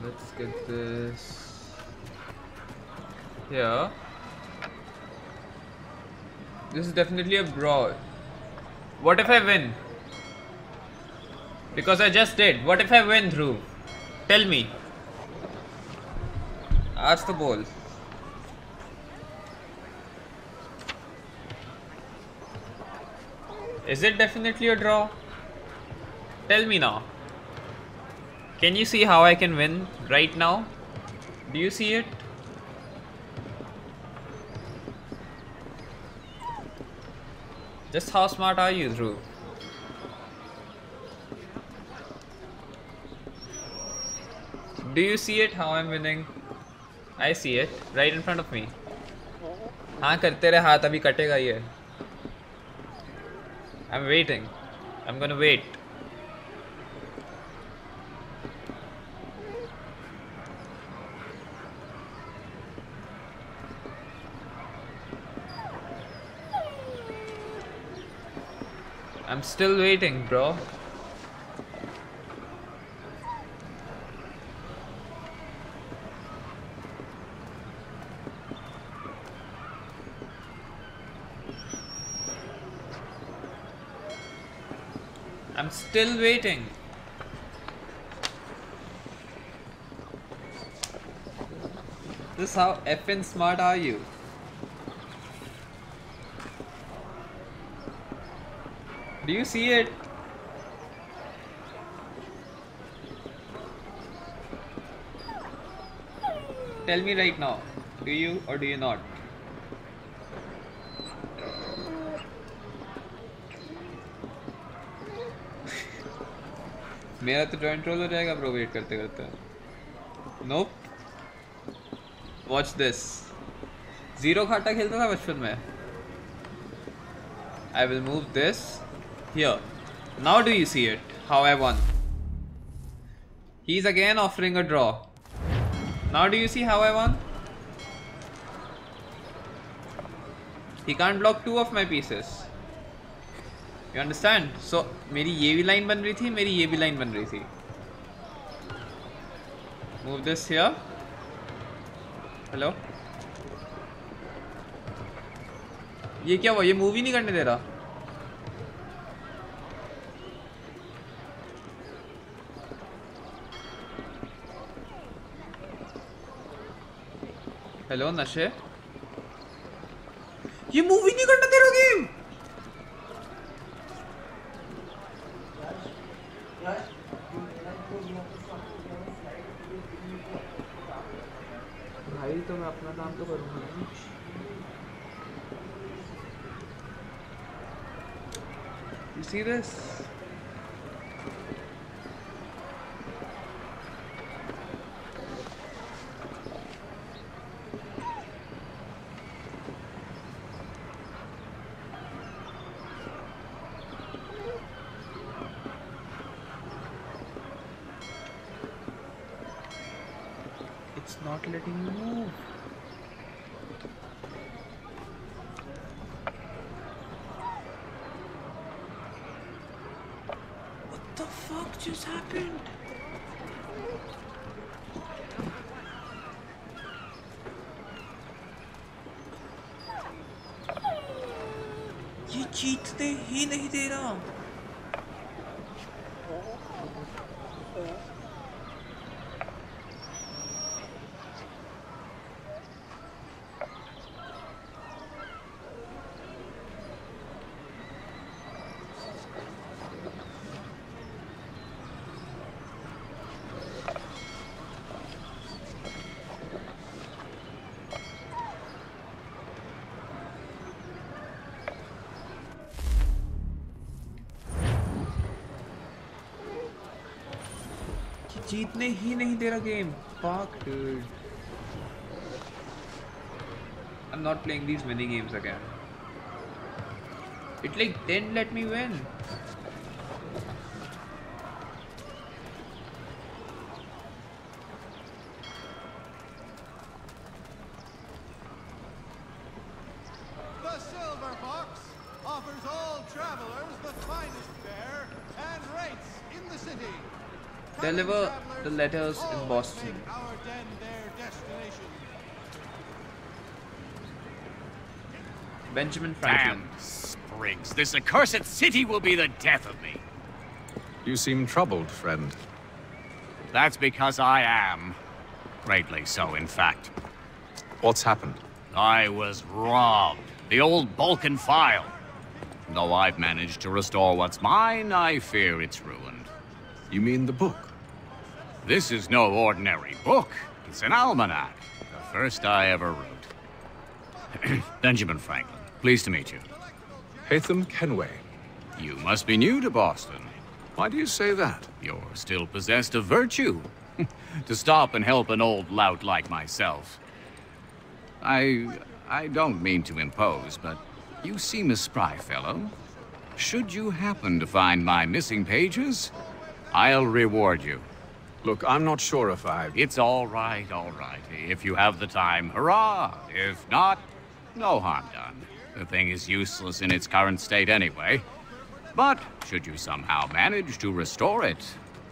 Let's get this here. This is definitely a brawl. What if I win? Because I just did. What if I win, Dhruv? Tell me. Ask the ball. Is it definitely a draw? Tell me now. Can you see how I can win right now? Do you see it? Just how smart are you, Dhruv? Do you see it how I'm winning? I see it right in front of me. हाँ करते रहे हाथ अभी कटेगा ये. I'm waiting. I'm gonna wait. I'm still waiting, bro. I'm still waiting. This is how effing smart are you? Do you see it? Tell me right now. Do you or do you not? मेरा तो joint role हो जाएगा bro wait करते करते. Nope. Watch this. Zero खाता खेलता था बचपन में. I will move this here. Now do you see it? How I won. He's again offering a draw. Now do you see how I won? He can't block two of my pieces. You understand? So मेरी ये भी line बन रही थी, मेरी ये भी line बन रही थी. Move this here. Hello? ये क्या हुआ? ये मूव ही नहीं करने दे रहा. हेलो नशे. ये मूव ही नहीं करने दे रहा गेम. भाई तो मैं अपना काम तो करूँगा. You see this? It's not letting me move. What the fuck just happened? ये जीतने ही नहीं दे रहा. जीतने ही नहीं दे रहा game. Fuck dude. I'm not playing these mini games again. It like didn't let me win. The Deliver the letters in Boston. Benjamin Franklin. Damn sprigs. This accursed city will be the death of me. You seem troubled, friend. That's because I am. Greatly so, in fact. What's happened? I was robbed. The old Balkan file. Though I've managed to restore what's mine, I fear it's ruined. You mean the book? This is no ordinary book. It's an almanac. The first I ever wrote. Benjamin Franklin, pleased to meet you. Haytham Kenway. You must be new to Boston. Why do you say that? You're still possessed of virtue. To stop and help an old lout like myself. I don't mean to impose, but you seem a spry fellow. Should you happen to find my missing pages, I'll reward you. Look, I'm not sure if It's all right, all right. If you have the time, hurrah! If not, no harm done. The thing is useless in its current state anyway. But should you somehow manage to restore it,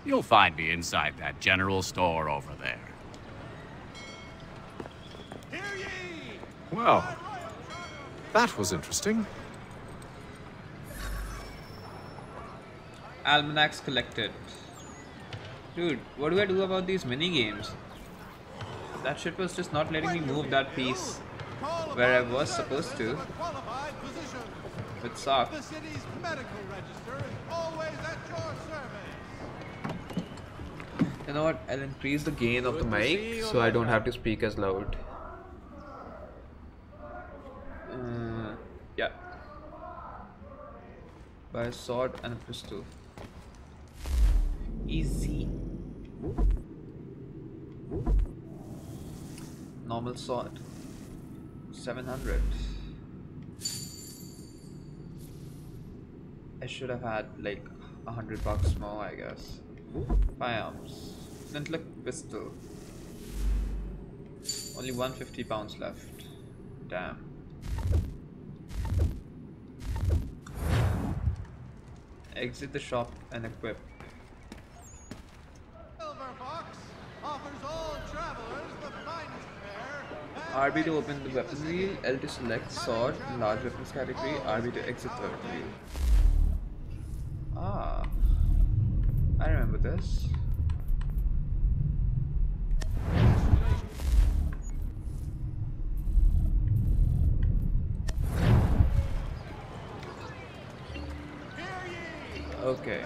you'll find me inside that general store over there. Well, that was interesting. Almanacs collected. Dude, what do I do about these mini games? That shit was just not letting me move that piece where I was supposed to. It sucked. You know what? I'll increase the gain of the mic so I don't have to speak as loud. Yeah. Buy a sword and a pistol. Easy. Normal sword. 700. I should have had like $100 more, I guess. Firearms. Flintlock pistol. Only 150 pounds left. Damn. Exit the shop and equip. RB to open the weapon wheel, L to select sword, large weapons category, RB to exit the weapon wheel. Ah, I remember this. Okay.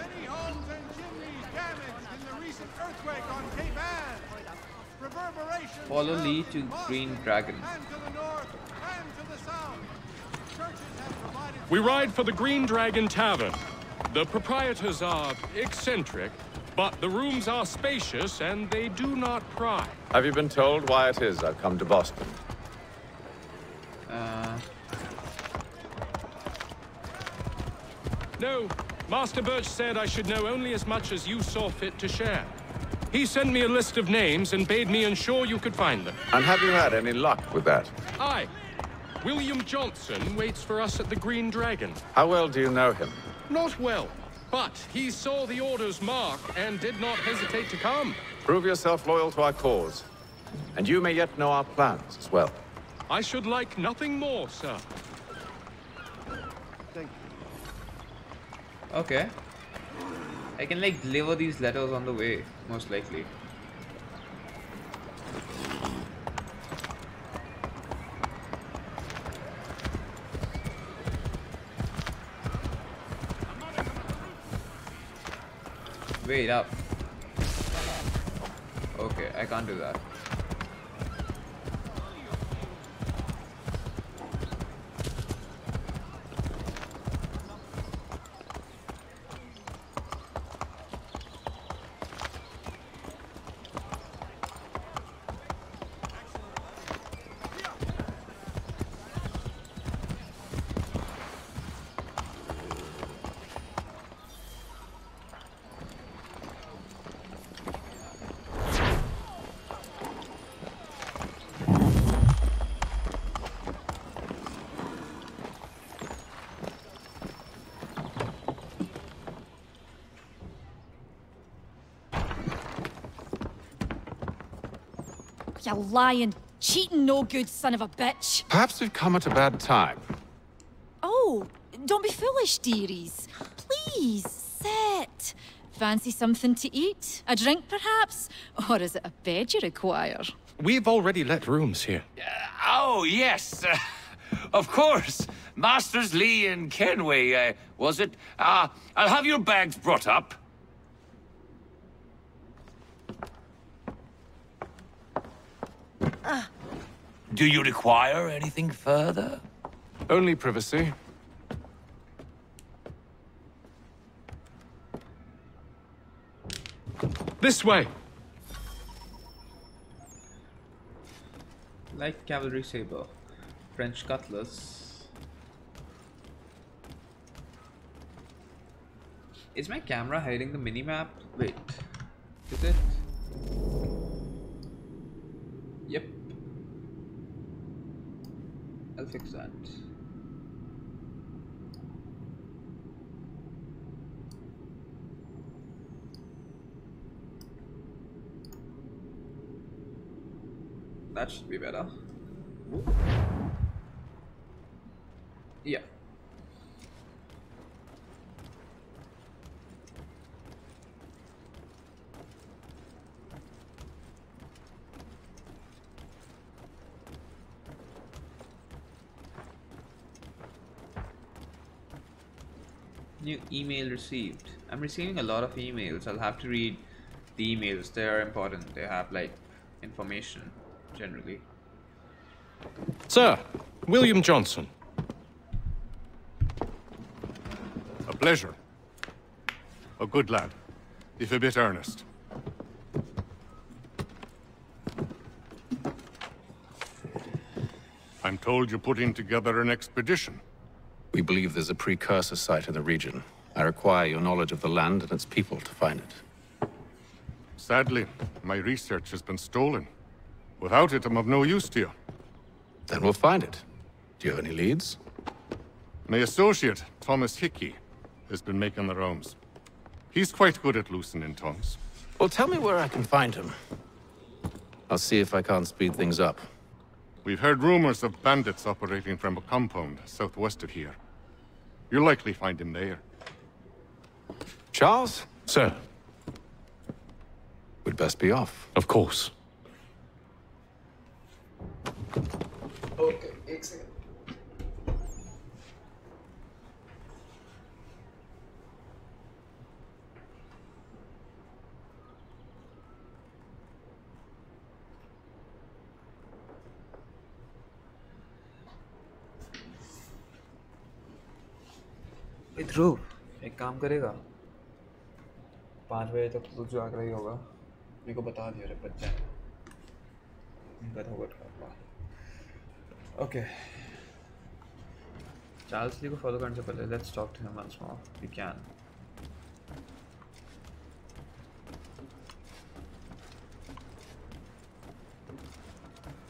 Follow Lee to Green Dragon. We ride for the Green Dragon Tavern. The proprietors are eccentric, but the rooms are spacious and they do not pry. Have you been told why it is I've come to Boston? No. Master Birch said I should know only as much as you saw fit to share. He sent me a list of names and bade me ensure you could find them. And have you had any luck with that? Aye. William Johnson waits for us at the Green Dragon. How well do you know him? Not well, but he saw the order's mark and did not hesitate to come. Prove yourself loyal to our cause, and you may yet know our plans as well. I should like nothing more, sir. Okay. I can like deliver these letters on the way, most likely. Wait up. Okay, I can't do that. You lying, cheating, no good son of a bitch. Perhaps we've come at a bad time. Oh, don't be foolish, dearies. Please, sit. Fancy something to eat? A drink, perhaps? Or is it a bed you require? We've already let rooms here. Oh, yes. Of course. Masters Lee and Kenway, was it? I'll have your bags brought up. Do you require anything further? Only privacy. This way! Light cavalry saber. French cutlass. Is my camera hiding the minimap? Wait. Is it? Yep. I'll fix that. That should be better. Yeah. New email received. I'm receiving a lot of emails. I'll have to read the emails. They are important. They have like information generally. Sir, William Johnson. A pleasure. A good lad, if a bit earnest. I'm told you're putting together an expedition. We believe there's a precursor site in the region. I require your knowledge of the land and its people to find it. Sadly, my research has been stolen. Without it, I'm of no use to you. Then we'll find it. Do you have any leads? My associate, Thomas Hickey, has been making the rounds. He's quite good at loosening tongues. Well, tell me where I can find him. I'll see if I can't speed things up. We've heard rumors of bandits operating from a compound southwest of here. You'll likely find him there. Charles? Sir. We'd best be off. Of course. Okay, excellent. ध्रुव एक काम करेगा 5 बजे तक तो जाग रही होगा मेरे को बता दिया रे बच्चा ओके चार्ल्स ली को फॉलो करने से पहले let's talk to him once more we can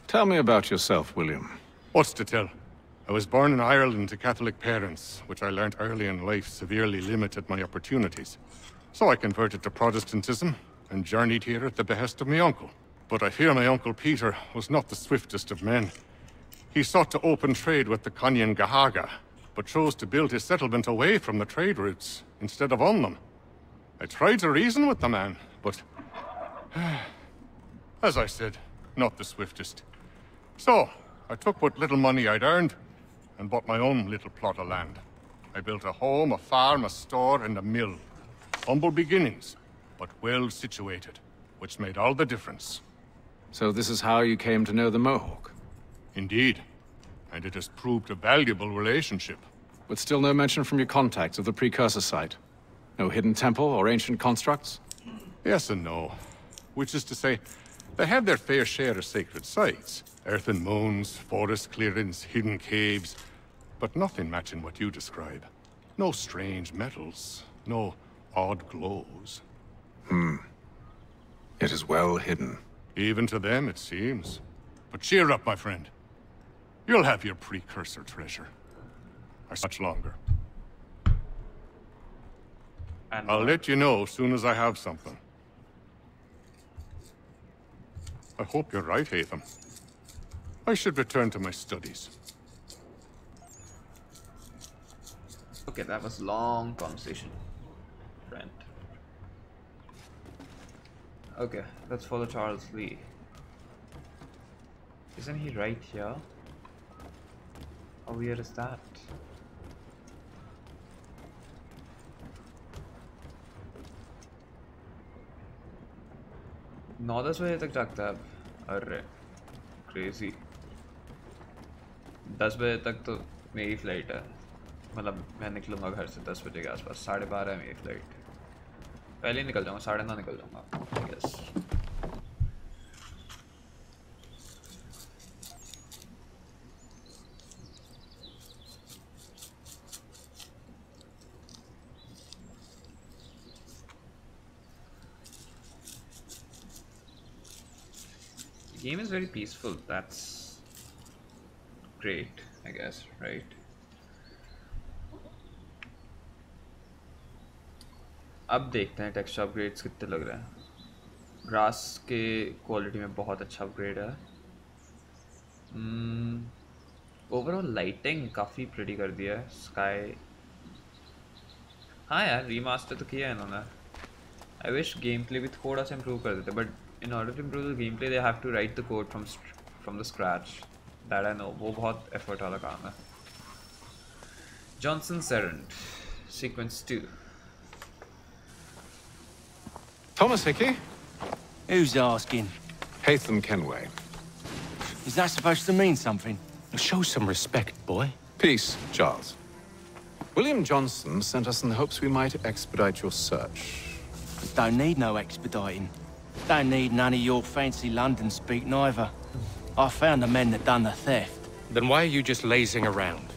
Tell me about yourself, William. What's to tell? I was born in Ireland to Catholic parents, which I learnt early in life severely limited my opportunities. So I converted to Protestantism and journeyed here at the behest of my uncle. But I fear my uncle Peter was not the swiftest of men. He sought to open trade with the Colonies, but chose to build his settlement away from the trade routes instead of on them. I tried to reason with the man, but as I said, not the swiftest. So I took what little money I'd earned and bought my own little plot of land. I built a home, a farm, a store, and a mill. Humble beginnings, but well situated, which made all the difference. So this is how you came to know the Mohawk? Indeed. And it has proved a valuable relationship. But still no mention from your contacts of the precursor site? No hidden temple or ancient constructs? Yes and no. Which is to say, they have their fair share of sacred sites. Earthen mounds, forest clearings, hidden caves. But nothing matching what you describe. No strange metals. No odd glows. It is well hidden. Even to them, it seems. But cheer up, my friend. You'll have your precursor treasure. Or much longer. And I'll let you know as soon as I have something. I hope you're right, Hatham. I should return to my studies. Okay, that was long conversation, friend. Okay, let's follow Charles Lee. Isn't he right here? How weird is that? नौ 10 बजे तक जागता है अब। अरे crazy. 10 बजे तक तो मेरी फ्लाइट है, मतलब मैं निकलूंगा घर से 10 बजे के आसपास। 12:30 है मेरी फ्लाइट। पहले ही निकल जाऊंगा, 9:30 निकल जाऊंगा I guess. The game is very peaceful. That's great, I guess, right? अब देखते हैं टेक्सचर अपग्रेड्स कितने लग रहे हैं। ग्रास के क्वालिटी में बहुत अच्छा अपग्रेड है। ओवरऑल लाइटिंग काफ़ी प्रिटी कर दिया है। स्काई, हाँ यार, रीमास्टर तो किया है इन्होंने। आई विश गेम प्ले भी थोड़ा सा इम्प्रूव कर देते, but in order to improve the gameplay they have to write the code from the scratch. That I know, वो बहुत effort वाला काम है। Johnson's Errand, sequence 2. Thomas Hickey? Who's asking? Hatham Kenway. Is that supposed to mean something? Show some respect, boy. Peace, Charles. William Johnson sent us in the hopes we might expedite your search. Don't need no expediting. Don't need none of your fancy London speak neither. I found the men that done the theft. Then why are you just lazing around?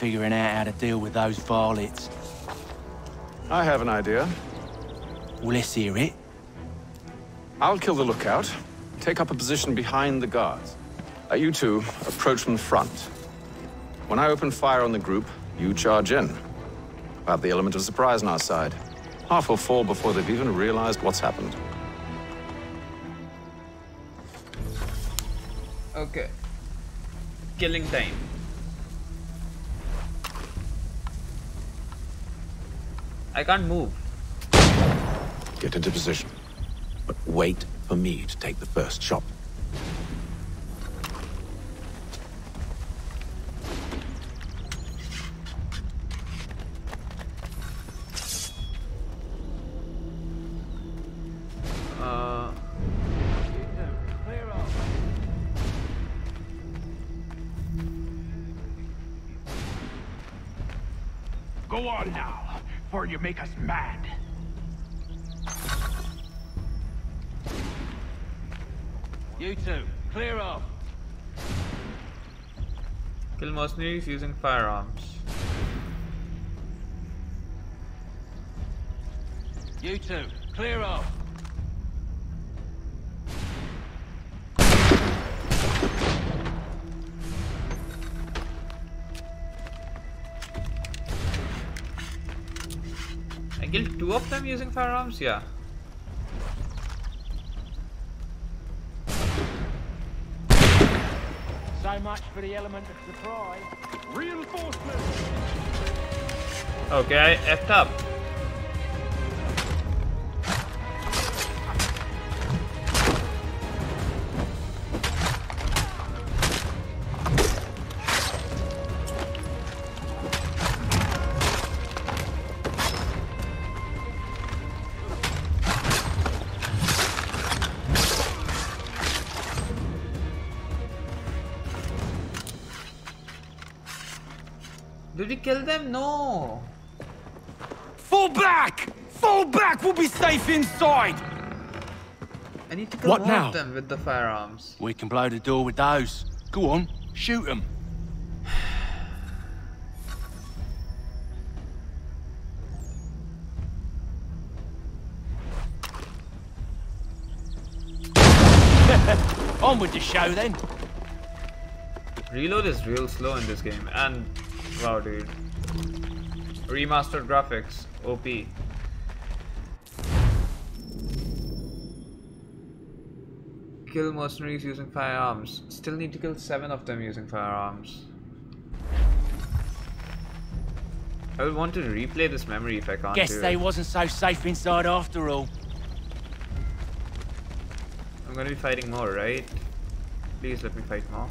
Figuring out how to deal with those varlets. I have an idea. Well, let's hear it. I'll kill the lookout, take up a position behind the guards. You two approach from the front. When I open fire on the group, you charge in. We'll have the element of surprise on our side. Half will fall before they've even realized what's happened. Okay. Killing time. I can't move. Get into position. But wait for me to take the first shot. Go on now, before you make us mad. You two, clear off. Kill mercenaries using firearms. You two, clear off. I killed 2 of them using firearms? Yeah. So much for the element of surprise. Reinforcements! Okay, I effed up. Did we kill them? No. Fall back! Fall back! We'll be safe inside! I need to kill one of them with the firearms. We can blow the door with those. Go on, shoot them. On with the show then. Reload is real slow in this game, and wow, dude. Remastered graphics, OP. kill mercenaries using firearms. Still need to kill 7 of them using firearms. I would want to replay this memory if I can't Guess do they it. wasn't so safe inside after all. I'm gonna be fighting more, right? Please let me fight more.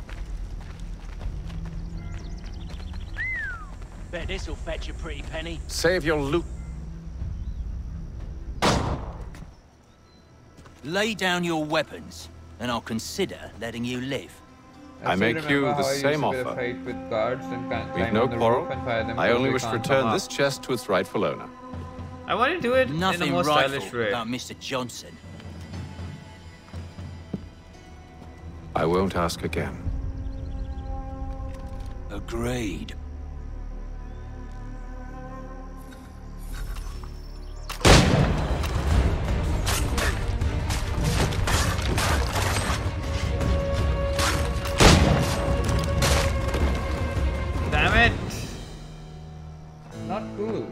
Bet this'll fetch a pretty penny. Save your loot. Lay down your weapons, and I'll consider letting you live. I make you the same offer. We've no quarrel. I only wish to return this chest to its rightful owner. I want to do it Nothing in a more stylish rightful way. about Mr. Johnson. I won't ask again. Agreed. Damn it! Not cool.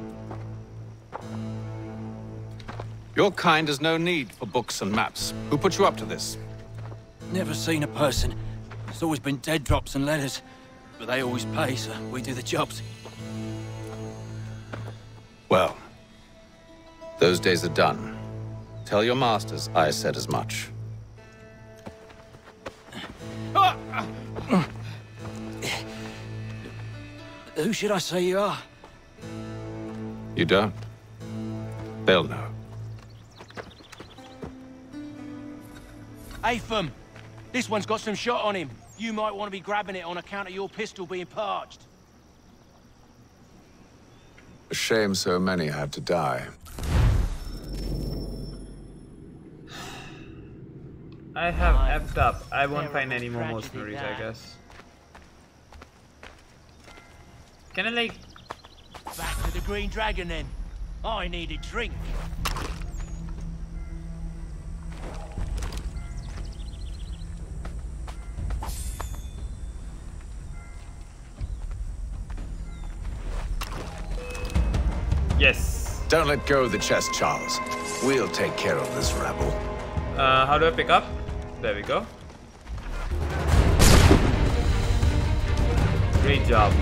Your kind has no need for books and maps. Who put you up to this? Never seen a person. It's always been dead drops and letters. But they always pay, so we do the jobs. Well, those days are done. Tell your masters I said as much. Who should I say you are? You don't? They'll know. Atham, this one's got some shot on him. You might want to be grabbing it on account of your pistol being parched. A shame so many had to die. I have effed up. I won't find any more mercenaries, I guess. Can I like... Back to the Green Dragon then. I need a drink. Yes. Don't let go of the chest, Charles. We'll take care of this rabble. How do I pick up? There we go. Great job.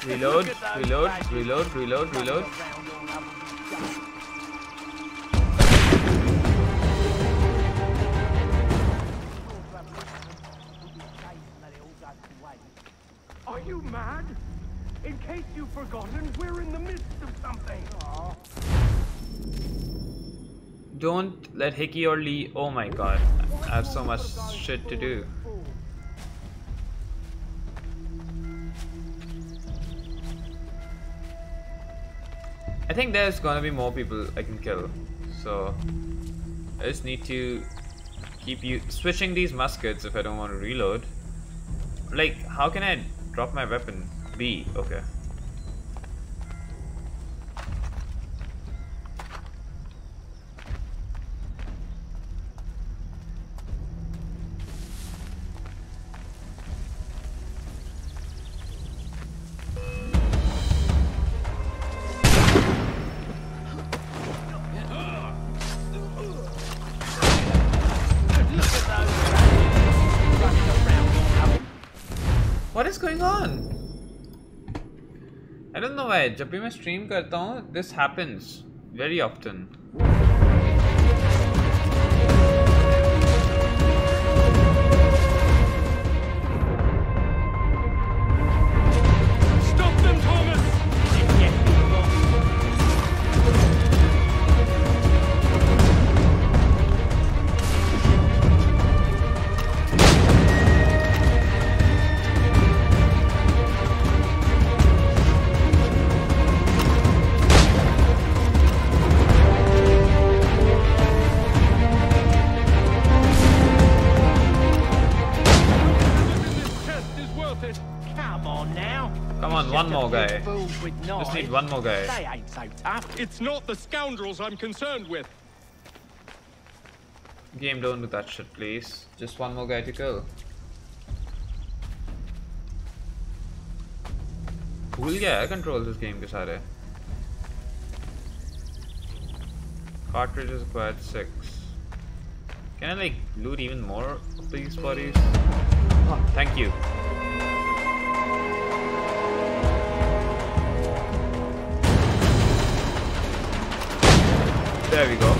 Reload, reload, reload, reload, reload. Are you mad? In case you've forgotten, we're in the midst of something. Don't let Hickey or Lee... Oh my god. I have so much shit to do. I think there's gonna be more people I can kill. So... I just need to keep switching these muskets if I don't want to reload. Like, how can I drop my weapon? B, okay. What is going on? I don't know why. जब भी मैं stream करता हूँ, this happens very often. Stop them, Thomas! One more guy. Just need one more guy. They ain't so tough. It's not the scoundrels I'm concerned with. Game, don't do that shit, please. Just one more guy to kill. भूल गया है controls इस game के सारे. Cartridges acquired 6. Can I like loot even more of these bodies? Oh, thank you. There we go.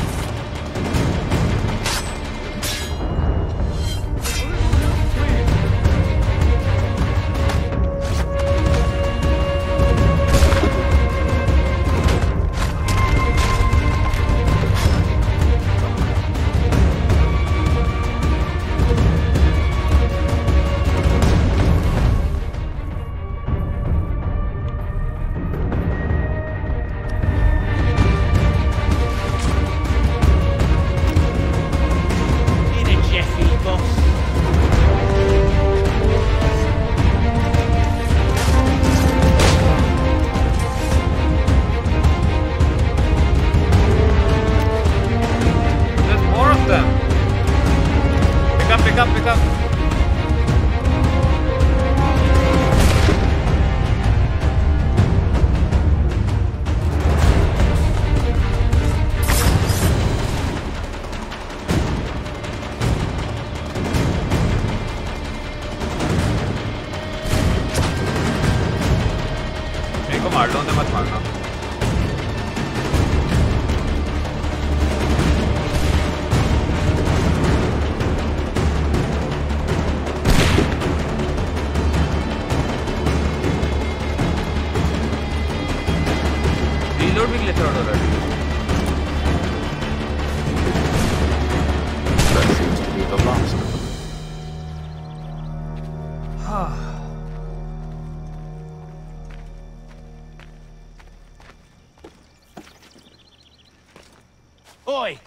Oi!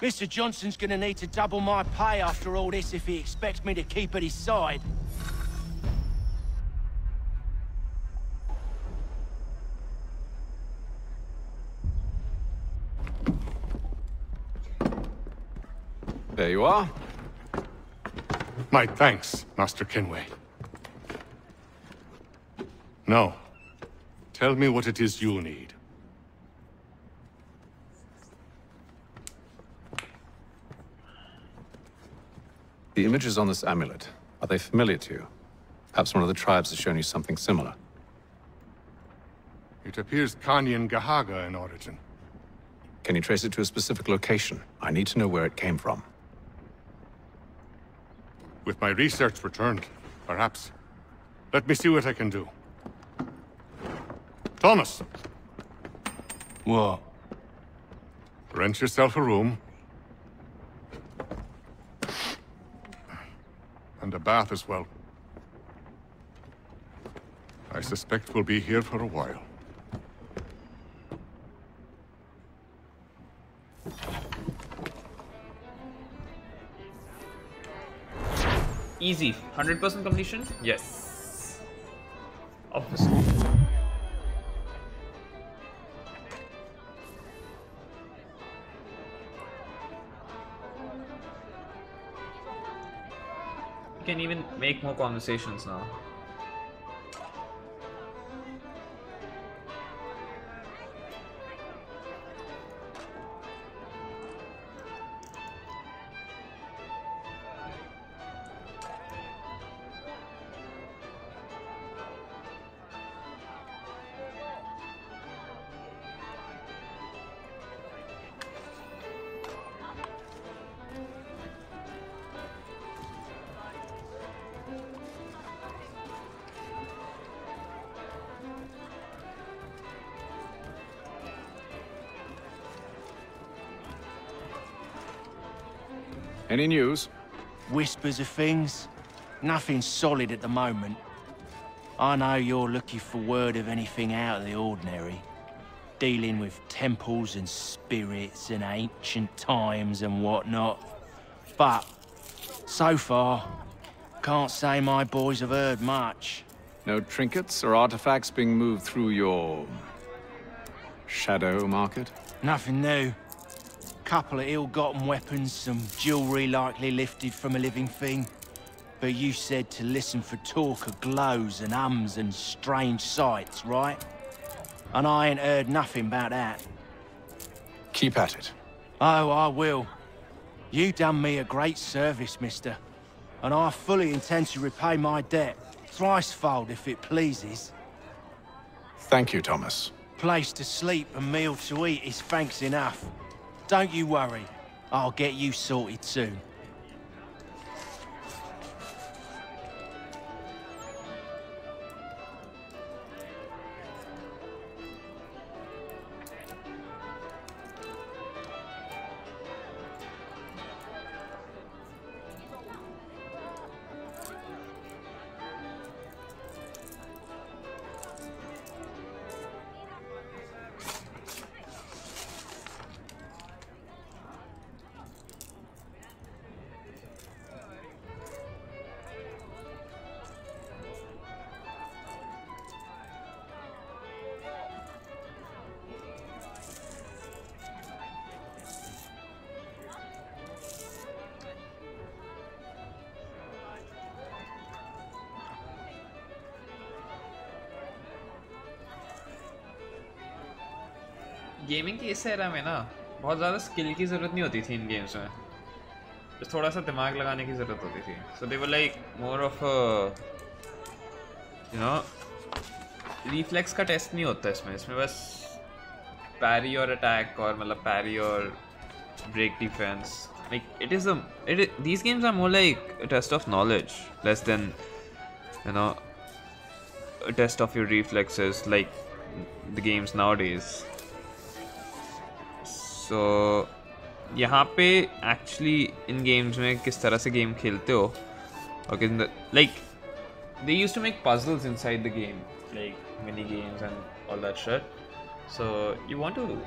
Mr. Johnson's gonna need to double my pay after all this if he expects me to keep at his side. There you are. My thanks, Master Kenway. Now, tell me what it is you need. The images on this amulet, are they familiar to you? Perhaps one of the tribes has shown you something similar. It appears Kanyan Gahaga in origin. Can you trace it to a specific location? I need to know where it came from. With my research returned, perhaps. Let me see what I can do. Thomas! What? Rent yourself a room. And a bath as well. I suspect we'll be here for a while. Easy. 100% completion? Yes. Obviously. You can even make more conversations now. Any news? Whispers of things. Nothing solid at the moment. I know you're looking for word of anything out of the ordinary. Dealing with temples and spirits and ancient times and whatnot. But, so far, can't say my boys have heard much. No trinkets or artifacts being moved through your... shadow market? Nothing new. Couple of ill-gotten weapons, some jewelry likely lifted from a living thing. But you said to listen for talk of glows and ums and strange sights, right? And I ain't heard nothing about that. Keep at it. Oh, I will. You done me a great service, mister. And I fully intend to repay my debt. Thricefold, if it pleases. Thank you, Thomas. Place to sleep and meal to eat is thanks enough. Don't you worry. I'll get you sorted soon. Gaming की इस era में ना बहुत ज़्यादा skill की ज़रूरत नहीं होती थी इन गेम्स में, बस थोड़ा सा दिमाग लगाने की ज़रूरत होती थी. So they were like more of you know reflex का टेस्ट नहीं होता इसमें बस पैरी और अटैक और मतलब पैरी और break defence. Like these games are more like a test of knowledge less than you know a test of your reflexes like the games nowadays. So यहाँ पे actually इन games में किस तरह से game खेलते हो और like they used to make puzzles inside the game like mini games and all that shit. So you want to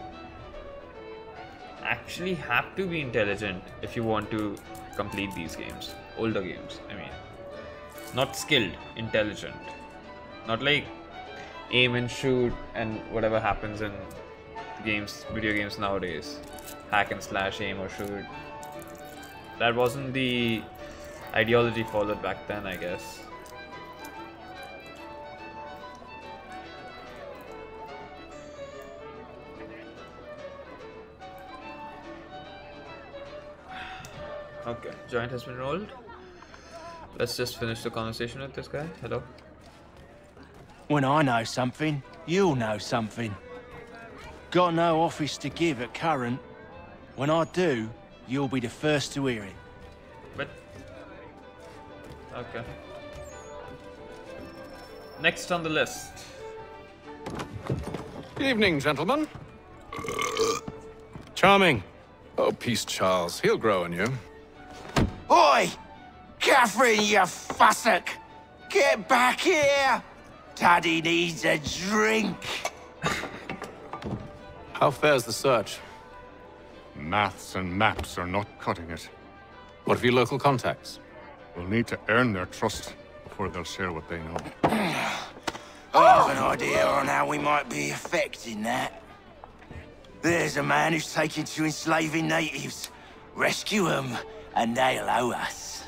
actually have to be intelligent if you want to complete these games, older games. I mean, not skilled, intelligent, not like aim and shoot and whatever happens in games, video games nowadays, hack and slash, aim or shoot. That wasn't the ideology followed back then, I guess. Okay, joint has been rolled. Let's just finish the conversation with this guy. Hello. When I know something, you'll know something. Got no office to give at current. When I do, you'll be the first to hear it. But... okay. Next on the list. Evening, gentlemen. Charming. Oh, peace, Charles. He'll grow on you. Oi! Catherine, you fussock! Get back here! Daddy needs a drink! How fares the search? Maths and maps are not cutting it. What of your local contacts? We'll need to earn their trust before they'll share what they know. I have an idea on how we might be affecting that. There's a man who's taken to enslaving natives. Rescue them, and they'll owe us.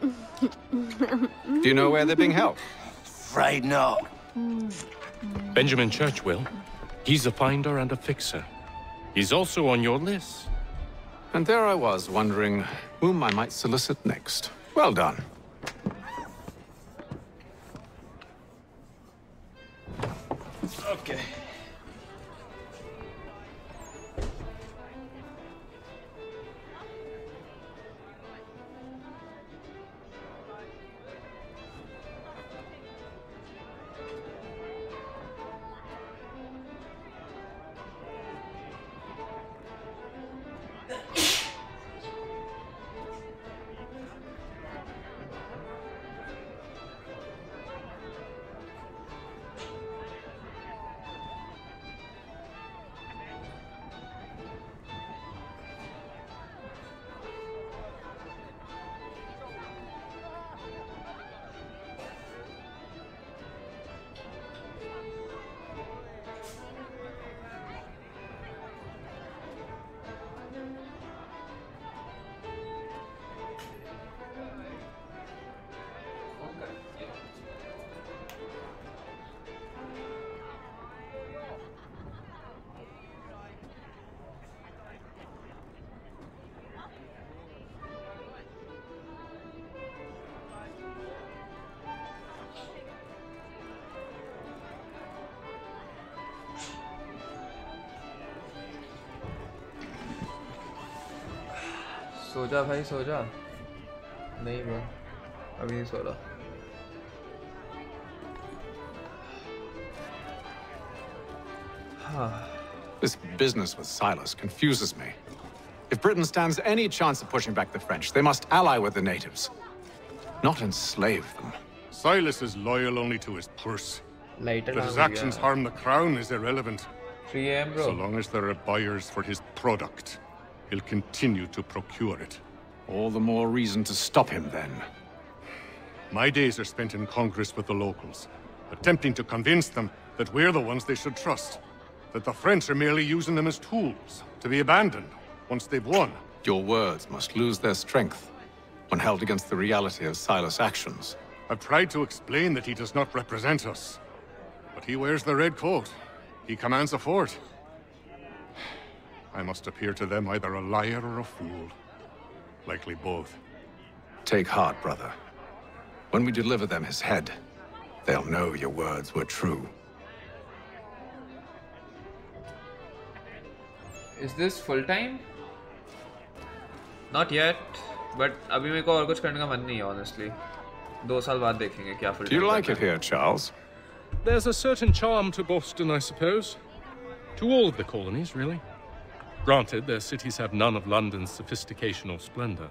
Do you know where they're being held? Afraid not. Benjamin Churchwill. He's a finder and a fixer. He's also on your list. And there I was, wondering whom I might solicit next. Well done. Okay. सो जा भाई सो जा. नहीं bro, अभी नहीं सो रहा. This business with Silas confuses me. If Britain stands any chance of pushing back the French, they must ally with the natives, not enslave them. Silas is loyal only to his purse. That his actions harm the crown is irrelevant. 3 AM, bro. So long as there are buyers for his product, he'll continue to procure it. All the more reason to stop him, then. My days are spent in Congress with the locals, attempting to convince them that we're the ones they should trust. That the French are merely using them as tools, to be abandoned once they've won. Your words must lose their strength when held against the reality of Silas' actions. I've tried to explain that he does not represent us. But he wears the red coat. He commands a fort. I must appear to them either a liar or a fool. Likely both. Take heart, brother. When we deliver them his head, they'll know your words were true. Is this full time? Not yet, but अभी मेरे को और कुछ करने का मन नहीं है, honestly. 2 साल बाद देखेंगे क्या full time. Do you like it here, Charles? There's a certain charm to Boston, I suppose. To all of the colonies, really. Granted, their cities have none of London's sophistication or splendor,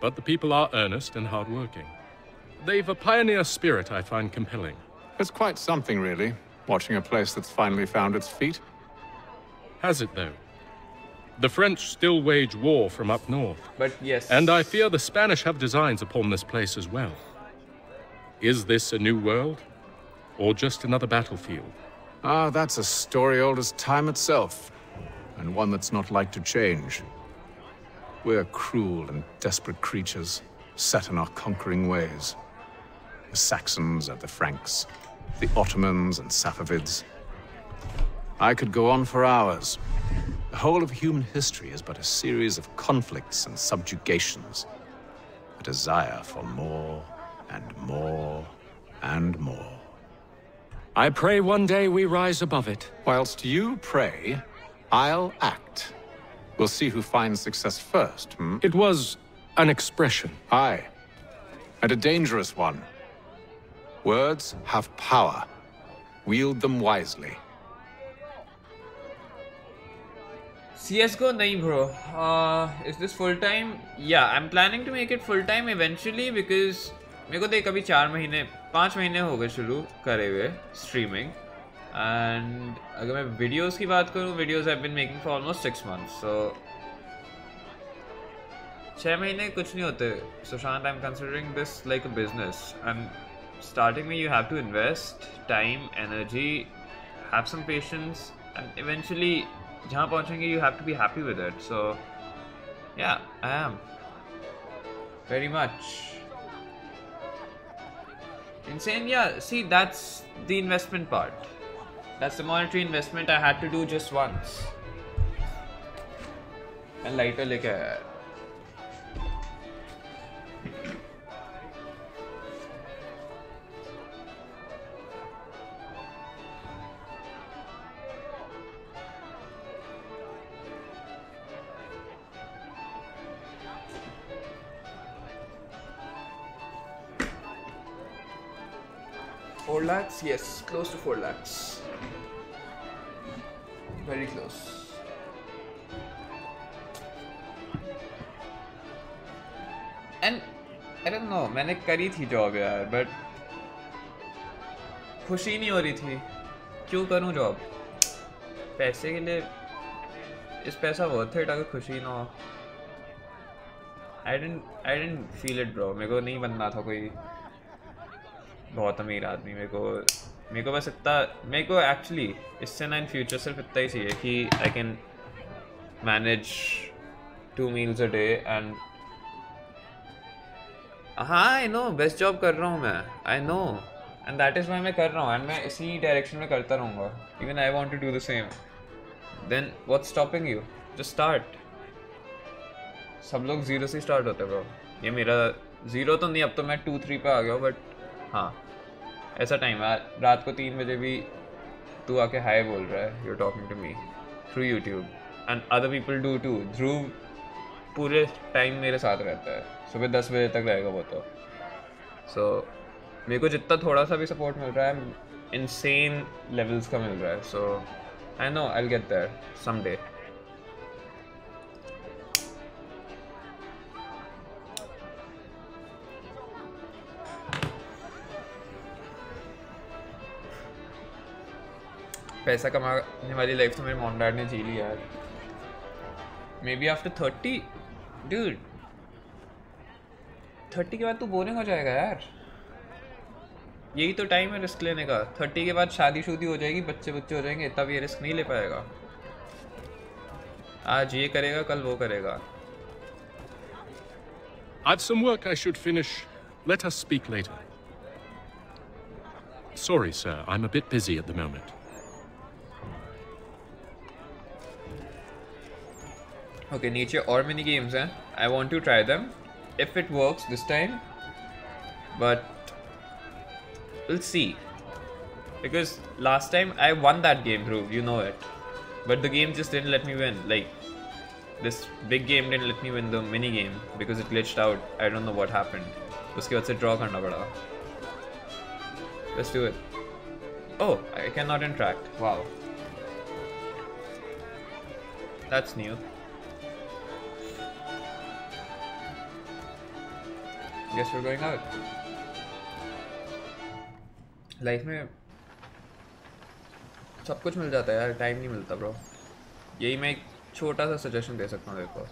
but the people are earnest and hardworking. They've a pioneer spirit I find compelling. It's quite something, really, watching a place that's finally found its feet. Has it, though? The French still wage war from up north. But yes. And I fear the Spanish have designs upon this place as well. Is this a new world? Or just another battlefield? Ah, that's a story old as time itself. And one that's not like to change. We're cruel and desperate creatures, set in our conquering ways. The Saxons and the Franks, the Ottomans and Safavids. I could go on for hours. The whole of human history is but a series of conflicts and subjugations. A desire for more and more and more. I pray one day we rise above it. Whilst you pray, I'll act. We'll see who finds success first, It was an expression. Aye. And a dangerous one. Words have power. Wield them wisely. CSGO nahi bro. Is this full time? Yeah, I'm planning to make it full time eventually because मेरे को देख अभी 5 महीने हो गए शुरू करे हुए streaming, and अगर मैं videos की बात करूँ, videos I've been making for almost 6 months, so 6 महीने कुछ नहीं होते. Sushant, I'm considering this like a business, and starting में you have to invest time, energy, have some patience, and eventually जहाँ पहुँचेंगे you have to be happy with it. So yeah, I am very much. Insane, yeah. See, that's the investment part. That's the monetary investment I had to do just once. And lighter लेके आया. $4 lakhs? Yes, close to 4 lakhs. Very close. And I don't know, मैंने करी थी job यार, but खुशी नहीं हो रही थी. क्यों करूँ जॉब? पैसे के लिए इस पैसा worth it अगर खुशी ना हो. I didn't feel it bro. मेरे को नहीं बनना था कोई बहुत अमीर आदमी. मेरे को बस इतना, मेरे को एक्चुअली इससे ना इन फ्यूचर सिर्फ इतना ही चाहिए कि I can manage 2 meals a day and हाँ आई नो बेस्ट जॉब कर रहा हूँ मैं, I know, and that is why मैं कर रहा हूँ, एंड मैं इसी डायरेक्शन में करता रहूँगा. Even I want to do the same. Then what's stopping you? Just start. सब लोग 0 से स्टार्ट होते हैं ब्रो. ये मेरा 0 तो नहीं, अब तो मैं 2-3 पे आ गया हूँ, बट हाँ ऐसा टाइम है. रात को 3 बजे भी तू आके हाय बोल रहा है. You are talking to me through YouTube, and other people do too. Dhruv पूरे टाइम मेरे साथ रहता है, सुबह 10 बजे तक रहेगा वो तो। सो मेरे को जितना थोड़ा सा भी सपोर्ट मिल रहा है इंसेन लेवल्स का मिल रहा है। So I know I will get there someday. पैसा कमाने वाली लाइफ तो मेरे मॉम डैड ने जी ली यार। मे बी आफ्टर 30 डूड, 30 के बाद तू बोरिंग हो जाएगा यार। यही तो टाइम है रिस्क लेने का। 30 के बाद शादी शुदी हो जाएगी, बच्चे बच्चे हो जाएंगे, तब ये रिस्क नहीं ले पाएगा। आज ये करेगा कल वो करेगा। I've some work I should finish. Let us speak later. Sorry, sir. I'm a bit busy at the moment. Okay, नीचे और mini games हैं. I want to try them. If it works this time, but we'll see. Because last time I won that game, bro. You know it. But the game just didn't let me win. Like this big game didn't let me win the mini game because it glitched out. I don't know what happened. उसके बाद से draw करना पड़ा. Let's do it. Oh, I cannot interact. Wow. That's new. Guess we're going out. Life में सब कुछ मिल जाता है यार, टाइम नहीं मिलता ब्रो। यही मैं एक छोटा सा सजेशन दे सकता हूँ देखो।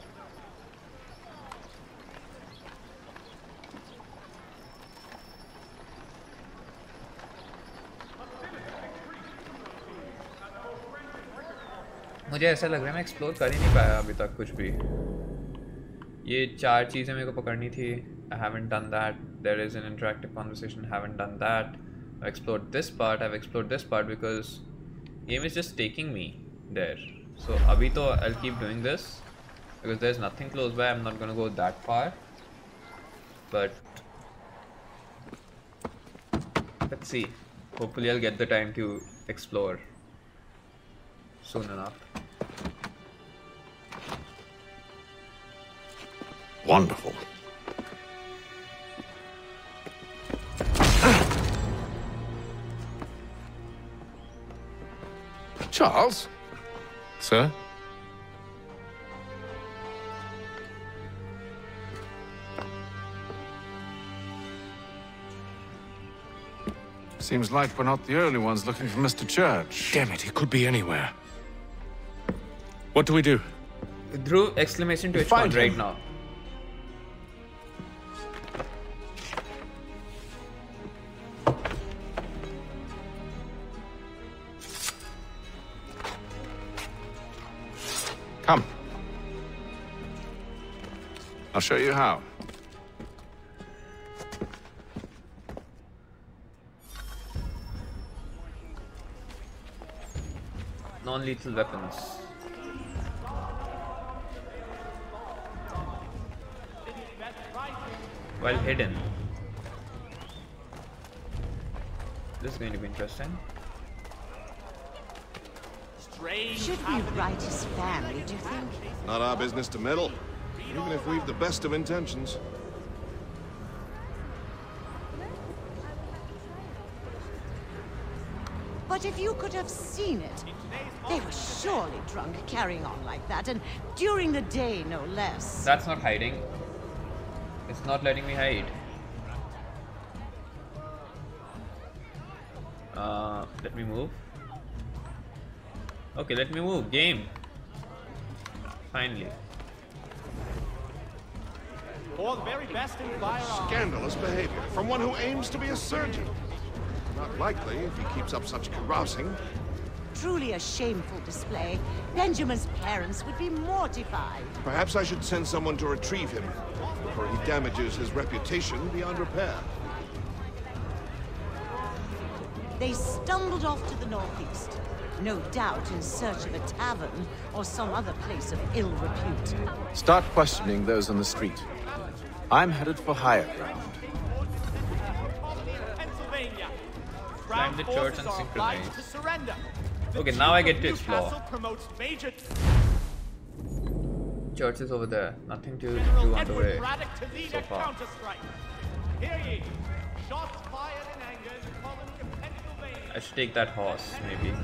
मुझे ऐसा लग रहा है मैं एक्सप्लोर कर ही नहीं पाया अभी तक कुछ भी। ये 4 चीज़ें मेरे को पकड़नी थी। I haven't done that. There is an interactive conversation. Haven't done that. I've explored this part. I've explored this part because game is just taking me there. So abhi to I'll keep doing this because there's nothing close by. I'm not gonna go that far. But let's see. Hopefully I'll get the time to explore soon enough. Wonderful. Charles? Sir? Seems like we're not the only ones looking for Mr. Church. Damn it, he could be anywhere. What do we do? Drew exclamation Twitchcon right now. Come. I'll show you how. Non-lethal weapons. While hidden. This is going to be interesting. Should we write his family, do you think? Not our business to meddle, even if we've the best of intentions. But if you could have seen it, they were surely drunk carrying on like that, and during the day, no less. That's not hiding. It's not letting me hide. Let me move. Okay, let me move. Game. Finally. For the very best in firearms. Scandalous behavior from one who aims to be a surgeon. Not likely if he keeps up such carousing. Truly a shameful display. Benjamin's parents would be mortified. Perhaps I should send someone to retrieve him before he damages his reputation beyond repair. They stumbled off to the northeast, no doubt in search of a tavern or some other place of ill repute. Start questioning those on the street. I'm headed for higher ground. Climb the church and synchronize. Okay, now I get to explore. Church is over there. Nothing to do on the way so far. Hear ye! Shots fired in anger in the colony of Pennsylvania. I should take that horse, maybe.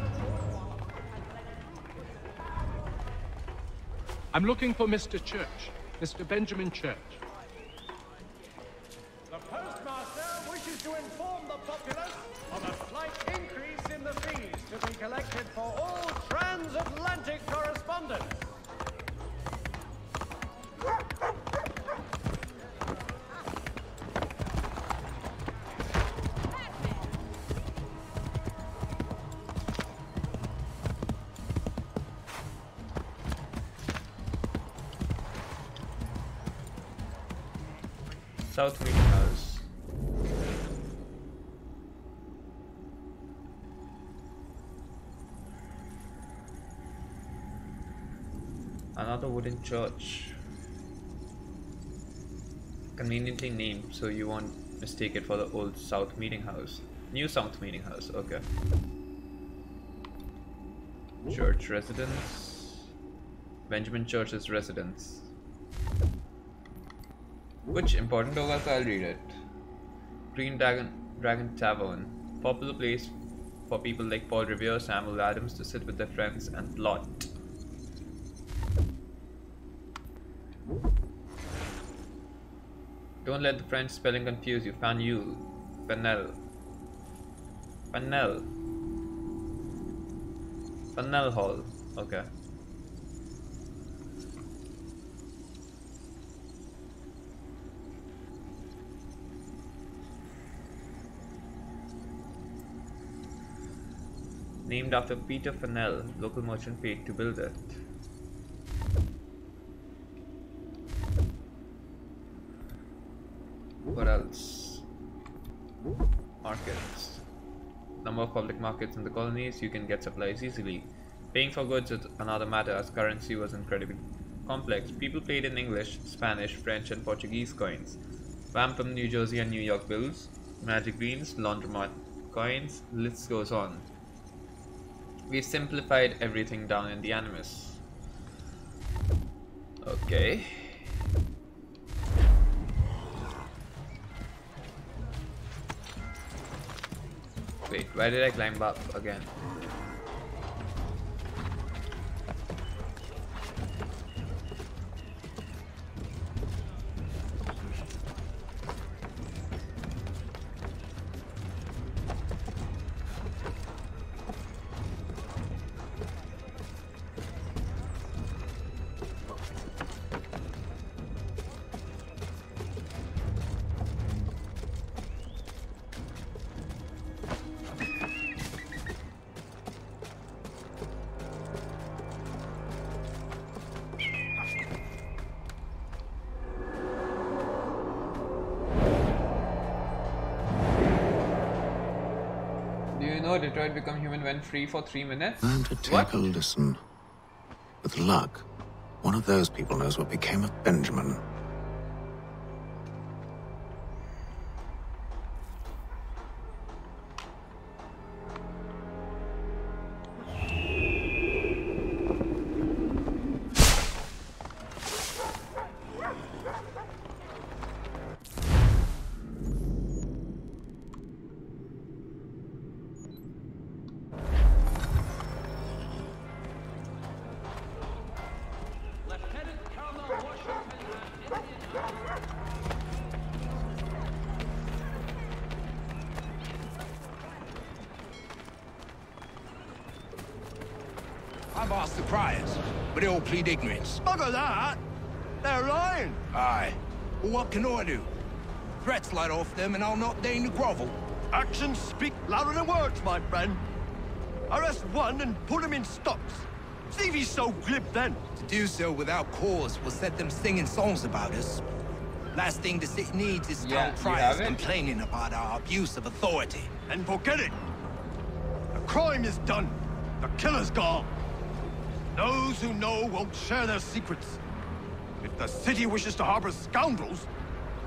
I'm looking for Mr. Church. Mr. Benjamin Church. The postmaster wishes to inform the populace of a slight increase in the fees to be collected for all transatlantic correspondence. South Meeting House. Another wooden church. Conveniently named, so you won't mistake it for the old South Meeting House. New South Meeting House, okay. Church residence. Benjamin Church's residence. Which important hoga, so I'll read it. Green Dragon Tavern. Popular place for people like Paul Revere, Samuel Adams to sit with their friends and plot. Don't let the French spelling confuse you. Faneuil. Fennel. Fennel. Fennel Hall. Okay. Named after Peter Fennel, local merchant paid to build it. What else? Markets. Number of public markets in the colonies, you can get supplies easily. Paying for goods is another matter as currency was incredibly complex. People paid in English, Spanish, French and Portuguese coins. Wampum, New Jersey and New York bills. Magic beans, laundromat coins, list goes on. We've simplified everything down in the Animus. Okay. Wait, why did I climb up again? Detroit become human when free for 3 minutes? Learn to take a listen. With luck, one of those people knows what became of Benjamin. I've asked the criers, but they all plead ignorance. Look at that! They're lying! Aye. Well, what can I do? Threats light off them and I'll not deign to grovel. Actions speak louder than words, my friend. Arrest one and put him in stocks. See if he's so glib then. To do so without cause will set them singing songs about us. Last thing the city needs is town criers complaining about our abuse of authority. And forget it! The crime is done. The killer's gone. Those who know won't share their secrets. If the city wishes to harbor scoundrels,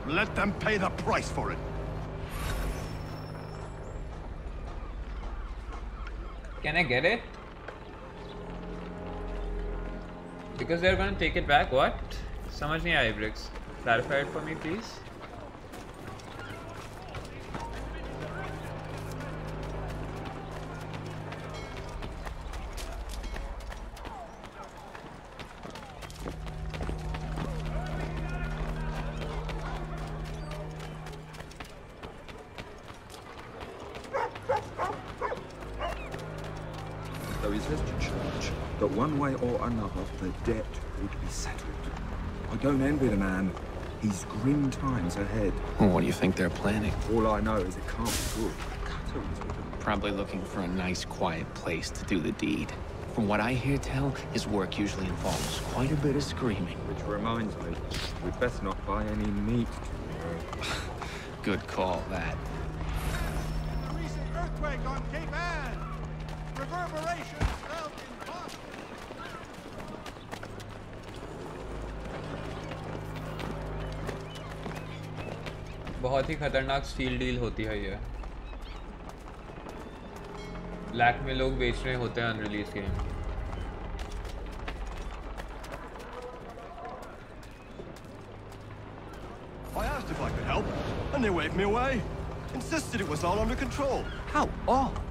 let them pay the price for it. Can I get it? Because they're gonna take it back. What? समझ नहीं आया Bricks. Clarify it for me, please. Though he's left to church, that one way or another the debt would be settled. I don't envy the man. He's grim times ahead. Well, what do you think they're planning? All I know is it can't be good. Probably looking for a nice, quiet place to do the deed. From what I hear tell, his work usually involves quite a bit of screaming. Which reminds me, we'd best not buy any meat tomorrow. Good call, that. Recent earthquake on Cape Ann. Reverberations felt in Boston. बहुत ही खतरनाक steal deal होती है ये। Black में लोग बेच रहे होते हैं unreleased game. I asked if I could help, and they waved me away. Insisted it was all under control. How odd.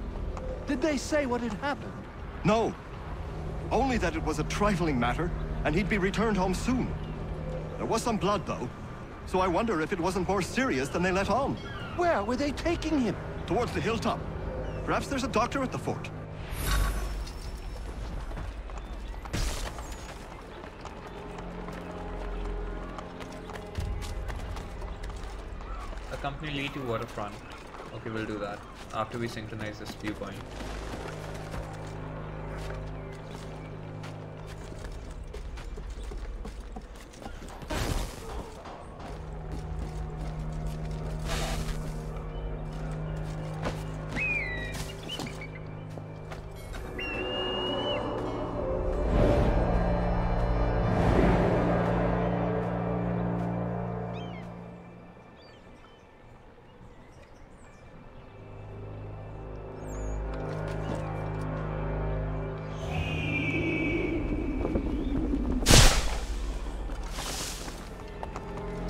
Did they say what had happened? No. Only that it was a trifling matter, and he'd be returned home soon. There was some blood, though, so I wonder if it wasn't more serious than they let on. Where were they taking him? Towards the hilltop. Perhaps there's a doctor at the fort. Accompany Lee to waterfront. Okay, we'll do that after we synchronize this viewpoint.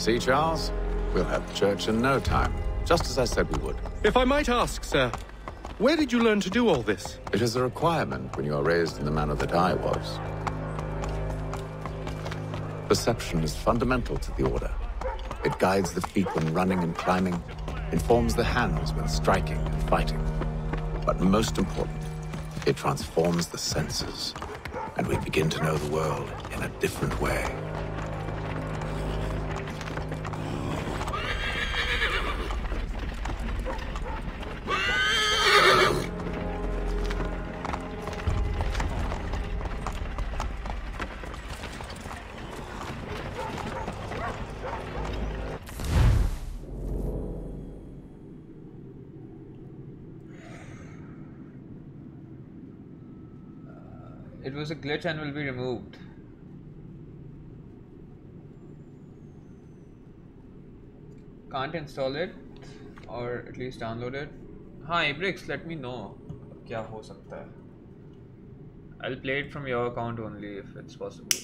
See, Charles? We'll have church in no time, just as I said we would. If I might ask, sir, where did you learn to do all this? It is a requirement when you are raised in the manner that I was. Perception is fundamental to the Order. It guides the feet when running and climbing, informs the hands when striking and fighting. But most important, it transforms the senses, and we begin to know the world in a different way. It was a glitch and will be removed. Can't install it, or at least download it. Hi, Bricks, let me know क्या हो सकता है. I'll play it from your account only if it's possible.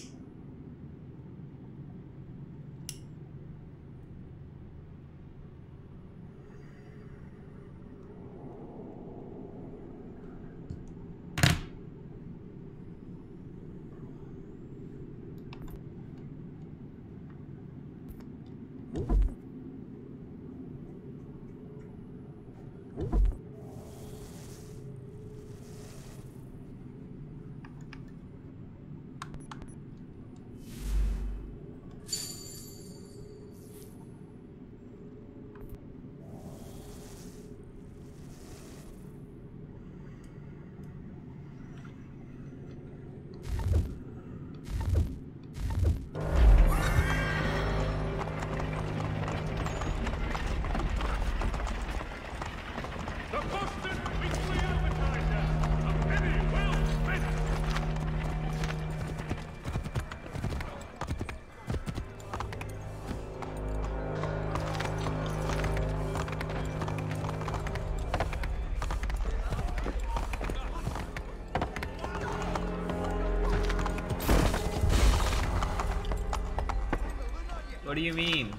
do you mean?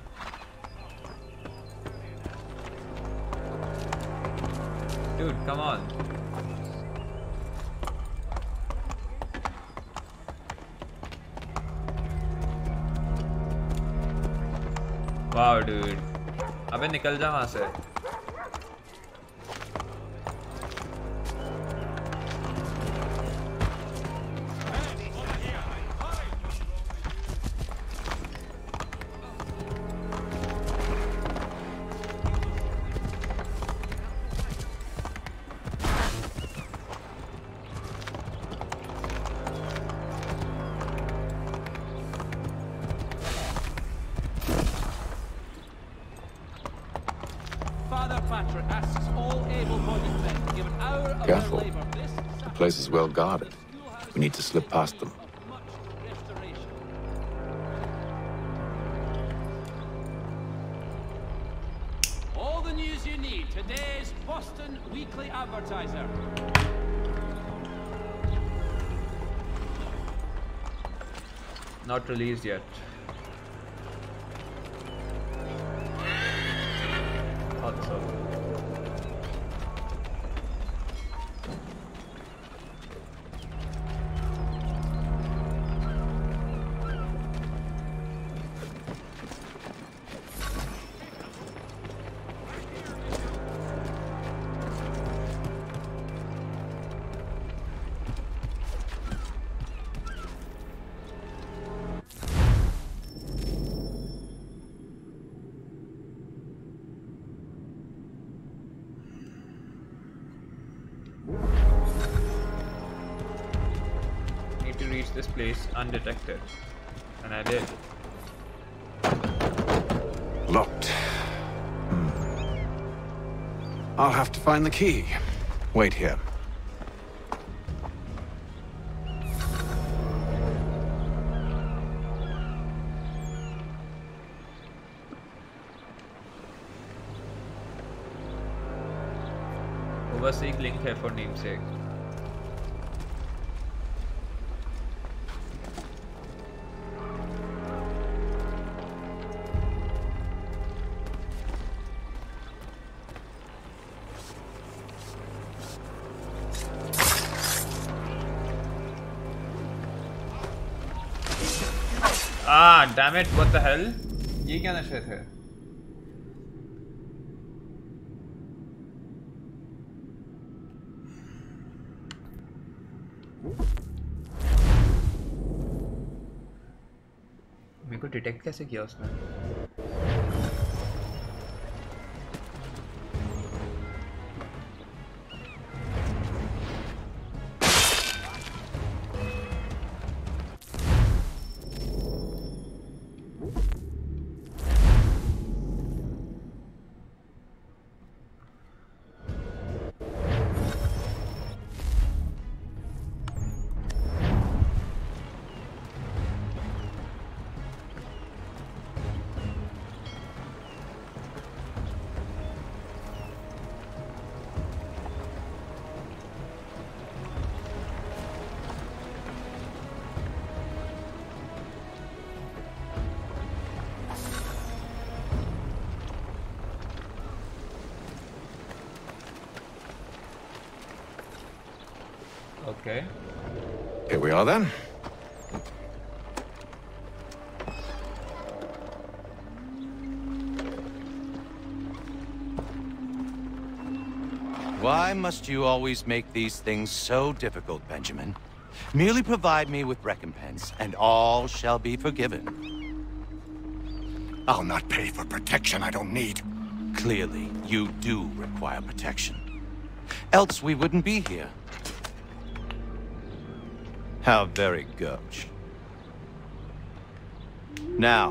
Dude, come on. Wow, dude. अबे निकल जा वहाँ से. Careful. The place is well guarded. We need to slip past them. All the news you need. Today's Boston Weekly Advertiser. Not released yet. Thought so. This place undetected, and I did. Locked. I'll have to find the key. Wait here. Overseek link है for namesake. Ah, damn it, what the hell? ये क्या नशे थे? मेरे को detect कैसे किया उसने? Okay. Here we are then. Why must you always make these things so difficult, Benjamin? Merely provide me with recompense, and all shall be forgiven. I'll not pay for protection I don't need. Clearly, you do require protection. Else we wouldn't be here. How very gauche. Now,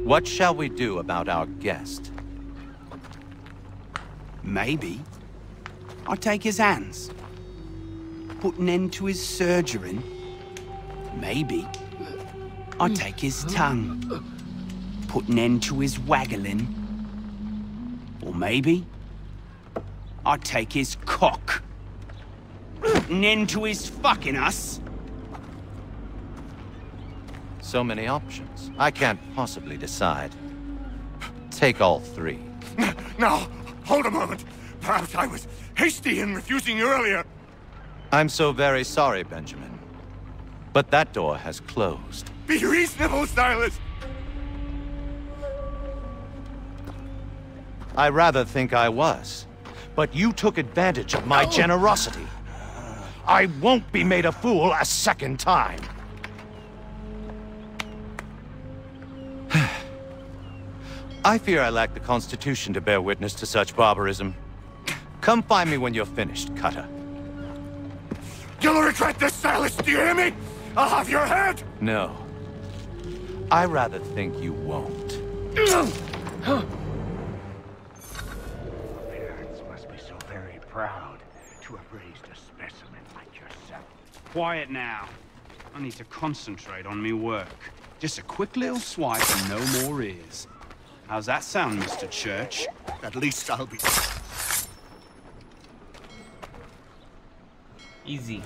what shall we do about our guest? Maybe I'll take his hands. Put an end to his surgering. Maybe I'll take his tongue. Put an end to his waggling. Or maybe I'll take his cock. Put an end to his fucking us. So many options. I can't possibly decide. Take all three. Now, hold a moment. Perhaps I was hasty in refusing you earlier. I'm so very sorry, Benjamin. But that door has closed. Be reasonable, Silas! I rather think I was. But you took advantage of my generosity. I won't be made a fool a second time. I fear I lack the constitution to bear witness to such barbarism. Come find me when you're finished, Cutter. You'll regret this, Silas, do you hear me? I'll have your head! No. I rather think you won't. Parents must be so very proud to have raised a specimen like yourself. Quiet now. I need to concentrate on me work. Just a quick little swipe and no more is. How's that sound, Mr. Church? At least I'll be... Easy.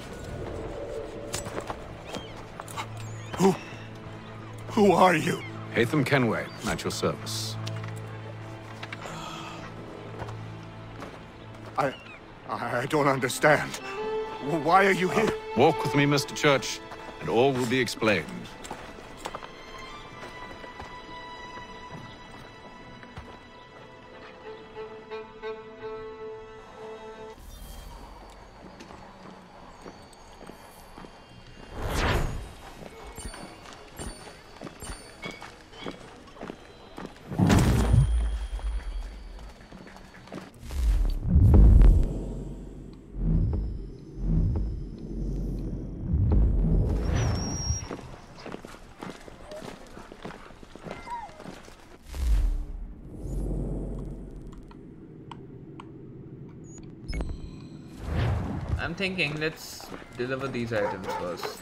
Who are you? Hatham Kenway, at your service. I don't understand. Why are you here? Walk with me, Mr. Church, and all will be explained. I'm thinking let's deliver these items first.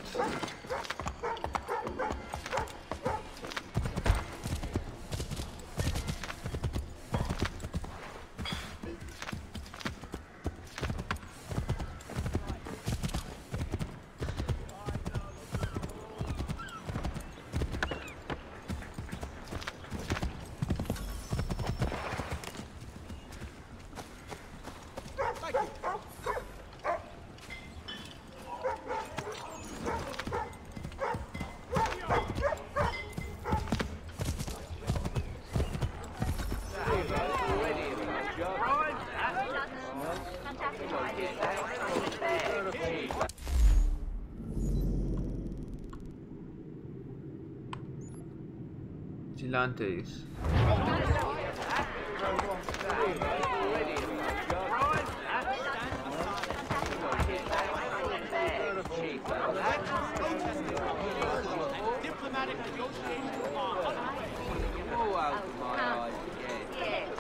Vigilantes.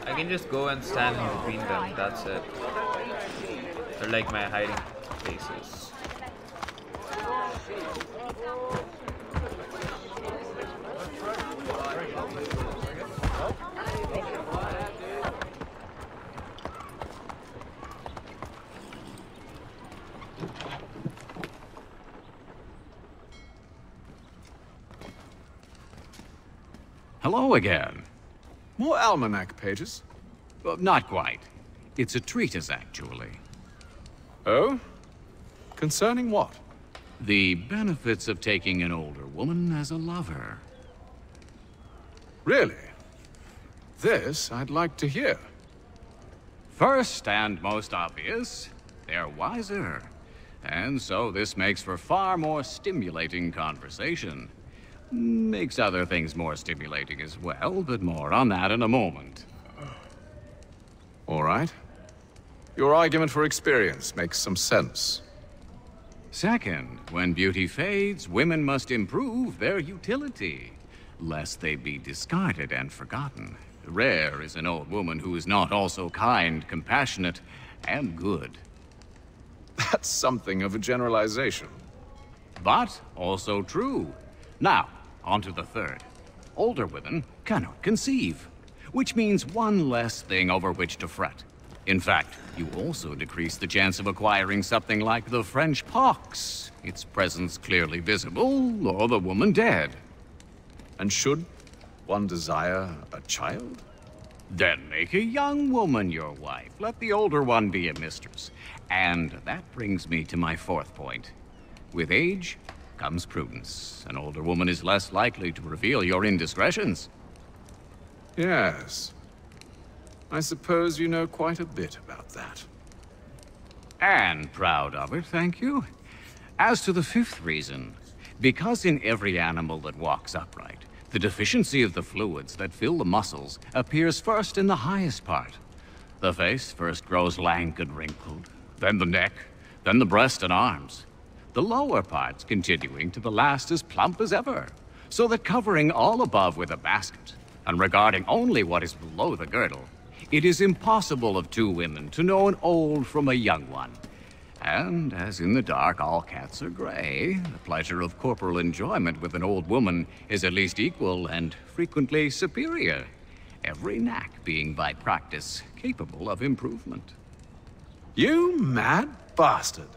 I can just go and stand in between them, that's it. They're like my hiding places. Hello again. More almanac pages? Well, not quite. It's a treatise, actually. Oh? Concerning what? The benefits of taking an older woman as a lover. Really? This I'd like to hear. First and most obvious, they're wiser. And so this makes for far more stimulating conversation. Makes other things more stimulating as well, but more on that in a moment. All right. Your argument for experience makes some sense. Second, when beauty fades, women must improve their utility, lest they be discarded and forgotten. Rare is an old woman who is not also kind, compassionate, and good. That's something of a generalization. But also true. Now, on to the third. Older women cannot conceive, which means one less thing over which to fret. In fact, you also decrease the chance of acquiring something like the French pox, its presence clearly visible, or the woman dead. And should one desire a child? Then make a young woman your wife. Let the older one be a mistress. And that brings me to my fourth point. With age comes prudence. An older woman is less likely to reveal your indiscretions. Yes. I suppose you know quite a bit about that. And proud of it, thank you. As to the fifth reason, because in every animal that walks upright, the deficiency of the fluids that fill the muscles appears first in the highest part. The face first grows lank and wrinkled, then the neck, then the breast and arms. The lower parts continuing to the last as plump as ever, so that covering all above with a basket, and regarding only what is below the girdle, it is impossible of two women to know an old from a young one. And as in the dark all cats are gray, the pleasure of corporal enjoyment with an old woman is at least equal and frequently superior, every knack being by practice capable of improvement. You mad bastard!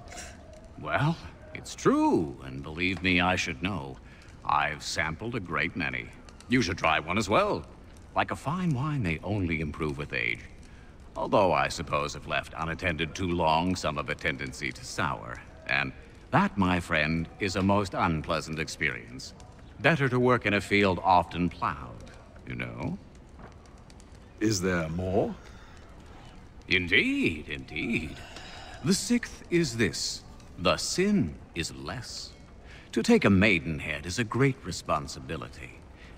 Well, it's true, and believe me, I should know. I've sampled a great many. You should try one as well. Like a fine wine, they only improve with age. Although I suppose if left unattended too long, some have a tendency to sour. And that, my friend, is a most unpleasant experience. Better to work in a field often plowed, you know? Is there more? Indeed, indeed. The sixth is this. The sin is less. To take a maidenhead is a great responsibility.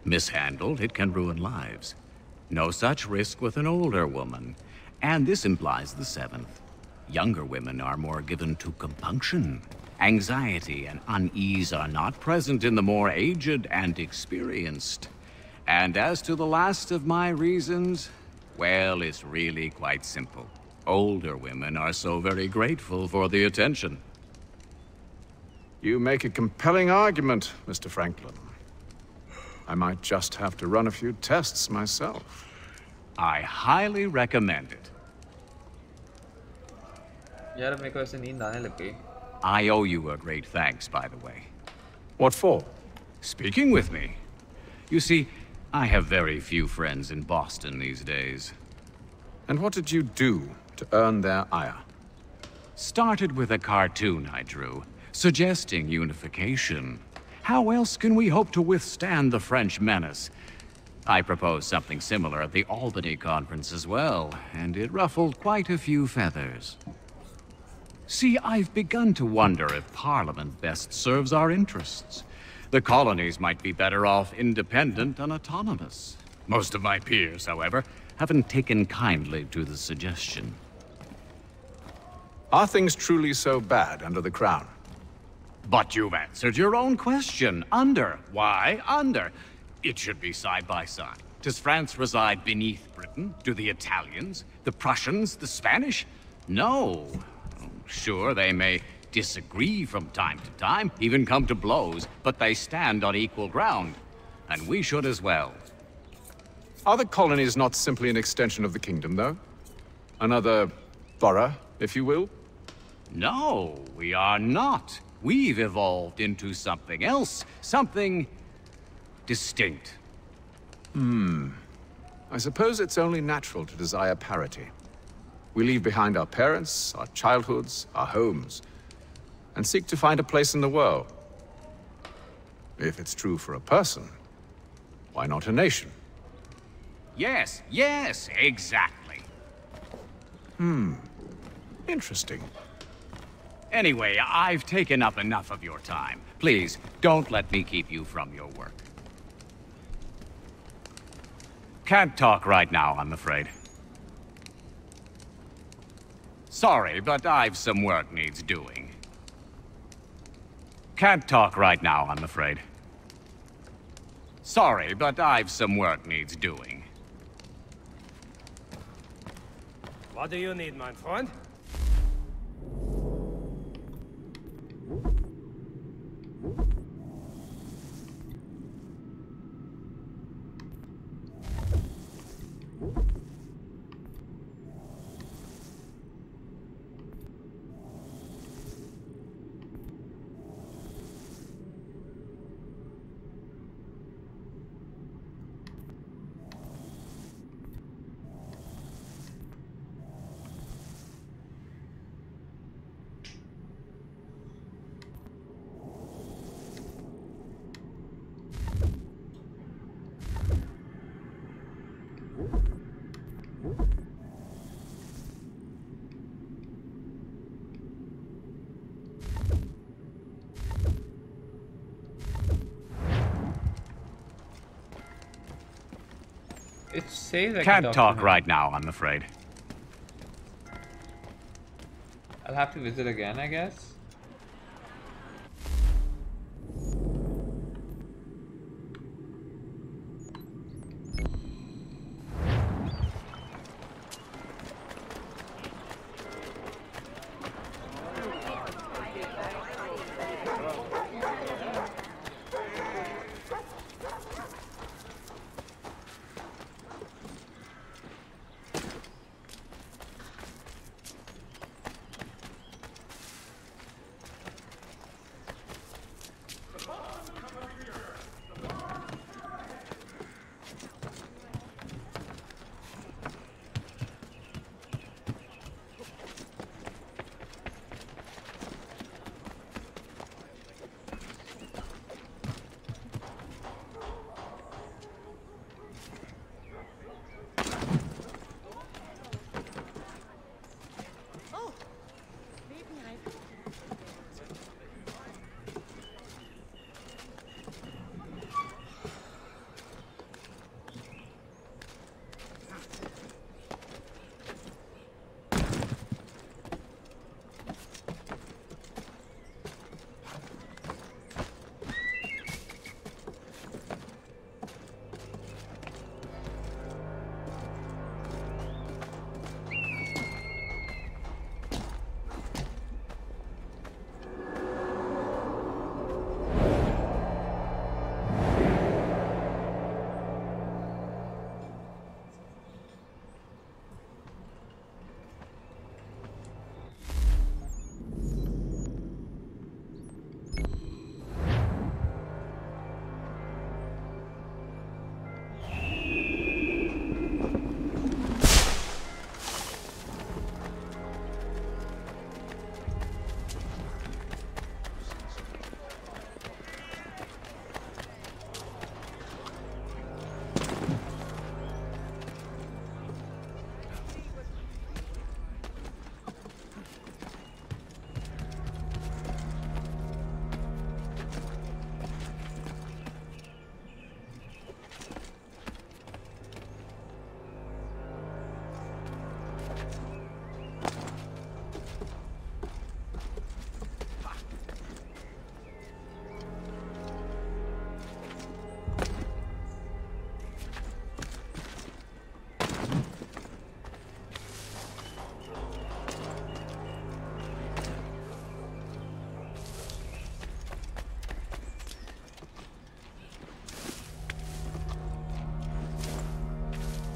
Mishandled, it can ruin lives. No such risk with an older woman. And this implies the seventh. Younger women are more given to compunction. Anxiety and unease are not present in the more aged and experienced. And as to the last of my reasons, well, it's really quite simple. Older women are so very grateful for the attention. You make a compelling argument, Mr. Franklin. I might just have to run a few tests myself. I highly recommend it. यार मेरे को ऐसे नींद आने लग गई. I owe you a great thanks, by the way. What for? Speaking with me. You see, I have very few friends in Boston these days. And what did you do to earn their ire? Started with a cartoon I drew, suggesting unification. How else can we hope to withstand the French menace? I proposed something similar at the Albany conference as well, and it ruffled quite a few feathers. See, I've begun to wonder if Parliament best serves our interests. The colonies might be better off independent and autonomous. Most of my peers, however, haven't taken kindly to the suggestion. Are things truly so bad under the Crown? But you've answered your own question. Under. Why under? It should be side by side. Does France reside beneath Britain? Do the Italians, the Prussians, the Spanish? No. Sure, they may disagree from time to time, even come to blows, but they stand on equal ground. And we should as well. Are the colonies not simply an extension of the kingdom, though? Another borough, if you will? No, we are not. We've evolved into something else, something distinct. I suppose it's only natural to desire parity. We leave behind our parents, our childhoods, our homes, and seek to find a place in the world. If it's true for a person, why not a nation? Yes, yes, exactly. Interesting. Anyway, I've taken up enough of your time. Please, don't let me keep you from your work. Can't talk right now, I'm afraid. Sorry, but I've some work needs doing. Can't talk right now, I'm afraid. Sorry, but I've some work needs doing. What do you need, my friend? says I Can't can talk to right now, I'm afraid. I'll have to visit again, I guess.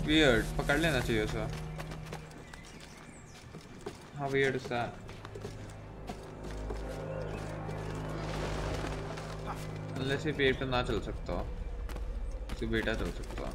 Weird. पकड़ लेना चाहिए उसे. How weird is that? Unless ये पेड़ पे ना चल सकता, तो बेटा चल सकता.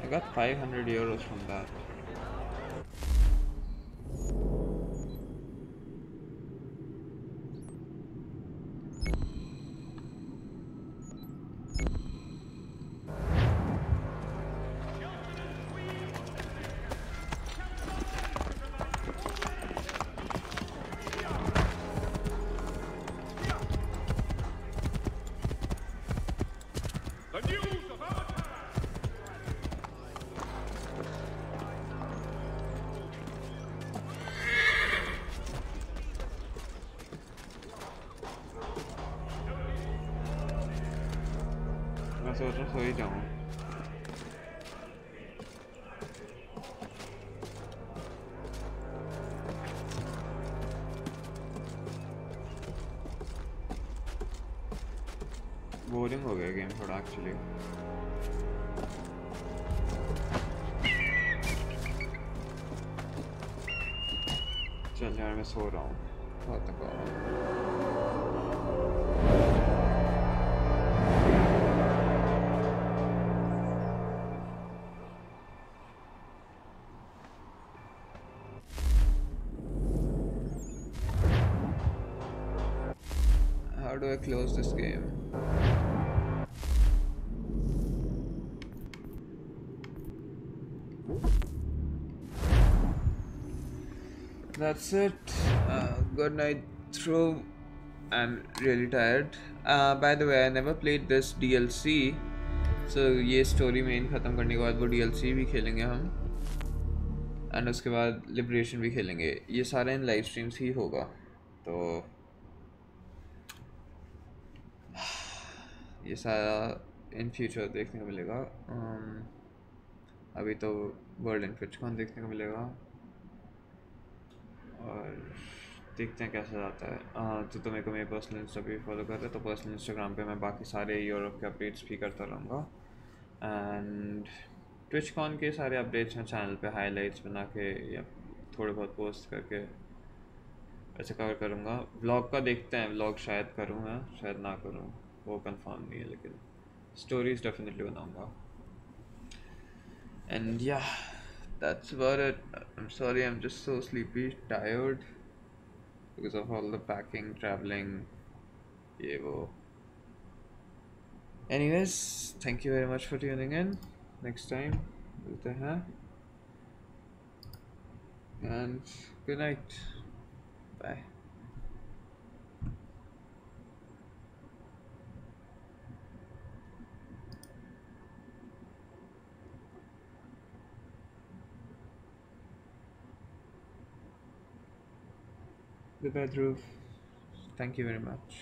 I got 500 euros from that. सोच रहा सो ही जाऊँ. बोरिंग हो गया गेम थोड़ा एक्चुअली। चल यार मैं सो रहा हूँ, बहुत थका हूँ। How do I close this game? That's it. Good night through. I'm really tired. By the way, I never played this DLC. So ये story main ख़त्म करने के बाद वो DLC भी खेलेंगे हम. And उसके बाद Liberation भी खेलेंगे. ये सारा इन live streams ही होगा. तो ये सारा इन फ्यूचर देखने को मिलेगा। अभी तो वर्ल्ड इन ट्विचकॉन देखने को मिलेगा और देखते हैं कैसा जाता है। तो मेरे को मेरे पर्सनल इंस्टा पे फॉलो कर रहे, तो पर्सनल इंस्टाग्राम पे मैं बाकी सारे यूरोप के अपडेट्स भी करता रहूँगा। एंड ट्विचकॉन के सारे अपडेट्स मैं चैनल पे हाईलाइट्स बना के या थोड़े बहुत पोस्ट करके ऐसे कवर करूँगा। व्लॉग का देखते हैं, व्लॉग शायद करूँ मैं, शायद ना करूँ, वो कंफर्म नहीं है, लेकिन स्टोरीज डेफिनेटली बनाऊँगा। एंड या that's about it. I'm sorry, I'm just so sleepy, tired because of all the packing, traveling, yeah, wo. Anyways, thank you very much for tuning in. Next time milte hain, and good night, bye. Goodbye, Dhruv. Thank you very much.